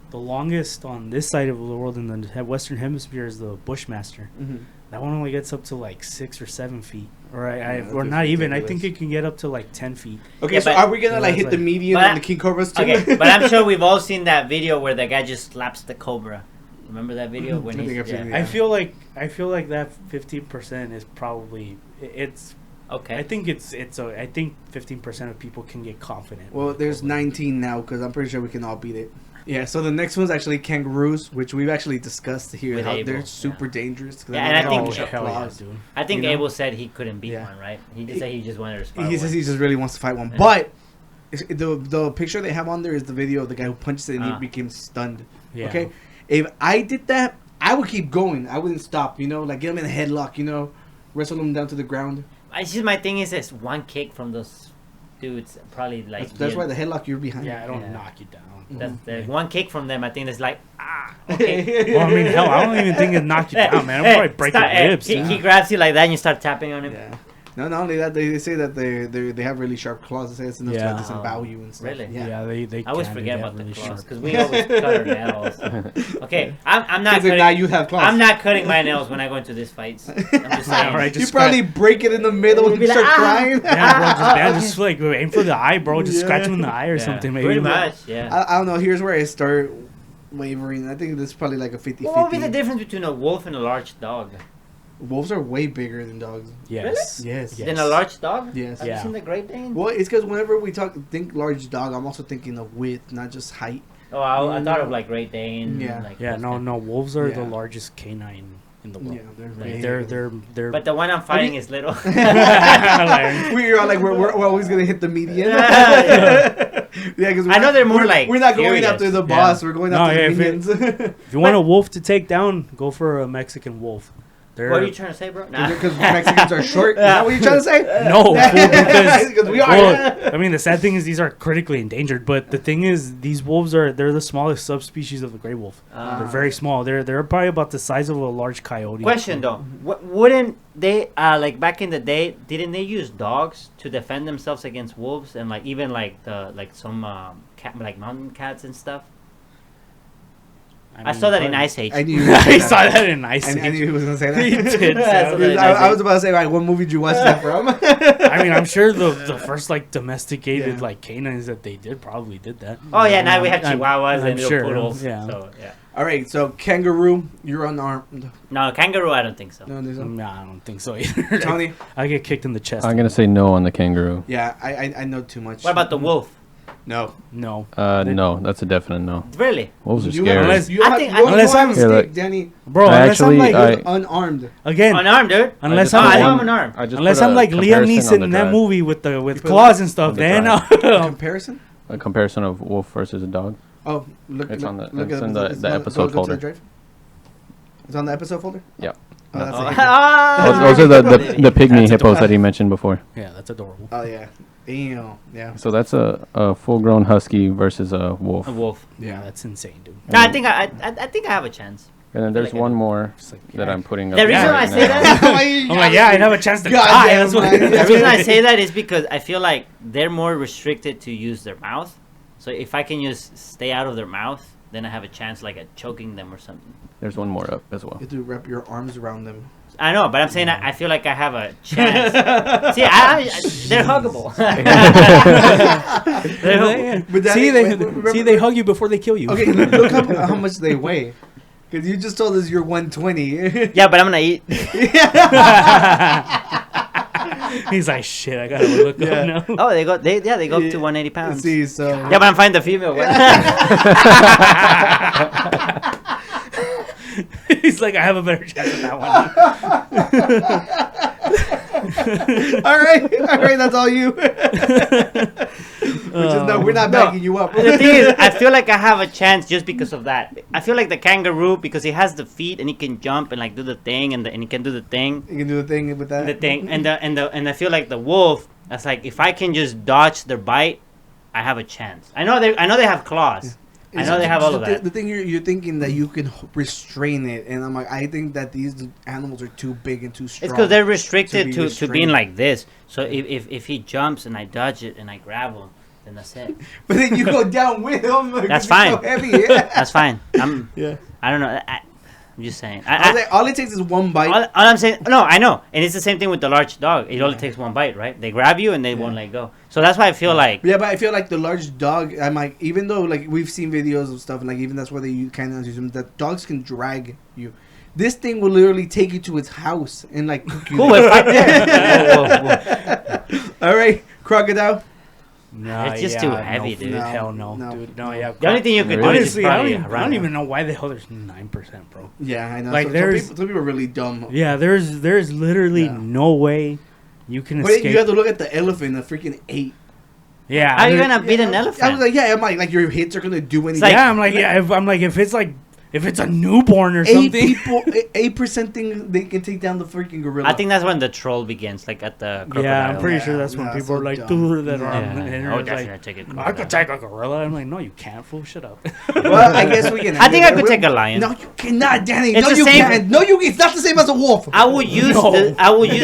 The longest on this side of the world in the Western Hemisphere is the Bushmaster. Mhm. That one only gets up to like 6 or 7 feet, or Yeah, or that's not even. I ridiculous. think it can get up to like 10 feet. Okay, Yeah, so but- are we gonna like that's hit the like- median But on I- the King Cobras too? Okay, but I'm sure we've all seen that video where the guy just slaps the cobra. Remember that video when I he's think I've seen it. I Yeah. feel like that 15% is probably it's. Okay. I think I think 15% of people can get confident. Well, with the there's Cobra. 19 now because I'm pretty sure we can all beat it. Yeah, so the next one's actually kangaroos, which we've actually discussed here. With How Abel, they're yeah. super dangerous. 'cause Yeah, they and I don't think- have Oh, sharp hell yeah, claws. dude. I think you know? Abel said he couldn't beat Yeah. one, right? He just said he just wanted to spar He one. says he just really wants to fight one. Yeah. But the picture they have on there is the video of the guy who punched it and Ah. he became stunned. Yeah. Okay? If I did that, I would keep going. I wouldn't stop, like get him in a headlock, wrestle him down to the ground. It's just my thing is this one kick from those dudes probably like That's why the headlock you're behind. Yeah, I don't Yeah. knock you down. that's the one kick from them. I think that's like okay. Well, I mean, hell, I don't even think it knock you down, man. I'm probably breaking ribs. He, dude. he grabs you like that and you start tapping on him. Yeah. No, not only that, they say that they have really sharp claws. They say it's enough to Yeah. like, disembowel you and stuff. Really? Yeah. Yeah, they. I always can, forget they about get the really claws sharp. because we always cut our nails. Okay, I'm not Because now cutting. you have claws. I'm not cutting my nails when I go into these fights. I'm just saying. Alright, You just probably break it in the middle You'll and be like, start "Ah!" crying. Yeah, bro, just like aim for the eye, bro. Just Yeah. scratch him in the eye or Yeah, something, maybe. Pretty much, yeah. I don't know. Here's where I start wavering. I think this is probably like a 50-50. What would be the difference between a wolf and a large dog? Wolves are way bigger than dogs. Yes. Yes. Yeah. Than a large dog? Yes. Have Yeah. you seen the Great Dane? Well, it's because whenever we think large dog, I'm also thinking of width, not just height. Oh, I thought of like Great Dane. Yeah. Like Yeah, those no, kind- no. Wolves are the Yeah. largest canine in the world. Yeah, they're Like, way They're. But the one I'm fighting is little. Like, we're all like we're always gonna hit the median. Yeah. Yeah, because I know they're more like we're not going furious. after the Yeah. boss. We're going No, after yeah, the if it- minions. if you want a wolf to take down, go for a Mexican wolf. They're What are you trying to say, bro? Nah. Because Mexicans are short. Is that what you're trying to say? no, fool, because Because we are. well, I mean, the sad thing is these are critically endangered. But the thing is, these wolves they're the smallest subspecies of the gray wolf. They're very small. They're probably about the size of a large coyote. Question though, wouldn't they like back in the day? Didn't they use dogs to defend themselves against wolves and like even like some cat like mountain cats and stuff? I saw that in Ice Age. I knew I saw that in Ice Age. I knew he was gonna say that. He did. I was about to say, like, what movie did you watch that from? I mean, I'm sure the first like domesticated Yeah. like canines that they probably did that. Oh yeah, now we have I'm- chihuahuas I'm and little sure, poodles. yeah. So yeah. All right, so kangaroo, you're unarmed. No, kangaroo, I don't think so. No, there's no. Nah, I don't think so either. Tony. I get kicked in the chest. I'm gonna say no on the kangaroo. Yeah, I know too much. What about the wolf? No. No. No, that's a definite no. Really? Wolves are You scary. have, you I have, think- you unless have I'm- a Here, mistake, look. Danny. Bro, I unless I'm actually- like I- Unarmed. again, Unarmed, dude. unless Oh, I I'm know I'm like, unarmed. I just unless put I'm a like Liam comparison on Neeson the in that drive. movie with put claws and stuff, on the then drive. Comparison? A comparison of wolf versus a dog. Oh, look. It's look, on the- look it's at in the it's episode go to folder. the drive. It's on the episode folder? Yeah. Oh, that's Oh, a hippo. Those are the pygmy That's hippos that he mentioned before. yeah, that's adorable. Oh, yeah. Damn. Yeah. So that's a full-grown husky versus a wolf. A wolf. Yeah, that's insane, dude. No, I think I have a chance. And then there's like one more Just like, that yeah. I'm putting up. The reason right I say now. that, I'm like, yeah, I'd have a chance to God die. damn, That's what man. the reason I say that is because I feel like they're more restricted to use their mouth. So if I can just stay out of their mouth, then I have a chance like at choking them or something. There's one more up as well. You have to wrap your arms around them. I know, but I'm saying I feel like I have a chance. See, they're huggable. They're huggable. But Danny, See, remember- they hug you before they kill you. Okay, look how much they weigh. Because you just told us you're 120. Yeah, but I'm gonna eat. He's like, shit, I gotta look Yeah. up now. Oh, they go up to 180 pounds. See, so. Yeah, but I'm fine the female one. He's like, I have a better chance with that one. all right, that's all you. No, we're not backing you up. The thing is, I feel like I have a chance just because of that. I feel like the kangaroo because he has the feet and he can jump and like do the thing and he can do the thing, You can do the thing with that. and I feel like the wolf. That's like if I can just dodge their bite, I have a chance. I know they have claws. I know they have all of that. The thing you're thinking that you can restrain it, and I'm like, I think that these animals are too big and too strong. It's because they're restricted to being restrained. like this. So if he jumps and I dodge it and I grab him, then that's it. But then you go down with them. That's So fine. heavy. Yeah. That's fine. Yeah. I don't know. I'm just saying. I was like, all it takes is one bite. All I'm saying, no, I know, and it's the same thing with the large dog. It only takes one bite, right? They grab you and they won't let go. So that's why I feel like Yeah, but I feel like the large dog. I'm like, even though like we've seen videos of stuff, and like even that's where they kind of use them. That dogs can drag you. This thing will literally take you to its house and like cook you. Cool, there. if I did. All right, crocodile. Nah, It's just yeah, too no, heavy, dude. No, Hell no, no. dude. No, yeah. The only thing you could do is Honestly, I probably don't run. even know why the hell there's 9%, bro. Yeah, I know. Like, some there's- people are really dumb. Yeah, there's literally Yeah. no way you can But escape. you have to look at the elephant, the freaking 8. Yeah, How are you there- gonna beat an I elephant? was like, yeah, I'm like your hits are gonna do anything. like- yeah, I'm like, yeah, if it's a newborn or something. 8% thing they can take down the freaking gorilla. I think that's when the troll begins, like at the crocodile. Yeah, I'm pretty Yeah, sure that's when no, people so are like, dumb. dude, that Yeah. are on the Yeah. internet. Oh, It's definitely like, take a I crocodile. could take a gorilla. I'm like, no, you can't, fool. Shut up. Well, I guess we can. I think I could take a lion. No, you cannot, Danny. It's no, the you same- can't. No, you. It's not the same as a wolf. I will use No. I will use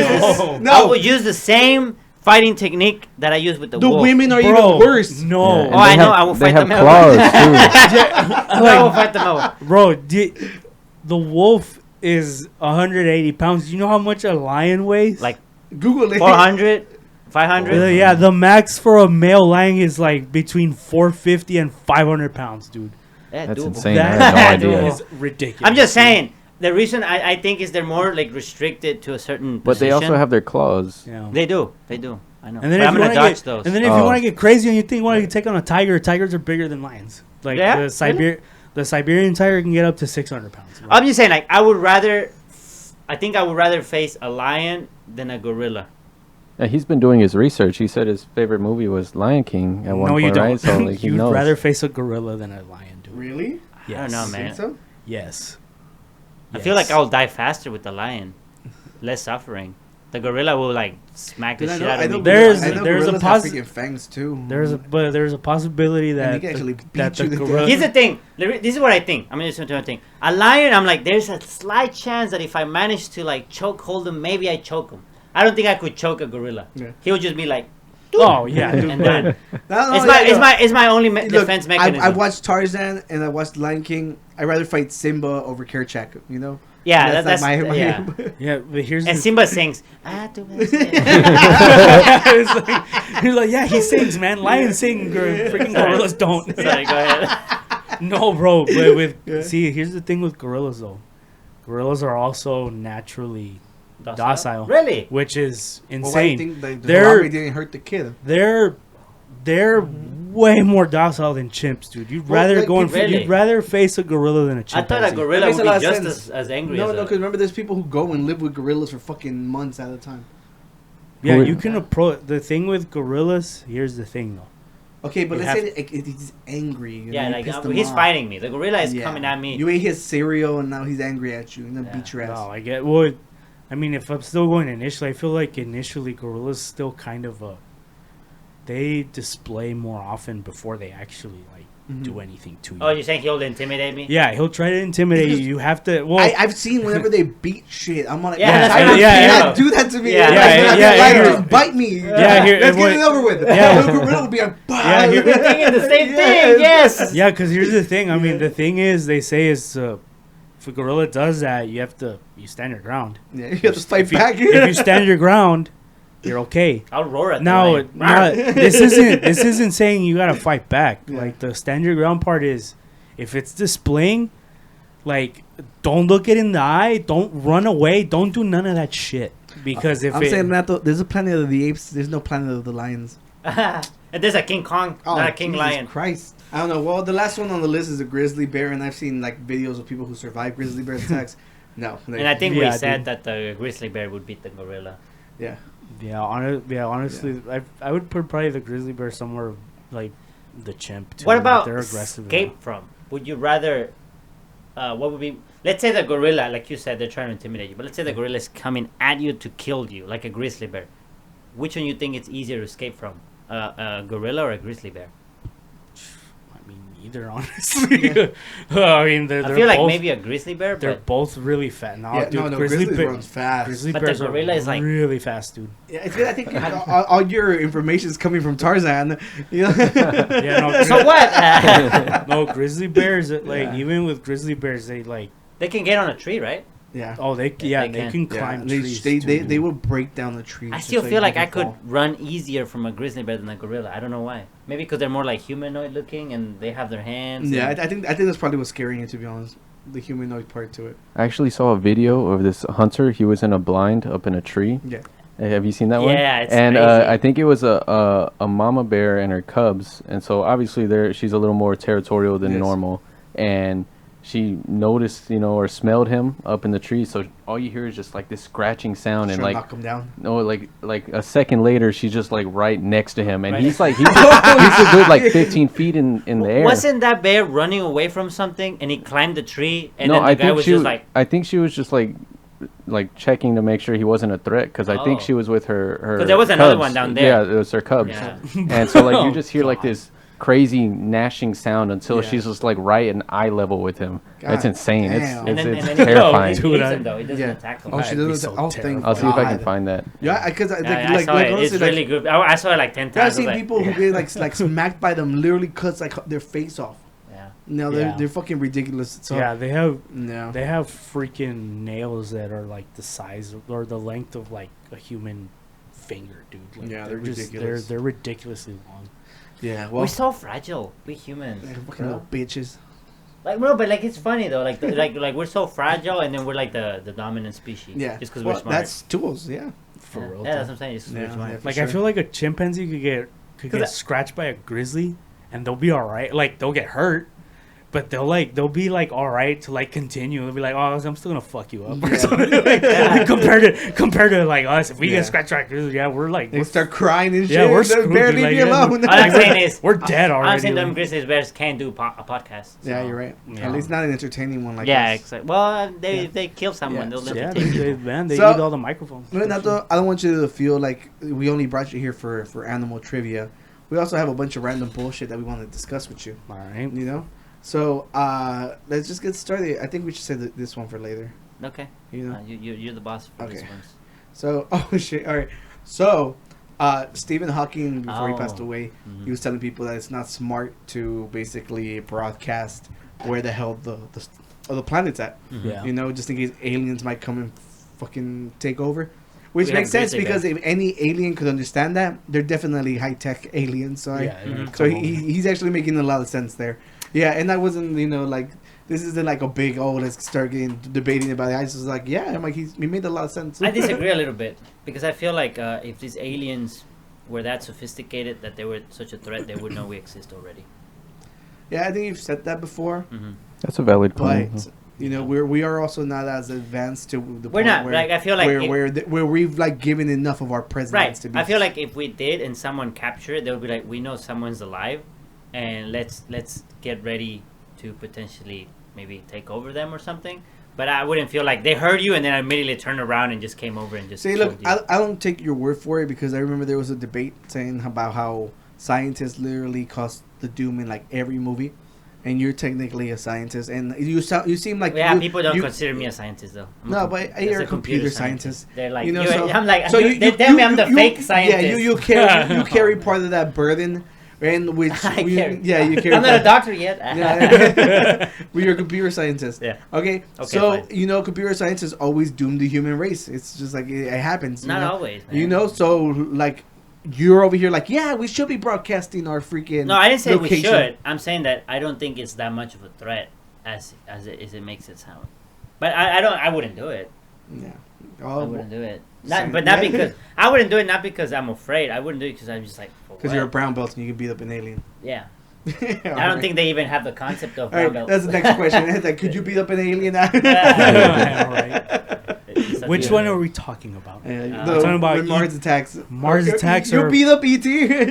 No. I will use the same fighting technique that I use with the The wolf. women are Bro, even worse. No. Yeah, and Oh, I they know, have- I will They fight have them claws too. I will fight them out. Bro, the wolf is 180 pounds. Do you know how much a lion weighs? Like Google it. 400, 500. Yeah, the max for a male lion is like between 450 and 500 pounds, dude. Yeah, That's doable. insane. I That had no idea. is ridiculous. I'm just saying. The reason I think is they're more like restricted to a certain But they also position. have their claws. Yeah. They do. I know. And But then I'm gonna dodge get, those. And then if you Oh. want to get crazy and you think want to take on a tiger, tigers are bigger than lions. Like Yeah? the Siberian tiger can get up to 600 pounds. bro. I'm just saying, like, I think I would rather face a lion than a gorilla. Yeah, he's been doing his research. He said his favorite movie was Lion King at one No, point, you don't. right? So like, he You'd knows. rather face a gorilla than a lion, dude. Really? Yes. I don't know, man. Think so? Yes. I feel like I'll die faster with the lion. less suffering. The gorilla will like smack the Dude, shit out of me. There's I know a gorillas have posi- freaking fangs too. there's a possibility And that they can actually that beat you the to gorilla. Here's the thing. This is what I think. I mean, this is what I think. A lion, I'm like, there's a slight chance that if I manage to like choke hold him, maybe I choke him. I don't think I could choke a gorilla. Yeah. He would just be like, Oh yeah, dude, and done. No, It's my only Look, defense mechanism. I watched Tarzan and I watched Lion King. I'd rather fight Simba over Kerchak, you know? Yeah, And that's my yeah. yeah, but here's And the Simba sings. "Ah, tu ves." it's like, you're like, yeah, he sings, man. Lions sing, freaking gorillas don't. Sorry, go ahead. No, bro. But with Yeah. see, here's the thing with gorillas though. Gorillas are also naturally docile, Really? which is Well, why do you insane. think the They're- Harambe didn't hurt the kid? They're way more docile than chimps, dude. You'd Well, rather like, go and really? you'd rather face a gorilla than a I chimpanzee. thought a gorilla makes would a lot be of just sense. as angry No, as because remember, there's people who go and live with gorillas for fucking months at a time. Yeah, Would- you can approach the thing with gorillas. Here's the thing, though. Okay, but You let's have- say he's angry. You Yeah, know, like you pissed him he's off. fighting me. The gorilla is Yeah. coming at me. You ate his cereal and now he's angry at you and then Yeah. beat your ass. No, I get. Well, I mean, if I'm still going initially, I feel like initially gorillas still kind of they display more often before they actually like do anything to you. Oh, you're saying he'll intimidate me? Yeah, he'll try to intimidate you. You have to. Well, I've seen whenever they beat shit, I'm like, Yeah, that's what I'm saying. do that to me. Yeah. Just bite me. Yeah, here- let's get wait. it over with. Yeah. The gorilla will be like, Yeah, here- We're thinking the same thing. Yes. yeah, because here's the thing. I mean, the thing is, they say is if a gorilla does that, you stand your ground. Yeah, you have to fight If you, back. if you stand your ground, you're okay. I'll roar at the Now, lion. this isn't saying you gotta fight back. Yeah. Like the stand your ground part is, if it's displaying, like don't look it in the eye, don't run away, don't do none of that shit. Because if I'm it, saying, Renato, there's a Planet of the Apes. There's no Planet of the Lions. And there's a King Kong, not a King Jesus Lion. Christ. I don't know. Well, the last one on the list is a grizzly bear, and I've seen like videos of people who survive grizzly bear attacks. No. And I think Yeah, we said dude. that the grizzly bear would beat the gorilla. Yeah. honestly, I would put probably the grizzly bear somewhere like the chimp. Too. What Like, about they're aggressive escape from? Would you rather? What would be? Let's say the gorilla, like you said, they're trying to intimidate you. But let's say the gorilla is coming at you to kill you, like a grizzly bear. Which one you think it's easier to escape from? A gorilla or a grizzly bear? I mean, either honestly. I mean, they're I feel like both, maybe a grizzly bear, they're but both really fat. No, Yeah, dude, no, grizzly grizzly bear runs fast. Grizzly But the bears gorilla are is, like- really fast, dude. Yeah, it's good. I think all your information is coming from Tarzan. You know? Yeah, no. so what? No, grizzly bears. Like Yeah. even with grizzly bears, they like. They can get on a tree, right? Yeah. Oh, they Yeah, they they can Yeah, climb they, trees. they, too, they, dude. they will break down the trees. I just still so feel you like can I could fall. run easier from a grizzly bear than a gorilla. I don't know why. Maybe because they're more like humanoid looking and they have their hands. Yeah, and- I think that's probably what's scaring you, to be honest. The humanoid part to it. I actually saw a video of this hunter. He was in a blind up in a tree. Yeah. Have you seen that one? Yeah, it's and crazy. I think it was a mama bear and her cubs, and so obviously she's a little more territorial than Yes. normal, and she noticed, or smelled him up in the tree. So all you hear is just like this scratching sound, and Trying to like knock him down. no, like a second later, she's just like right next to him, and Right. he's like he's a good like 15 feet in the air. Wasn't that bear running away from something and he climbed the tree and No, then the I guy think was she just was, like, I think she was just like checking to make sure he wasn't a threat, because I think Oh. she was with her 'Cause there was another cubs. one down there. Yeah, it was her cubs. Yeah. And so like Oh, you just hear like this crazy gnashing sound until Yeah. she's just like right in eye level with him. It's God insane. damn. and then It's he terrifying. eats Dude, him though. He doesn't Yeah. attack him. Oh, she That'd be doesn't. so Oh, thank terrifying. I'll see if I can God. find that. Yeah, because Yeah, I saw it. It's honestly, really good. I saw it like 10 I've times. I seen was like, people who get like smacked by them literally cuts like their face off. yeah. No, Yeah. they're fucking ridiculous. So, Yeah, they have No. they have freaking nails that are like the size or the length of like a human finger, dude. Like, Yeah, they're just ridiculous. they're ridiculously long. Yeah. Well, We're so fragile. We humans. they're fucking little bitches. Like, no, but like it's funny though. Like, like we're so fragile, and then we're like the dominant species. Yeah. Just because Well, we're smart. that's tools. Yeah. For yeah. real. Yeah, though. that's what I'm saying. Just 'cause Yeah, we're smart. yeah. For Like sure. I feel like a chimpanzee could get 'Cause scratched by a grizzly and they'll be all right. Like they'll get hurt, but they'll be like all right to like continue. They'll be like, oh, I'm still gonna fuck you up. Or something. Like, compared to like us, if we get scratch trackers, we're like They start crying and shit. Yeah, we're screwed. Barely Like, me alone. All I'm saying is we're dead already. I'm saying them grizzly bears can't do a podcast. So. Yeah, you're right. Yeah. At least not an entertaining one like Yeah, us. exactly. Well, they kill someone. They'll never Yeah, take you. they So- eat all the microphones. Renato, I don't want you to feel like we only brought you here for animal trivia. We also have a bunch of random bullshit that we want to discuss with you. All right. You know? So, let's just get started. I think we should save this one for later. Okay. You know? You're the boss for Okay. these ones. So, oh shit. All right. So, Stephen Hawking, before he passed away, he was telling people that it's not smart to basically broadcast where the hell the planet's at. Yeah. You know, just in case aliens might come and fucking take over. Which We makes have sense grizzly because bears. if any alien could understand that, they're definitely high tech aliens. So, so he's actually making a lot of sense there. Yeah, and I wasn't, like, this isn't like a big, let's start getting debating about it. I was just like, yeah, I'm like, he made a lot of sense. I disagree a little bit because I feel like if these aliens were that sophisticated that they were such a threat, they would know we exist already. Yeah, I think you've said that before. That's a valid But point. we are also not as advanced to the We're point not. where, Like, I feel like where we've like given enough of our presence right. to be. I feel like if we did and someone captured it, they would be like, we know someone's alive, and let's get ready to potentially maybe take over them or something. But I wouldn't feel like they heard you and then immediately turned around and just came over and just. See, look, killed you. I don't take your word for it because I remember there was a debate saying about how scientists literally cause the doom in like every movie, and you're technically a scientist, and you seem like People don't consider me a scientist though. No, but you're a computer scientist. They're like, so, I'm like, so they tell me I'm the fake scientist. Yeah, you carry part of that burden, and which you carry. I'm not a doctor yet. Yeah, we're a computer scientist. Yeah. Okay. So fine. Computer scientists always doom the human race. It's just like it happens. Not always. Man. So like. You're over here like, yeah, we should be broadcasting our freaking. No, I didn't say location. we should. I'm saying that I don't think it's that much of a threat as it makes it sound. But I wouldn't do it. Yeah. I wouldn't do it. Same. Because I wouldn't do it. Not because I'm afraid. I wouldn't do it because I'm just like. Because you're a brown belt and you can beat up an alien. Yeah. I don't think they even have the concept of brown belt. That's the next question. Like, could you beat up an alien? Which one are we talking about? Talking about Mars attacks. Mars attacks, you or beat up ET,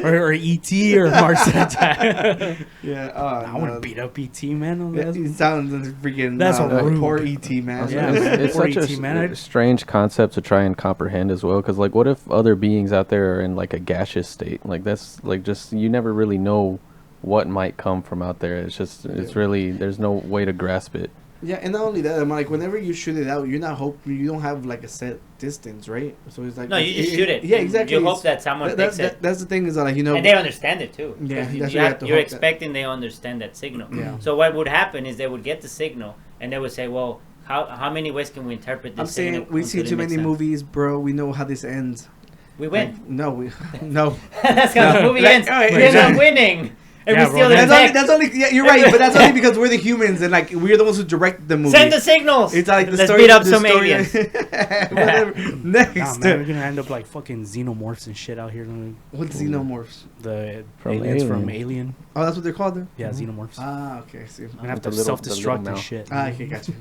or ET, or Mars attack. Yeah, I wouldn't beat up ET, man. It sounds freaking. That's rude. Poor ET, man. Yeah, it's such a strange concept to try and comprehend as well. Because like, what if other beings out there are in like a gaseous state? Like that's like just you never really know what might come from out there. It's really there's no way to grasp it. Yeah, and not only that, I'm like, whenever you shoot it out, you don't have like a set distance, right? So it's like no, you just shoot it. Yeah, exactly. You hope that someone takes it. That's the thing is like and they understand it too. Yeah, you're expecting they understand that signal. Yeah. So what would happen is they would get the signal and they would say, well, how many ways can we interpret this? I'm saying we see too many movies, bro. We know how this ends. We win. Like, no. That's how the movie ends. We're not winning. And we steal that's only yeah, you're right, but that's only because we're the humans and like we're the ones who direct the movie. Send the signals. It's like the Let's story, beat up some aliens. Whatever. Next, man, we're gonna end up like fucking xenomorphs and shit out here. What's xenomorphs? The From aliens Alien. from Alien. Oh, that's what they're called, then? Yeah, xenomorphs. Ah, okay. See, We're gonna have The to little- self-destruct the little and shit. ah, okay, gotcha.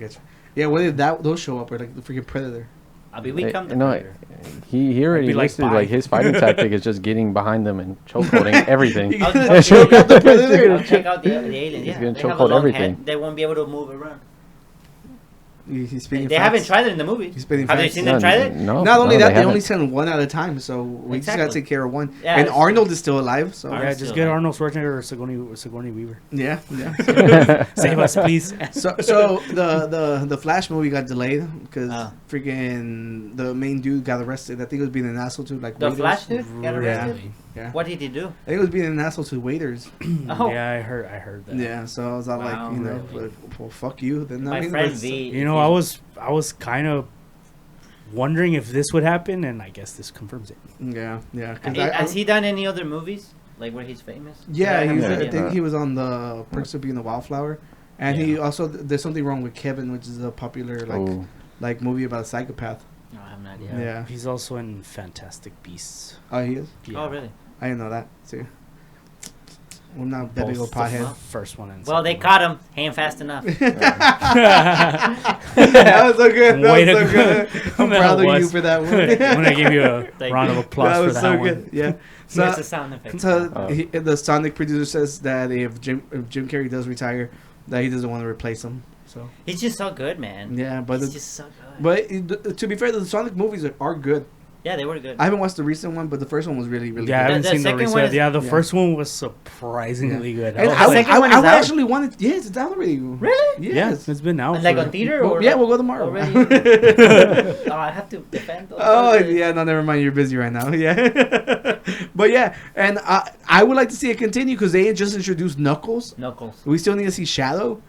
Yeah, what if those show up or like the freaking Predator? I'll be weak. Come to No, Predator. he already I'd be like, listed bye. like his fighting tactic is just getting behind them and chokeholding everything. I'll Choke out the Predator. I'll check out the alien. He's Yeah, gonna they have a chokehold long everything. head. They won't be able to move around. He's spitting They facts. haven't tried it in the movie. He's spitting Have you facts. seen them try it? No. Not only no, that, they only haven't. send one at a time, so we just gotta Exactly. take care of one. Yeah, and it's- Arnold is still alive, so Arnold- Yeah, still just get alive. Arnold Schwarzenegger or Sigourney Weaver. yeah. Save us, please. So the Flash movie got delayed because freaking the main dude got arrested. I think it was being an asshole to like The waiters. Flash dude got arrested. Really? Yeah. What did he do? I think it was being an asshole to waiters. Oh, Yeah, I heard that. Yeah, so I was all Wow, like, really? well, fuck you. Then my I mean, friend that's- V. You know, I was kind of wondering if this would happen, and I guess this confirms it. Yeah. 'cause Has he done any other movies like where he's famous? Yeah, I I haven't think yet. he was on the Perks of Being a Wildflower, and he also there's something wrong with Kevin, which is a popular like movie about a psychopath. No, I have no idea. Yeah. He's also in Fantastic Beasts. Oh, he is. Yeah. Oh, really? I didn't know that. See. Well, not that big of a Both pothead. First one and Well, they second caught him. He ain't fast enough. That was so good. That Way was to so good. I'm That proud of you was. for that one. one. I'm gonna give you a Thank round you. of applause That for was that so one. good. Yeah. That's So, a sound effect. the Sonic producer says that if Jim Carrey does retire, that he doesn't want to replace him. So He's just so good, man. yeah, but He's just so good. to be fair, the Sonic movies are good. Yeah, they were good. I haven't watched the recent one, but the first one was really, really Yeah, I good. haven't The seen the second one reset. is- Yeah, the Yeah. first one was surprisingly good. And was I, The like, second one is would out? actually want it. Yeah, it's out already. Really? Yes. it's been out. Like for- on theater Well, or yeah, we'll go tomorrow. already? Oh, I have to defend those. Oh movies. yeah, no, never mind. You're busy right now. Yeah, but yeah, and I would like to see it continue because they just introduced Knuckles. Knuckles. We still need to see Shadow.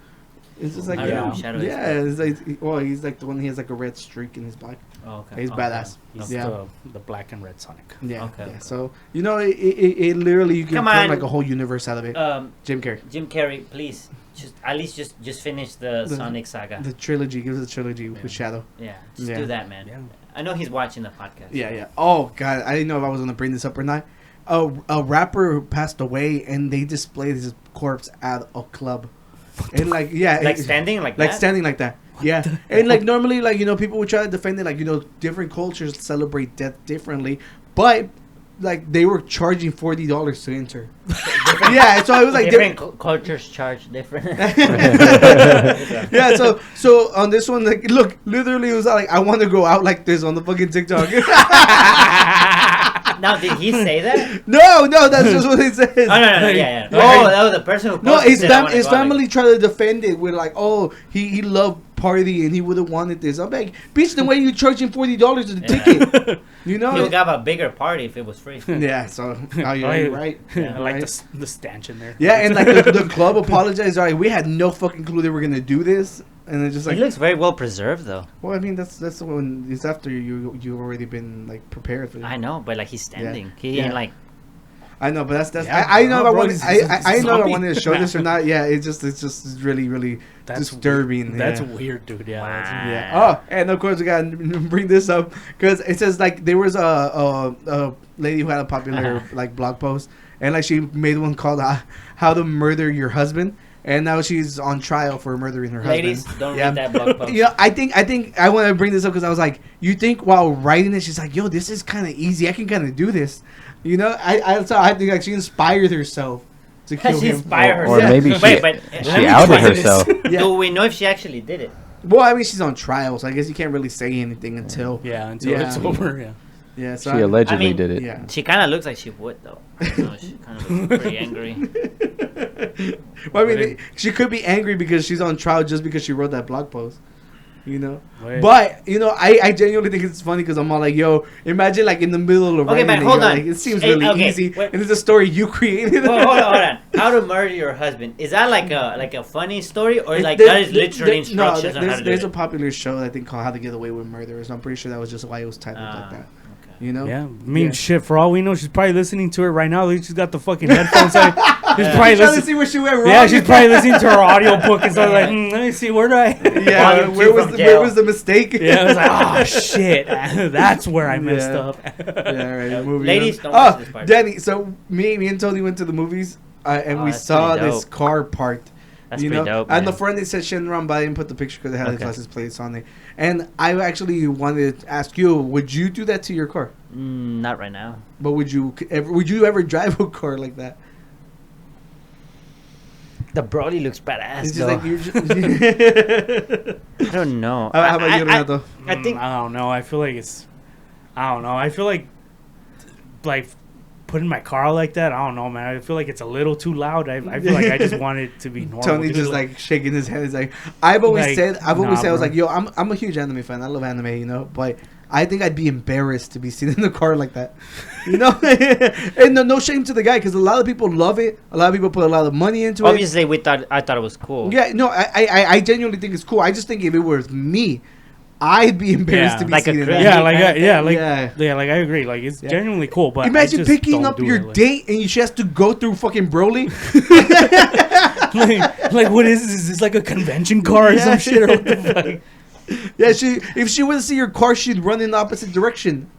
It's just like I don't know who Shadow is, yeah, it's like well, he's like the one. He has like a red streak in his back. Oh, okay. He's Okay. badass. He's Yeah. the black and red Sonic. Yeah, Okay. yeah. So you know, it literally you can Come put on. like a whole universe out of it. Jim Carrey, Jim Carrey, please, just at least just finish the The- Sonic saga. the trilogy. Give us a trilogy with Shadow. Yeah, just Yeah. do that, man. Yeah. I know he's watching the podcast. Yeah, yeah. Oh god, I didn't know if I was gonna bring this up or not. A rapper passed away, and they displayed his corpse at a club, and like yeah, Like standing like that. standing like that. Yeah, and like normally, like you know, people would try to defend it, like you know, different cultures celebrate death differently, but like they were charging $40 to enter. Yeah, so it was like different cultures charge different. yeah, so on this one, like, look, literally, it was like I want to go out like this on the fucking TikTok. Now, did he say that? No, that's just what it says. Oh no, yeah. No, Oh, that was the person who. No, posted his, it, I wanna his go out, family tried to defend it with like, oh, he loved party and he would have wanted this. I'm like, bitch, the way you charging $40 to the ticket, you know? He would have a bigger party if it was free. Yeah, so oh, you're right. I like right. the stanch in there. Yeah, and like the club apologized. All right, we had no fucking clue they were gonna do this, and it's just like, He looks very well preserved, though. well, I mean, that's when it's after you've already been like prepared for it. I know, but like he's standing. He Yeah. ain't like. I know, but that's Yeah, I know if I bro, wanted he's I know if I zombie. wanted to show this or not. Yeah, it's just really disturbing. That's yeah. weird, dude. Yeah. that's- Yeah. Oh, and of course we gotta bring this up because it says like there was a lady who had a popular like blog post, and like she made one called "How to Murder Your Husband," and now she's on trial for murdering her Ladies, husband. don't read that blog post. Yeah, I think I want to bring this up because I was like, you think while writing it, she's like, yo, this is kind of easy. I can kind of do this. You know, I think like she inspired herself to kill She him. inspired Or herself. maybe Wait, but she outed herself. Yeah. do we know if she actually did it? Well, I mean, she's on trial, so I guess you can't really say anything until Until Yeah. it's over. Yeah. yeah. She So allegedly I mean, did it. yeah. She kind of looks like she would, though. You know, she kind of looks pretty angry. Well, I mean, she could be angry because she's on trial just because she wrote that blog post. You know, Wait. but you know, I genuinely think it's funny because I'm all like, yo, imagine like in the middle of Okay, writing but it, hold you're on. like, it seems Hey, really okay, easy, wait. and it's a story you created. Well, hold on. How to murder your husband? Is that like a funny story, or like There- that is literally no, instructions on how to do there's it? a popular show I think called How to Get Away with Murder. So I'm pretty sure that was just why it was titled like that. Okay. You know? Yeah, I mean, Yeah. shit. For all we know, she's probably listening to it right now. She's got the fucking headphones on. She's probably Trying to listening. see where she went wrong. Yeah, she's probably listening to her audiobook and stuff like, let me see, where do I? Yeah, Volume where two was from the, jail. where was the mistake? Yeah, I was like, oh shit, that's where I messed Yeah. up. Yeah, right. Moving Ladies, on. don't watch this part. Danny. So me and Tony went to the movies, and Oh, we that's saw pretty this dope. car parked. That's you pretty know, dope. and the man. front it said Shinron, but I didn't put the picture because it had his Okay. license plates on it. And I actually wanted to ask you, would you do that to your car? Not right now. But would you ever drive a car like that? The Broly looks badass. It's just though. like you're just. I don't know. How about you, Renato? I think I don't know. I feel like it's. I don't know. I feel like putting my car out like that. I don't know, man. I feel like it's a little too loud. I feel like I just want it to be normal. Tony dude. just like shaking his head. He's like, I've always Like, said, I was bro. like, yo, I'm a huge anime fan. I love anime, you know, but I think I'd be embarrassed to be sitting in the car like that, you know. And no shame to the guy because a lot of people love it. A lot of people put a lot of money into it. obviously I thought it was cool. Yeah, no, I genuinely think it's cool. I just think if it was me, I'd be embarrassed Yeah. to be Like a sitting in crazy- that. Yeah, like kind of yeah, like I agree. Like it's Yeah. genuinely cool, but Imagine I just picking don't up do your it, like- date and she has to go through fucking Broly. like what is this? Is this like a convention car or Yeah. some shit? Or what the fuck? Yeah, if she would see your car, she'd run in the opposite direction.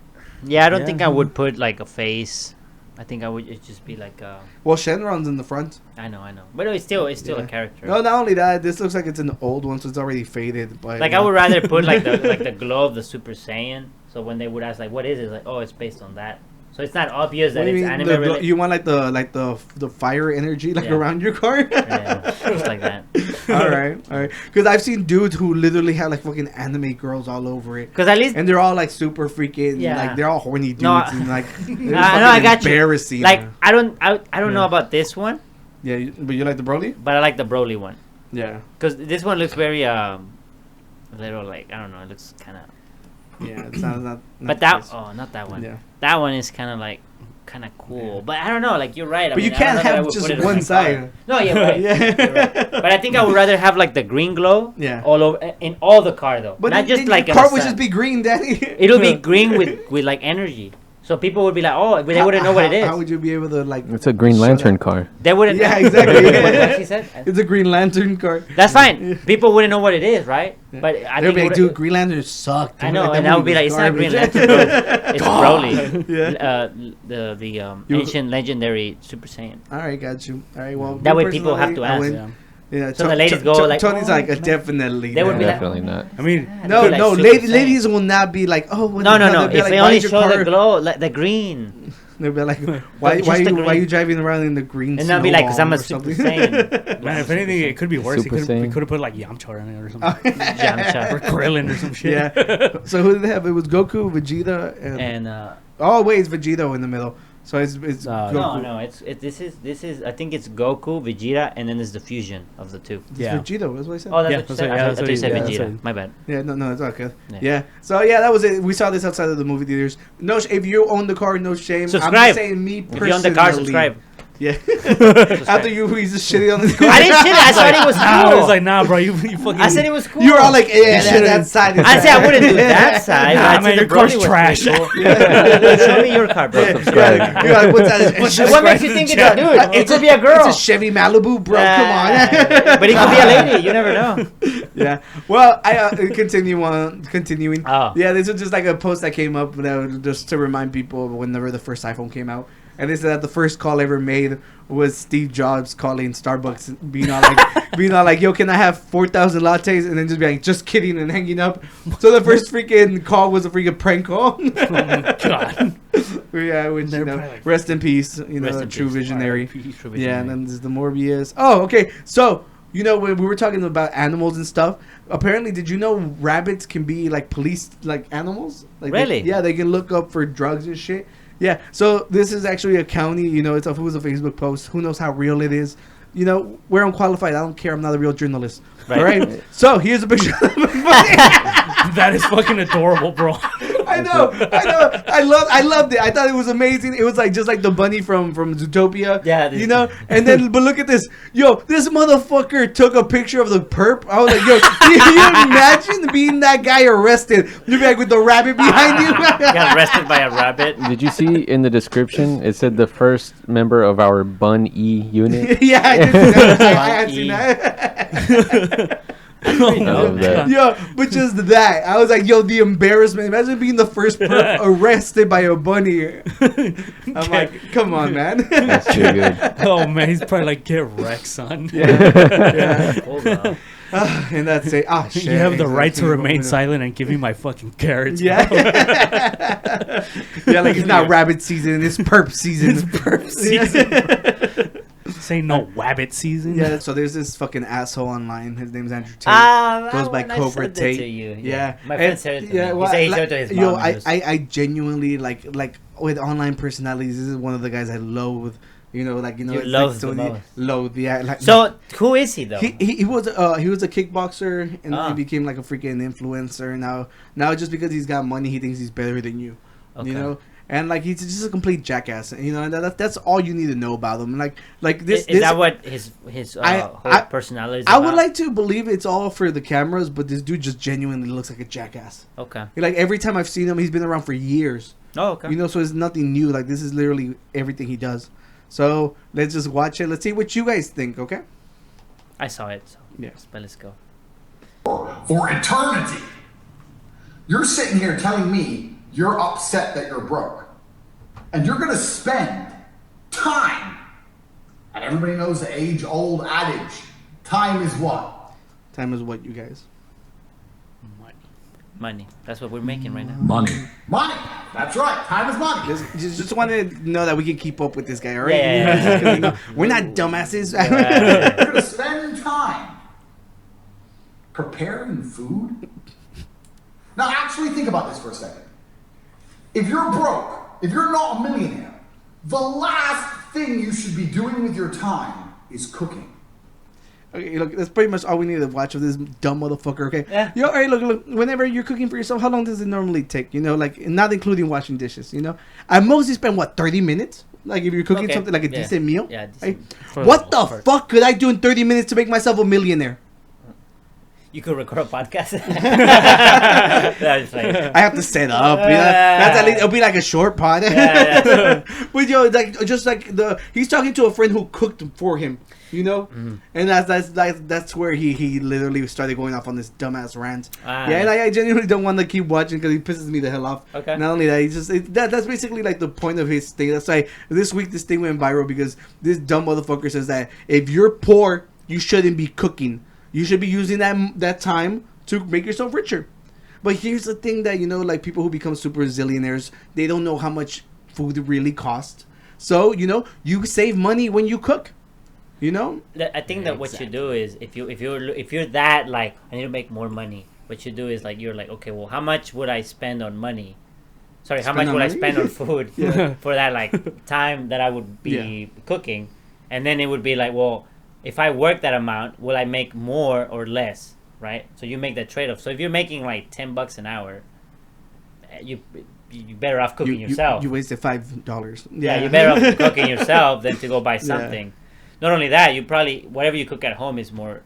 Yeah, I don't Yeah. think I would put like a face I think I would it'd just be like Well, Shenron's in the front. I know, but it's still Yeah. a character. No, not only that, this looks like it's an old one, so it's already faded. But Like I would rather put like the glow of the Super Saiyan. So when they would ask like, "What is it?" It's like, "Oh, it's based on that." So it's not obvious that What do it's you mean? anime The- related. you want the fire energy like Yeah. around your car? Yeah, just like that. all right. Because I've seen dudes who literally have like fucking anime girls all over it, Because at least and they're all like super freaking, Yeah. like they're all horny dudes, No, and like no, I got you. embarrassing. Like I don't know Yeah. about this one, Yeah, but you like the Broly? but I like the Broly one Yeah, because this one looks very little like I don't know. It looks kind of. yeah. It sounds not. But that not that one. Yeah. That one is kind of like kind of cool. But I don't know. Like you're right. I But you mean, I don't can't know that I have would just put it on one my side. car. No, you're right. Yeah. You're right. But I think I would rather have like the green glow. Yeah. All over in all the car though. But not just then like your in car the would sun. just be green, Daddy. It'll be green with like energy. So people would be like, oh, but they wouldn't know what it is. How would you be able to like? It's a Green shut Lantern up? car. They wouldn't. Yeah, exactly. What she said. It's a Green Lantern car. That's fine. People wouldn't know what it is, right? But I They'll think be it like, would- dude, Green Lantern sucked. I know, Like, and I would be like, it's not Green Lantern, bro. It's Broly. Yeah. The You- ancient legendary Super Saiyan. All right, got you. All right, well. That me way people have to personally, I ask. wouldn't- Yeah. Yeah, So the ladies go like, Tony's oh, like, man. definitely. They would no. be like, Definitely not. I mean, Yeah, No, they'd be no, like Super Saiyan. ladies will not be like, oh, what No, the no, hell? no. They'll be If like, they why only is your show car- the glow, like the green, They'll be like, why Just are the you green. driving around in the green? and they'll be like, because I'm a snowball or Super something?" Saiyan. man, if anything, it could be worse. Super We Saiyan. could have put like Yamcha in it or something, Yamcha. or Krillin or some shit. Yeah. So who did they have? It was Goku, Vegeta, and And oh wait, it's Vegito in the middle. So it's Goku. no, this is. I think it's Goku, Vegeta, and then there's the fusion of the two. It's Yeah. Vegito. That's what I said. Oh, that's Yeah, what you that's said. what- I yeah, thought that's you what said you- yeah, that's Vegeta. what- My bad. Yeah, no, it's okay. Yeah. Yeah. So yeah, that was it. We saw this outside of the movie theaters. No, if you own the car, no shame. I'm Subscribe. just saying, me If personally. you own the car, subscribe. Yeah. After you, he's just shitting on this car. I didn't shit. I thought it was I was cool. like, nah, bro, you fucking. I said it was cool. You were all like, yeah, should've- that side. Is I said I wouldn't do that side. Nah, but I man, said your the car's Broly was trash. pretty cool. Show me your car, bro. Yeah, you're like, what's that? And what makes you think it's a dude? It could be a girl. It's a Chevy Malibu, bro. Come on. But it could be a lady. You never know. Yeah. Well, I continuing. Oh. Yeah, this was just like a post that came up just to remind people of whenever the first iPhone came out. And they said that the first call ever made was Steve Jobs calling Starbucks, being all like, "Yo, can I have 4,000 lattes?" And then just be like, "Just kidding," and hanging up. So the first freaking call was a freaking prank call. Oh my god. Yeah, which, They're probably like, rest in peace. You know, Rest a in true peace. visionary. True Yeah, visionary. and then there's the Morbius. Oh, okay. So, you know, when we were talking about animals and stuff, apparently, did you know rabbits can be like police, like animals? Like Really? They can look up for drugs and shit. Yeah. So this is actually a county. You know, it was a Facebook post. Who knows how real it is? You know, we're unqualified. I don't care. I'm not a real journalist. Right. All right. So here's a picture. that is fucking adorable, bro. I know. I loved it. I thought it was amazing. It was like just like the bunny from Zootopia. Yeah, you know. And then, but look at this. Yo, this motherfucker took a picture of the perp. I was like, yo, you imagine being that guy arrested? You'd be like with the rabbit behind you. Got arrested by a rabbit. Did you see in the description? It said the first member of our Bun E unit. Yeah, I did see that. I had seen that. I love that. Yo, but just that. I was like, yo, the embarrassment. Imagine being the first perp arrested by a bunny. I'm like, come on, man. That's too good. Oh man, he's probably like, get wrecked, son. Yeah. Hold on. And that's it. Ah, shit. You have the right to Exactly. remain silent and give me my fucking carrots. Yeah. bro. Yeah, like it's not rabbit season, it's perp season. It's perp season. This ain't no wabbit season. Yeah, so there's this fucking asshole online. His name's Andrew Tate. Goes by Cobra Tate. Yeah. My friend And- said it to yeah, me. well, He said he like, showed it to his yo, mom. and he was- I genuinely like with online personalities. This is one of the guys I loathe. You know, like You it's loathe like the most. loathe. Yeah. Like, So who is he though? he was a kickboxer and then Ah. he became like a freaking influencer. Now just because he's got money, he thinks he's better than you. Okay. You know. And like he's just a complete jackass, you know. And that's all you need to know about him. Like this. Is that what his whole personality is I would about? like to believe it's all for the cameras, but this dude just genuinely looks like a jackass. Okay. Like every time I've seen him, he's been around for years. Oh, okay. You know, so it's nothing new. Like this is literally everything he does. So let's just watch it. Let's see what you guys think. Okay? I saw it. So Yeah. let's go. For eternity. You're sitting here telling me you're upset that you're broke. And you're going to spend Everybody knows the age-old adage. Time is what? Time is what, you guys? Money. That's what we're making right now. Money. Money. That's right. Time is money. Just wanted to know that we can keep up with this guy, all right? Yeah. We're not dumbasses. You're going to spend time preparing food. Now, actually think about this for a second. If you're broke, if you're not a millionaire, the last thing you should be doing with your time is cooking. Okay, look, that's pretty much all we need to watch of this dumb motherfucker, okay? Yeah. Yo, all right, look, whenever you're cooking for yourself, how long does it normally take? You know, like, not including washing dishes, you know? I mostly spend, 30 minutes? Like, if you're cooking something like a decent meal? Yeah, right? decent. What the fuck could I do in 30 minutes to make myself a millionaire? You could record a podcast. I have to set up. You know? That's at least, it'll be like a short pod. But yo, he's talking to a friend who cooked for him, you know, and that's where he literally started going off on this dumbass rant. And I genuinely don't want to keep watching because he pisses me the hell off. Okay. Not only that, that's basically like the point of his thing. That's why this week this thing went viral because this dumb motherfucker says that if you're poor, you shouldn't be cooking. You should be using that time to make yourself richer. But here's the thing that, you know, like people who become super zillionaires, they don't know how much food really costs. So, you know, you save money when you cook. You know? I think that what you do is if you're that like I need to make more money, what you do is like you're like, okay, well, how much would I spend on money? Sorry, how much would I spend on food for that like time that I would be cooking? And then it would be like, well, if I work that amount, will I make more or less, right? So you make that trade-off. So if you're making like $10 an hour, you better off cooking yourself. You wasted $5. Yeah, you're better off cooking yourself than to go buy something. Yeah. Not only that, you probably whatever you cook at home is more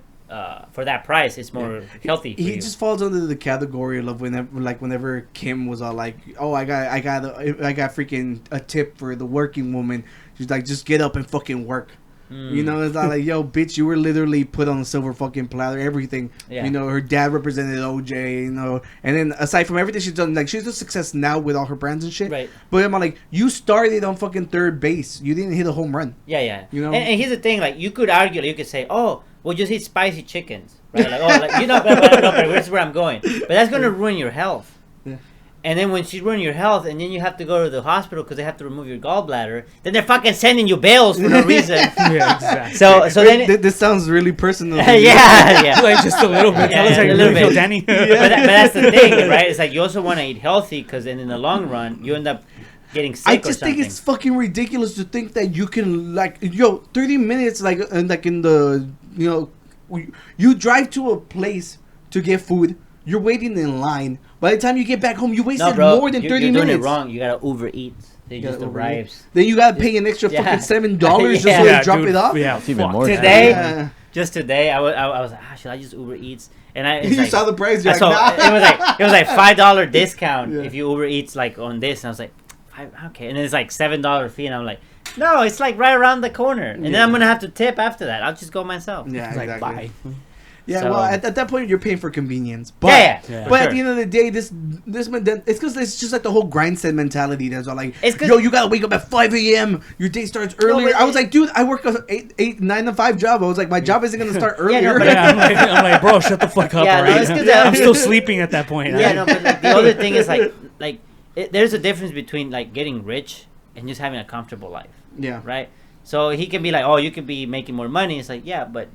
for that price. It's more healthy. For he just falls under the category of whenever Kim was all like, "Oh, I got freaking a tip for the working woman." She's like, "Just get up and fucking work." You know, it's not like, yo, bitch, you were literally put on a silver fucking platter, everything. Yeah. You know, her dad represented OJ, you know, and then aside from everything she's done, like, she's a success now with all her brands and shit. Right. But I'm like, you started on fucking third base. You didn't hit a home run. Yeah. You know? And here's the thing, like, you could argue, like, you could say, oh, well, just eat spicy chickens, right? Like, oh, like, you know, but here's where I'm going. But that's going to ruin your health. Yeah. And then when she's ruining your health, and then you have to go to the hospital because they have to remove your gallbladder, then they're fucking sending you bills for no reason. Yeah, exactly. So then this sounds really personal. yeah. Like just a little bit. Yeah, a little bit, Danny. But that's the thing, right? It's like you also want to eat healthy because then in the long run you end up getting sick. I just think it's fucking ridiculous to think that you can 30 minutes like in the you drive to a place to get food. You're waiting in line. By the time you get back home, you wasted more than 30 minutes. You're doing it wrong. You gotta Uber Eats. They just arrives. Then you gotta pay an extra fucking $7 just so they drop it off. Yeah, it's even more. Today, just today, I was like, should I just Uber Eats? And you saw the price. You're it was like $5 discount if you Uber Eats like on this. And I was like, okay. And then it's like $7 fee, and I'm like, no, it's like right around the corner. And then I'm gonna have to tip after that. I'll just go myself. Yeah, like, exactly. Bye. Yeah, well, at that point you're paying for convenience, but but at the end of the day, this it's because it's just like the whole grind set mentality. That's all like, yo, you gotta wake up at 5 a.m. Your day starts earlier. I was like, dude, I work a 9 to 5 job. I was like, my job isn't gonna start earlier. I'm like, bro, shut the fuck up. I'm still sleeping at that point. Yeah, no, but like, the other thing is there's a difference between like getting rich and just having a comfortable life. Yeah. Right. So he can be like, oh, you could be making more money. It's like, yeah, but.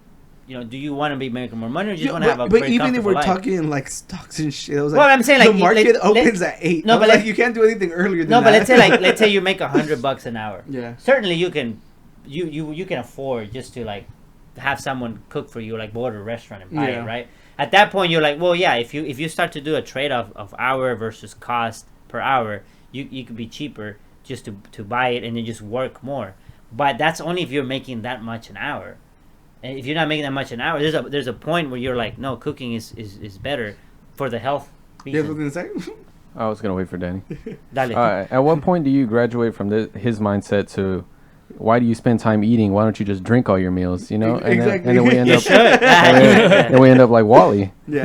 You know, do you want to be making more money or just want to have a but very even if we're life? talking like stocks and shit, I was like, well, I'm saying like the market opens at 8. No, but like you can't do anything earlier than that. No, but let's say you make $100 an hour. Yeah. Certainly you can afford just to like have someone cook for you, like go to a restaurant and buy it, right? At that point, you're like, well, yeah. If you start to do a trade-off of hour versus cost per hour, you could be cheaper just to buy it and then just work more. But that's only if you're making that much an hour. And if you're not making that much an hour, there's a point where you're like, no, cooking is better for the health reason. You have something to say? I was gonna wait for Danny. Dale. All right. At what point do you graduate from his mindset to why do you spend time eating? Why don't you just drink all your meals? You know, and exactly. then we end you up, should. and we end up like Wally. Yeah,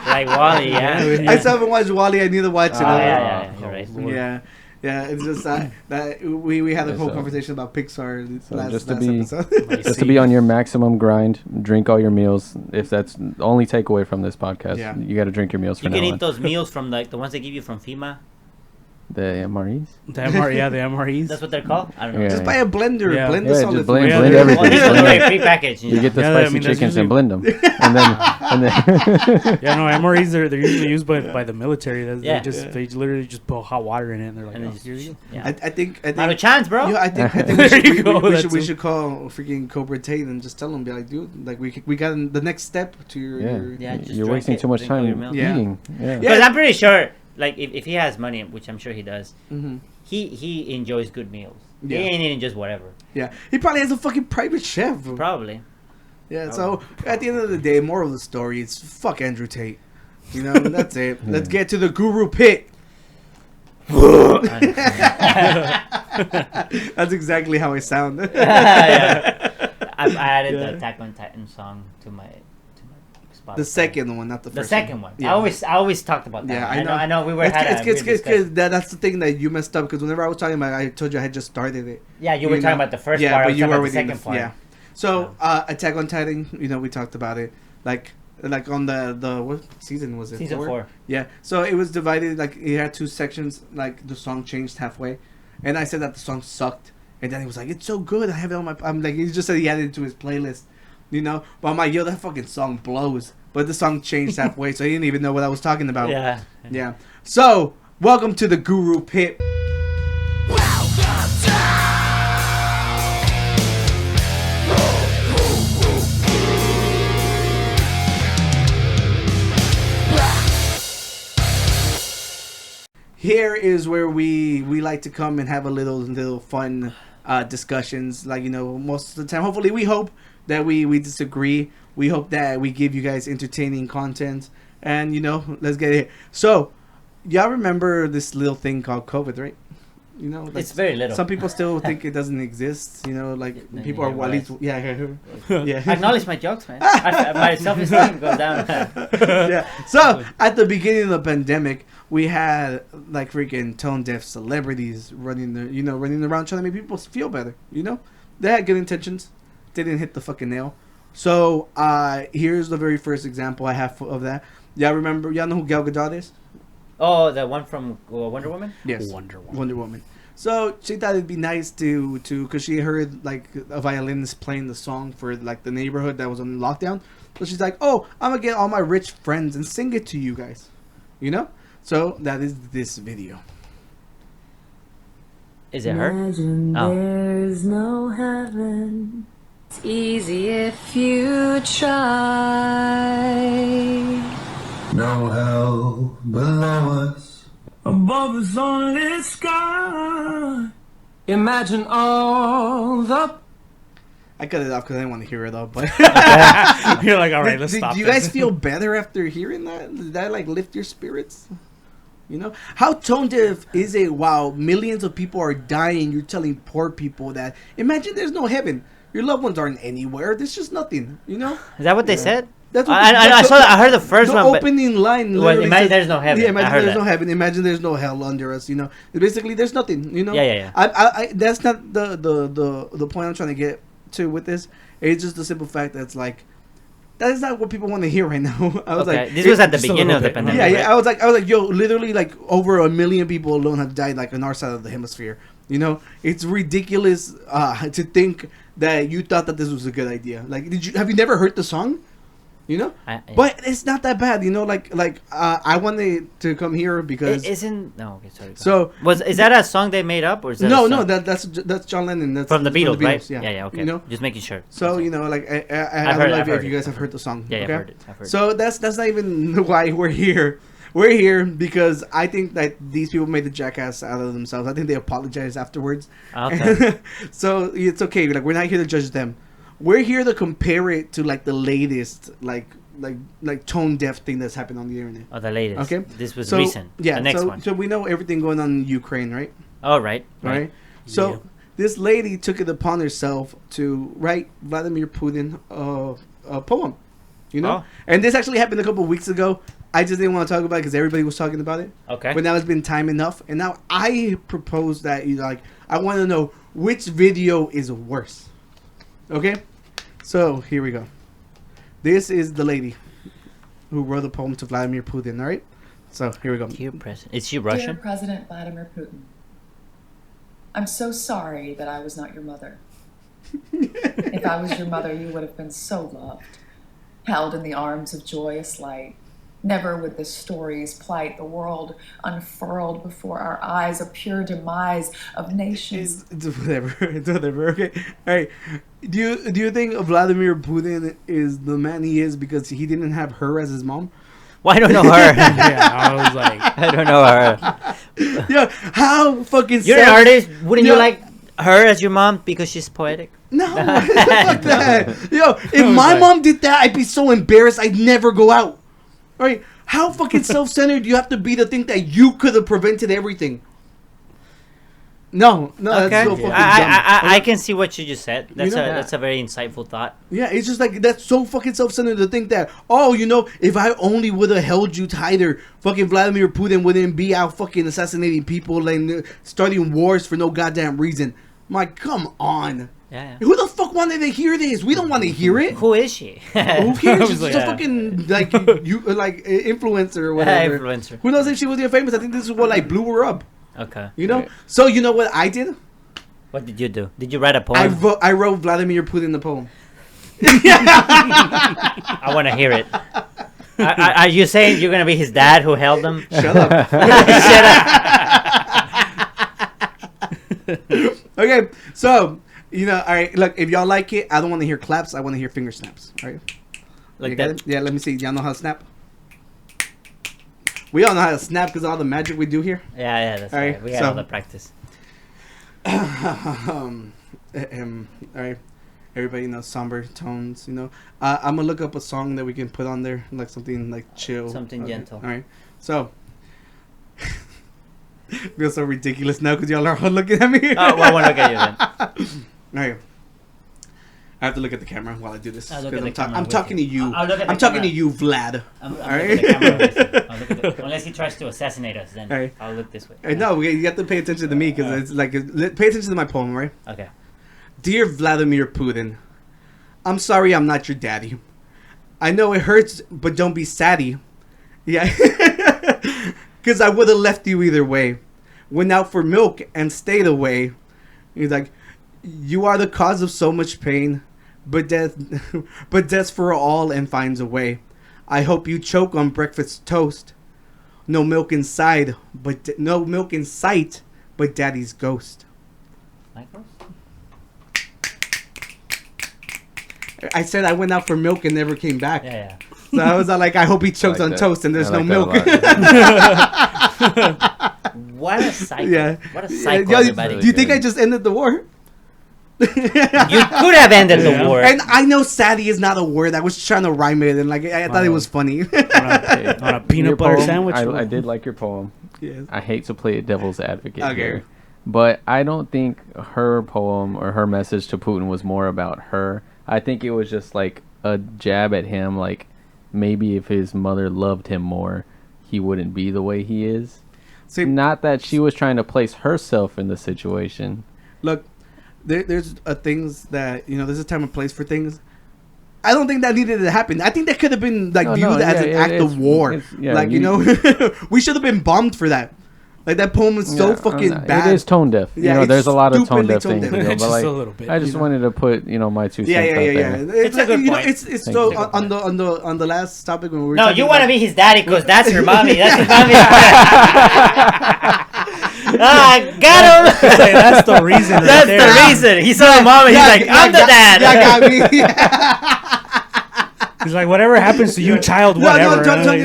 like Wally. Yeah. I still haven't watched Wally. I need to watch it. Yeah, you're right. Yeah. Yeah, it's just that we had a whole So- conversation about Pixar So last just to episode. just to be on your maximum grind, drink all your meals. If that's the only takeaway from this podcast, Yeah. you got to drink your meals for You now can eat on. those meals from like the ones they give you from FEMA. The MREs. The MREs. That's what they're called. I don't know. Yeah. Just buy a blender, Yeah. blend Yeah, the just solid blend- food. blend Yeah, everything. Well, this is Blend like it. pre-packaged. You get the Yeah, I spicy mean, that's chickens and usually- blend them, and then Yeah, no, MREs they're usually used by the military. Yeah. They literally just put hot water in it and they're like, And oh, then just- here you go. yeah. I think Not a chance, bro. Yeah, I think There we should, you go, we that's we it. should call freaking Cobra Tate and just tell him, be like, dude, like we got the next step to your. Yeah. Yeah, just you're drink wasting it, too much drink all time your milk. Yeah. eating. Yeah. Because I'm pretty sure, like, if he has money, which I'm sure he does, Mm-hmm. he enjoys good meals. Yeah. He ain't eating just whatever. Yeah, he probably has a fucking private chef. Probably. Yeah, so at the end of the day, moral of the story is fuck Andrew Tate. You know, that's it. Let's get to the Guru Pit. That's exactly how I sound. Yeah. I added Yeah. the Attack on Titan song to my Spotify. The second one, not the The first second one. Yeah. I always talked about that. Yeah, one. I know. I know. We were had a weird discussion. that's the thing that you messed up because whenever I was talking about it, I told you I had just started it. Yeah, you were talking about the first part. I was talking about the second part. Yeah. So Attack on Titan, you know, we talked about it like on the what season was it? Season 4. Yeah. So it was divided like it had two sections. Like the song changed halfway, and I said that the song sucked, and then he was like, "It's so good. I have it on my." I'm like, he just said he added it to his playlist, you know. But I'm like, "Yo, that fucking song blows." But the song changed halfway, so he didn't even know what I was talking about. Yeah. Yeah. So welcome to the Guru Pit. Here is where we like to come and have a little fun discussions. Like, you know, most of the time, hopefully, we hope that we disagree. We hope that we give you guys entertaining content. And, you know, let's get it. So, y'all remember this little thing called COVID, right? You know, like It's very little. Some people still think it doesn't exist. You know, like Yeah, people yeah, are at least, yeah, yeah. Acknowledge my jokes, man. My self-esteem goes down. Yeah. So at the beginning of the pandemic, we had like freaking tone deaf celebrities running around trying to make people feel better. You know, they had good intentions. They didn't hit the fucking nail. So here's the very first example I have of that. Y'all know who Gal Gadot is? Oh, the one from Wonder Woman? Yes. Wonder Woman. So she thought it'd be nice to because she heard like a violinist playing the song for like the neighborhood that was on lockdown. So she's like, "Oh, I'm gonna get all my rich friends and sing it to you guys," you know. So that is this video. Is it her? Imagine Oh. there's no heaven. It's easy if you try. No hell below us. Above us only sky. Imagine all the. I cut it off because I didn't want to hear it though. But You're like, all right, let's do stop. you this. guys feel better after hearing that? Did that like lift your spirits? You know, how tone deaf is it? While millions of people are dying, you're telling poor people that imagine there's no heaven. Your loved ones aren't anywhere. There's just nothing. You know. Is that what they said? That's what I saw that. I heard the first the one. But opening line. Well, literally imagine says- there's no heaven. Yeah, I imagine heard there's that. no heaven. Imagine there's no hell under us. You know, basically there's nothing. You know. Yeah. I that's not the point I'm trying to get to with this. It's just the simple fact that it's like that is not what people want to hear right now. I was Okay, like, this was at the just a beginning little of the bit. pandemic. yeah, yeah. right? I was like, yo, literally, like over 1 million people alone have died, like on our side of the hemisphere. You know, it's ridiculous to think that you thought that this was a good idea. Like, have you never heard the song? You know, but it's not that bad. You know, like I wanted to come here because It isn't. No, okay, sorry. so is that a song they made up or is that no, a song? that's John Lennon. That's from the Beatles, right? Yeah, Okay. You know, Just making sure. so you know, like I I've don't heard- know I've if heard you it. guys have heard the song. Yeah, okay? I've heard it. I've heard So that's not even why we're here. We're here because I think that these people made the jackass out of themselves. I think they apologized afterwards. Okay. So it's okay. Like, we're not here to judge them. We're here to compare it to like the latest like tone deaf thing that's happened on the internet. Oh, the latest. Okay. This was So, recent. Yeah. The next so, one. so we know everything going on in Ukraine, right? Oh, right. Right. So Yeah. this lady took it upon herself to write Vladimir Putin a poem. You know, Oh. and this actually happened a couple of weeks ago. I just didn't want to talk about it because everybody was talking about it. Okay. But now it's been time enough, and now I propose that I want to know which video is worse. Okay, so here we go. This is the lady who wrote a poem to Vladimir Putin. All right, so here we go. Dear President, is she Dear Russian? President Vladimir Putin, I'm so sorry that I was not your mother. If I was your mother, you would have been so loved, held in the arms of joyous light. Never would the stories plight the world unfurled before our eyes, a pure demise of nations. It's whatever. Okay, all right. Do you think Vladimir Putin is the man he is because he didn't have her as his mom? Well, I don't know her. Yeah, I was like, I don't know her. Yeah, how fucking. You're an artist. Wouldn't you like her as your mom because she's poetic? No, fuck that. Yo, if my mom did that, I'd be so embarrassed. I'd never go out. Right? How fucking self-centered do you have to be to think that you could have prevented everything? No, Okay. that's so fucking dumb. I can see what you just said. That's a very insightful thought. Yeah, it's just like that's so fucking self-centered to think that, if I only would have held you tighter, fucking Vladimir Putin wouldn't be out fucking assassinating people and starting wars for no goddamn reason. Like, come on. Yeah. Who the fuck wanted to hear this? We don't want to hear it. Who is she? Who cares? She's like, just a fucking influencer or whatever. Influencer. Who knows if she was even famous? I think this is what blew her up. Okay. You know. Right. So you know what I did? What did you do? Did you write a poem? I wrote Vladimir Putin the poem. I want to hear it. Are you saying you're gonna be his dad who held him? Shut up. Shut up. Okay, so all right. Look, if y'all like it, I don't want to hear claps. I want to hear finger snaps. All right. Like You got that. it? Yeah. Let me see. Y'all know how to snap? We all know how to snap because of all the magic we do here. Yeah, that's All right, right. We had so- all the practice. All right. Everybody knows somber tones. I'm gonna look up a song that we can put on there, like something like chill, Something gentle. All right. So. Feels so ridiculous now because y'all are all looking at me. Oh, well, I want to look at you then. All right. I have to look at the camera while I do this. I'll look 'cause at the camera I'm with talking to you. you. I'll look at the I'm talking to camera. you, Vlad. I'm All looking at right. the camera. I'll look at the, unless he tries to assassinate us, then All right. I'll look this way. No, you have to pay attention to me because it's like pay attention to my poem, right? Okay. Dear Vladimir Putin, I'm sorry I'm not your daddy. I know it hurts, but don't be saddy. Yeah, because I would have left you either way. Went out for milk and stayed away. He's like, you are the cause of so much pain, but death's for all and finds a way. I hope you choke on breakfast toast. No milk inside, no milk in sight, but daddy's ghost. Michael? I said I went out for milk and never came back. Yeah. So I was like, I hope he chokes like on that. toast and there's I no like milk. that What a psycho. Yeah. What a psycho, Yo, everybody. do you think good. I just ended the war? You could have ended the war. And I know "saddy" is not a word. I was trying to rhyme it, and I thought it was funny. on a peanut Your butter poem, sandwich. I did like your poem. Yes. I hate to play devil's advocate Okay. here, but I don't think her poem or her message to Putin was more about her. I think it was just like a jab at him, like maybe if his mother loved him more, he wouldn't be the way he is. See, Not that she was trying to place herself in the situation. look, there's things that there's a time and place for things. I don't think that needed to happen. I think that could have been viewed as an act of war. We should have been bombed for that. Like that poem is so fucking bad. It is tone deaf. Yeah, it's there's a lot of tone stupidly deaf tone things. deaf. But Just like, a little bit, I just wanted to put my 2 cents Yeah. out there. It's a good point. It's Thank so you. on the last topic when we were No, talking you want to about- be his daddy because that's her mommy. That's his mommy. Got him. That's the reason. That's the reason. He saw the mom and he's like, I'm the dad. Yeah, got me. He's like, whatever happens to you, child, whatever.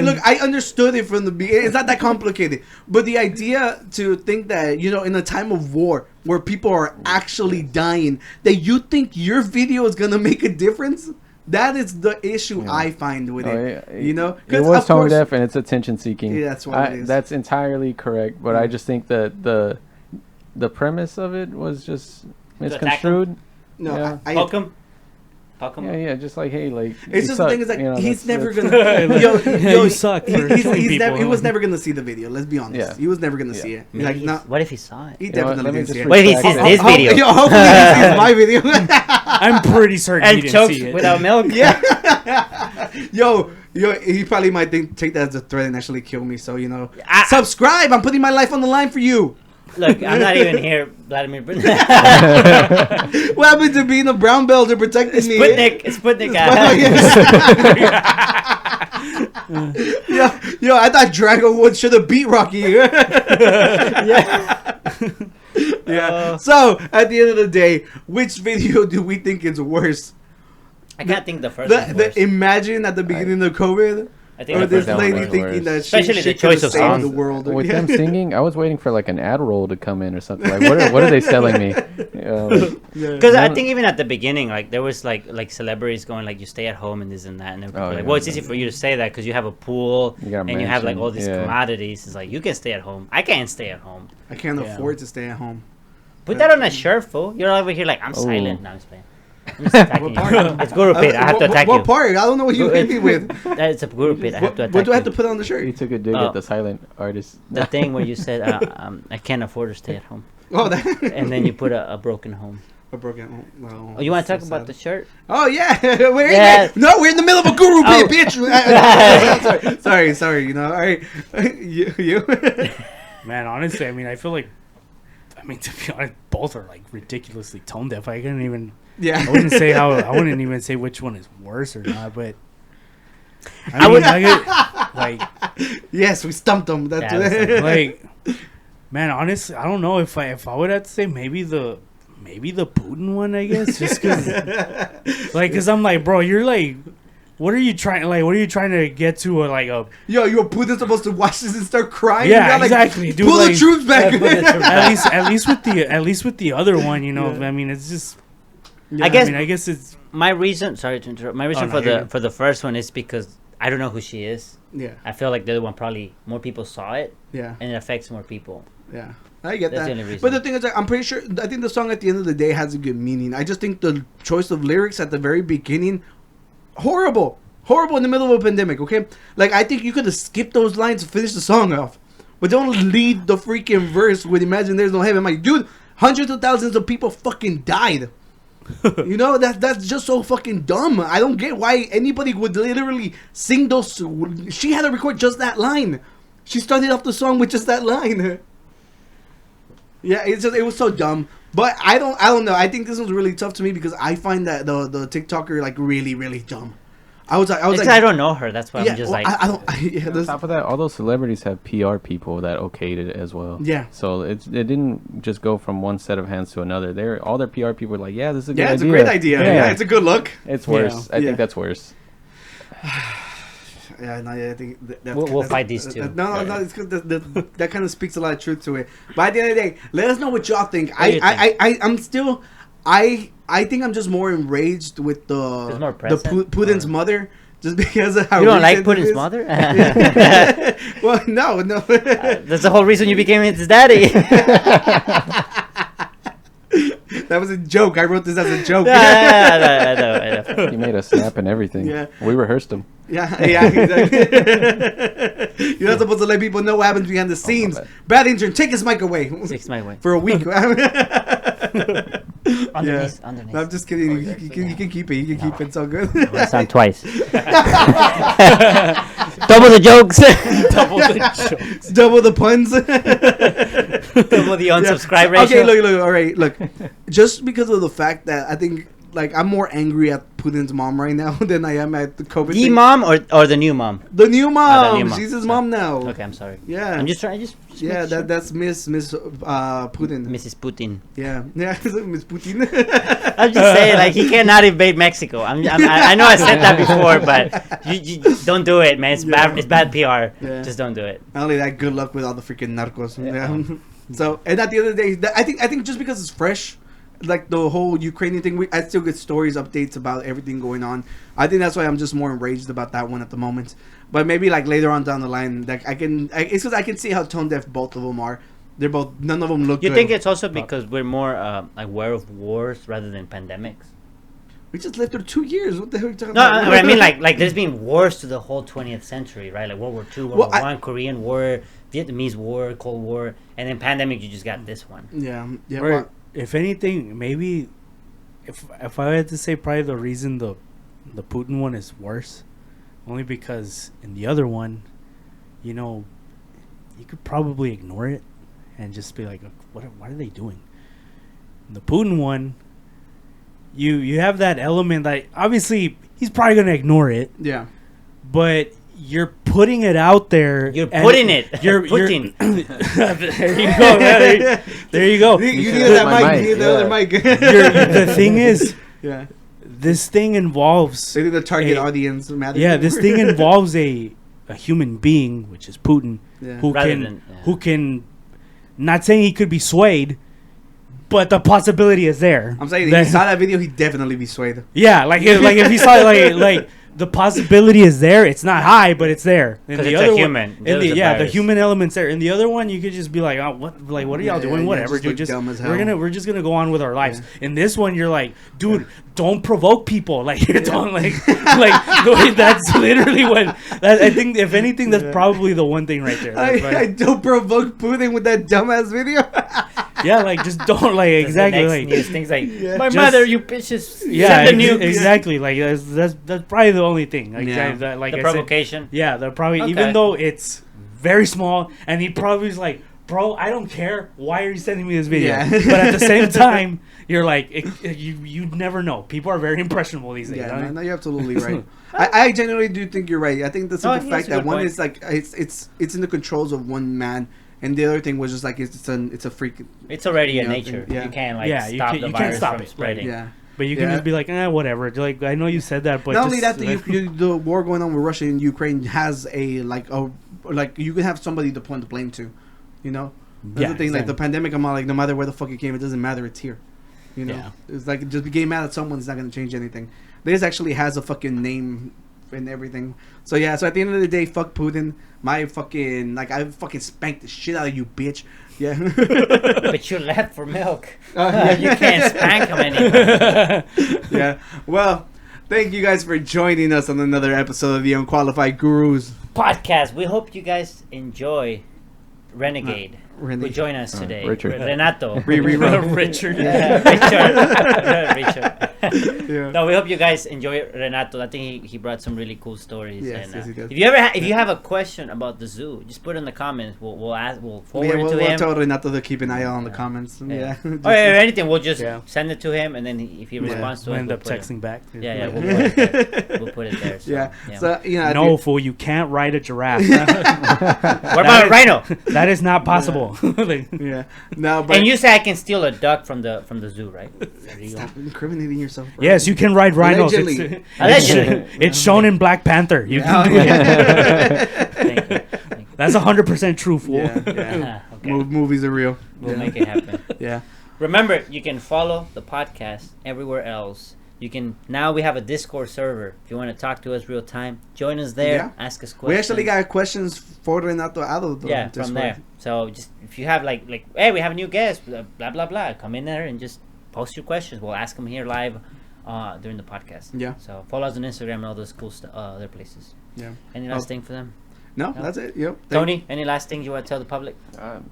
Look, I understood it from the beginning. It's not that complicated. But the idea to think that, in a time of war where people are actually dying, that you think your video is going to make a difference? That is the issue I find with it. It was tone deaf and it's attention seeking. Yeah, that's what it is. That's entirely correct. But I just think that the premise of it was just misconstrued. No, Yeah. I Welcome. Pokemon. Yeah, just like, hey, like, It's just the thing is like he's never that's- gonna. You suck for killing people. He was never gonna see the video. Let's be honest. Yeah. He was never gonna see it. Maybe Like, he's- no, What if he saw it? he You know what, definitely let me didn't see just it. What if he sees retract this that. video? Hopefully he sees my video. I'm pretty certain he And didn't chokes see it. without milk. Yeah. Yo, he probably might take that as a threat and actually kill me. So, subscribe. I'm putting my life on the line for you. Look, I'm not even here, Vladimir. What happened to being a brown belt to protecting me? Sputnik. Yo, I thought Dragonwood should have beat Rocky. Yeah. So, at the end of the day, which video do we think is worse? I can't think the first one. The Imagine at the beginning of COVID? I think Or the this first one lady was thinking worse. that Especially she the choice of saved songs. the world. With Yeah. them singing, I was waiting for like an ad roll to come in or something. Like, what are they selling me? Because I think even at the beginning, like there was like celebrities going like, you stay at home and this and that, and people like, yeah. well, it's easy for you to say that because you have a pool You got a and you have like mansion, all these yeah. commodities. It's like you can stay at home. I can't stay at home. I can't afford to stay at home. Put that on a shirt, fool. You're over here like I'm silent. No, I'm just playing. I'm just attacking What you. part? It's Guru Pit. I have to attack What you. part? I don't know what you hit me with. It's a Guru Pit. I have to attack What do I have you. to put on the He shirt? took a dig Oh. at the silent artist. The thing where you said I can't afford to stay at home, Oh, that. and then you put a broken home. A broken. Well, Oh, you want to that's talk so about the sad. shirt? Oh yeah, we're Yes. in we're in the middle of a Guru Oh. Pit, bitch. Sorry. All right, you. Man, honestly, I mean, I feel like, to be honest, both are like ridiculously tone deaf. I couldn't even. Yeah. I wouldn't even say which one is worse or not, but I I would- mean, like, Yes, we stumped them. That's Yeah, like, man, honestly, I don't know if I would have to say maybe the Putin one, I guess, just because, like, because I'm like, bro, you're like, what are you trying to get to a Yo, you're Putin's supposed to watch this and start crying. Yeah, You gotta, exactly, dude, Pull the like- troops back. at least with the other one, you know. Yeah. I mean, it's just. I guess I guess it's. my reason. Sorry to interrupt. My reason no, you're good. for the first one is because I don't know who she is. Yeah, I feel like the other one probably more people saw it yeah, and it affects more people. yeah. I get That's that. the only reason. But the thing is, like, I'm pretty sure. I think the song at the end of the day has a good meaning. I just think the choice of lyrics at the very beginning, horrible in the middle of a pandemic. Okay, like I think you could have skipped those lines to finish the song off, but don't lead the freaking verse with "Imagine There's No Heaven." I'm like, dude, hundreds of thousands of people fucking died. You know, that's just so fucking dumb. I don't get why anybody would literally sing those. She had to record just that line. She started off the song with just that line. Yeah, it was so dumb. But I don't know. I think this was really tough to me because I find that the TikToker like really dumb. I was It's like, I don't know her. That's why yeah, I'm just well, like. I don't. Yeah, On this, top of that, all those celebrities have PR people that okayed it as well. Yeah. So it didn't just go from one set of hands to another. All their PR people were like, yeah, this is a good yeah, idea. it's a great idea. Yeah, it's a good look. It's worse. I Yeah. think that's worse. Yeah, no, I think We'll fight these two. No, it's good. That kind of speaks a lot of truth to it. But at the end of the day, let us know what y'all think. What do you I'm still, I think I'm just more enraged with There's more the present, Putin's or- mother, just because of how You don't like recent it Putin's is. mother? Well, no. That's the whole reason you became his daddy. That was a joke. I wrote this as a joke. I know. He made a snap and everything. Yeah. We rehearsed them. Yeah, exactly. You're not supposed to let people know what happens behind the scenes. bad. Bad intern, take his mic away. Takes my way. For a week. Underneath. No, I'm just kidding. You can keep it. You can keep it. It's all good. It's on twice. Double the jokes. Double the puns. Double the unsubscribe ratio. Okay, look. All right, look. Just because of the fact that I think, like, I'm more angry at Putin's mom right now than I am at the COVID The thing. mom or the new mom? The new mom. new mom. She's his Sorry. mom now. Okay, I'm sorry. Yeah. I'm just trying. Just Yeah, make sure. that's Miss Putin. Mrs. Putin. Yeah, Miss Putin. I'm just saying, like, he cannot invade Mexico. I know I said that before, but you don't do it, man. It's bad. It's bad PR. Yeah. Just don't do it. Not only that, good luck with all the freaking narcos. Yeah. So, and at the end of the day, I think just because it's fresh, like the whole Ukrainian thing, I still get stories, updates about everything going on. I think that's why I'm just more enraged about that one at the moment. But maybe like later on down the line, like it's because I can see how tone deaf both of them are. They're both, none of them look You good. think it's also because we're more aware of wars rather than pandemics? We just lived through 2 years. What the hell are you talking No, about? I mean like there's been wars to the whole 20th century, right? Like World War II, World War One, Korean War, Vietnamese War, Cold War, and then pandemic. You just got this one. Yeah. Or, if anything, maybe if I had to say, probably the reason the Putin one is worse, only because in the other one, you know, you could probably ignore it and just be like, what are they doing? In the Putin one, you have that element that obviously he's probably gonna ignore it. Yeah. But you're putting it out there. You're putting it. You're putting. there you go. There you go. You need that mic. You need the other mic. The thing is, yeah, this thing involves. They think the target audience matters. Yeah, this thing involves a human being, which is Putin, who can, not saying he could be swayed, but the possibility is there. I'm saying if he saw that video, he'd definitely be swayed. Yeah, like if he saw like the possibility is there. It's not high, but it's there. Because it's a human. The human element's there. In the other one, you could just be like, oh, what are y'all doing? Whatever, dude. We're just gonna go on with our lives. Yeah. In this one, you're like, dude, don't provoke people. Like you don't like that's literally what. I think if anything, that's probably the one thing right there. I don't provoke Putin with that dumbass video. Yeah, like just don't like exactly like news, things like my mother, you bitches. Yeah, send the nukes. Exactly. Like that's probably the only thing. Like, the provocation. Yeah, they're probably even though it's very small, and he probably is like, bro, I don't care. Why are you sending me this video? Yeah. But at the same time, you're like, you never know. People are very impressionable these days. Yeah, no, you're absolutely right. I genuinely do think you're right. I think the simple fact that one is like it's in the controls of one man. And the other thing was just like it's a freak. It's already a nature. Yeah. You can't stop the virus from spreading. Yeah, but you can just be like, whatever. Like I know you said that, but not only that, the war going on with Russia and Ukraine has like you can have somebody to point the blame to, you know. That's the thing. Like the pandemic, I'm like, no matter where the fuck it came, it doesn't matter. It's here, you know. It's like just getting mad at someone is not gonna change anything. This actually has a fucking name and everything. So yeah, so at the end of the day, fuck Putin. My fucking I fucking spanked the shit out of you, bitch. Yeah. But you left for milk. You can't spank him anymore. Yeah. Well, thank you guys for joining us on another episode of the Unqualified Gurus podcast. We hope you guys enjoy Renegade. Who join us today. Richard. Renato. Richard. Richard. Yeah. No, we hope you guys enjoy Renato. I think he brought some really cool stories. Yes, and, he does. If you have a question about the zoo, just put it in the comments. We'll forward it to him. We'll tell Renato to keep an eye on the comments. Yeah. Or anything, we'll just send it to him, and then if he responds to it, we'll end up texting back. Yeah, we'll put it there. We'll put it there. So, yeah. So no, fool, you can't ride a giraffe. What about a rhino? That is not possible. Yeah. No, but and you say I can steal a duck from the zoo, right? Stop incriminating yourself. Bro. Yes, you can ride rhinos. Allegedly. It's shown in Black Panther. You can do it. Thank you. That's 100% true, fool. Yeah. Okay. Movies are real. We'll make it happen. Yeah. Remember, you can follow the podcast everywhere else. Now we have a Discord server. If you want to talk to us real time, join us there. Ask us questions. We actually got questions for Renato out of the Discord. From there. So just if you have like hey, we have a new guest, blah blah blah, come in there and just post your questions. We'll ask them here live during the podcast. Yeah. So follow us on Instagram and all those cool other places. Yeah. Any last thing for them? No, that's it. Yep. Tony, any last things you want to tell the public?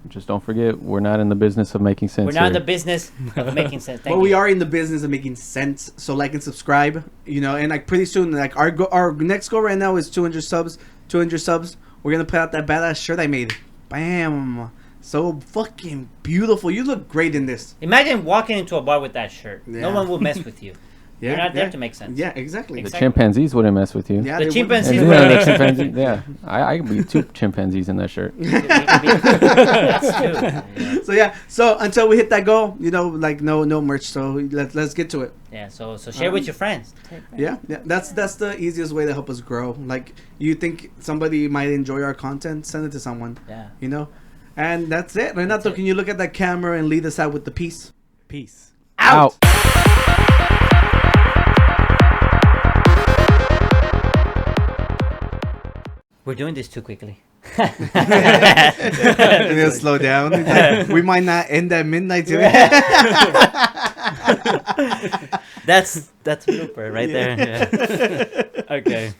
Just don't forget, we're not in the business of making sense. We're not in the business of making sense. Well, we are in the business of making sense. So like and subscribe, and like pretty soon, like our next goal right now is 200 subs. 200 subs. We're gonna put out that badass shirt I made. Bam. So fucking beautiful. You look great in this. Imagine walking into a bar with that shirt. Yeah. No one will mess with you. You're not there to make sense. Yeah, exactly. The chimpanzees wouldn't mess with you. Yeah, the chimpanzees wouldn't. Yeah, I could be 2 chimpanzees in that shirt. That's true. So yeah, so until we hit that goal, like no merch. So let's get to it. Yeah, so share with your friends. Yeah, that's the easiest way to help us grow. Like you think somebody might enjoy our content, send it to someone. Yeah. And that's it. Renato, can you look at that camera and lead us out with the peace? Peace. Out. We're doing this too quickly. We'll slow down. We might not end at midnight today. That's blooper right there. Yeah. Okay.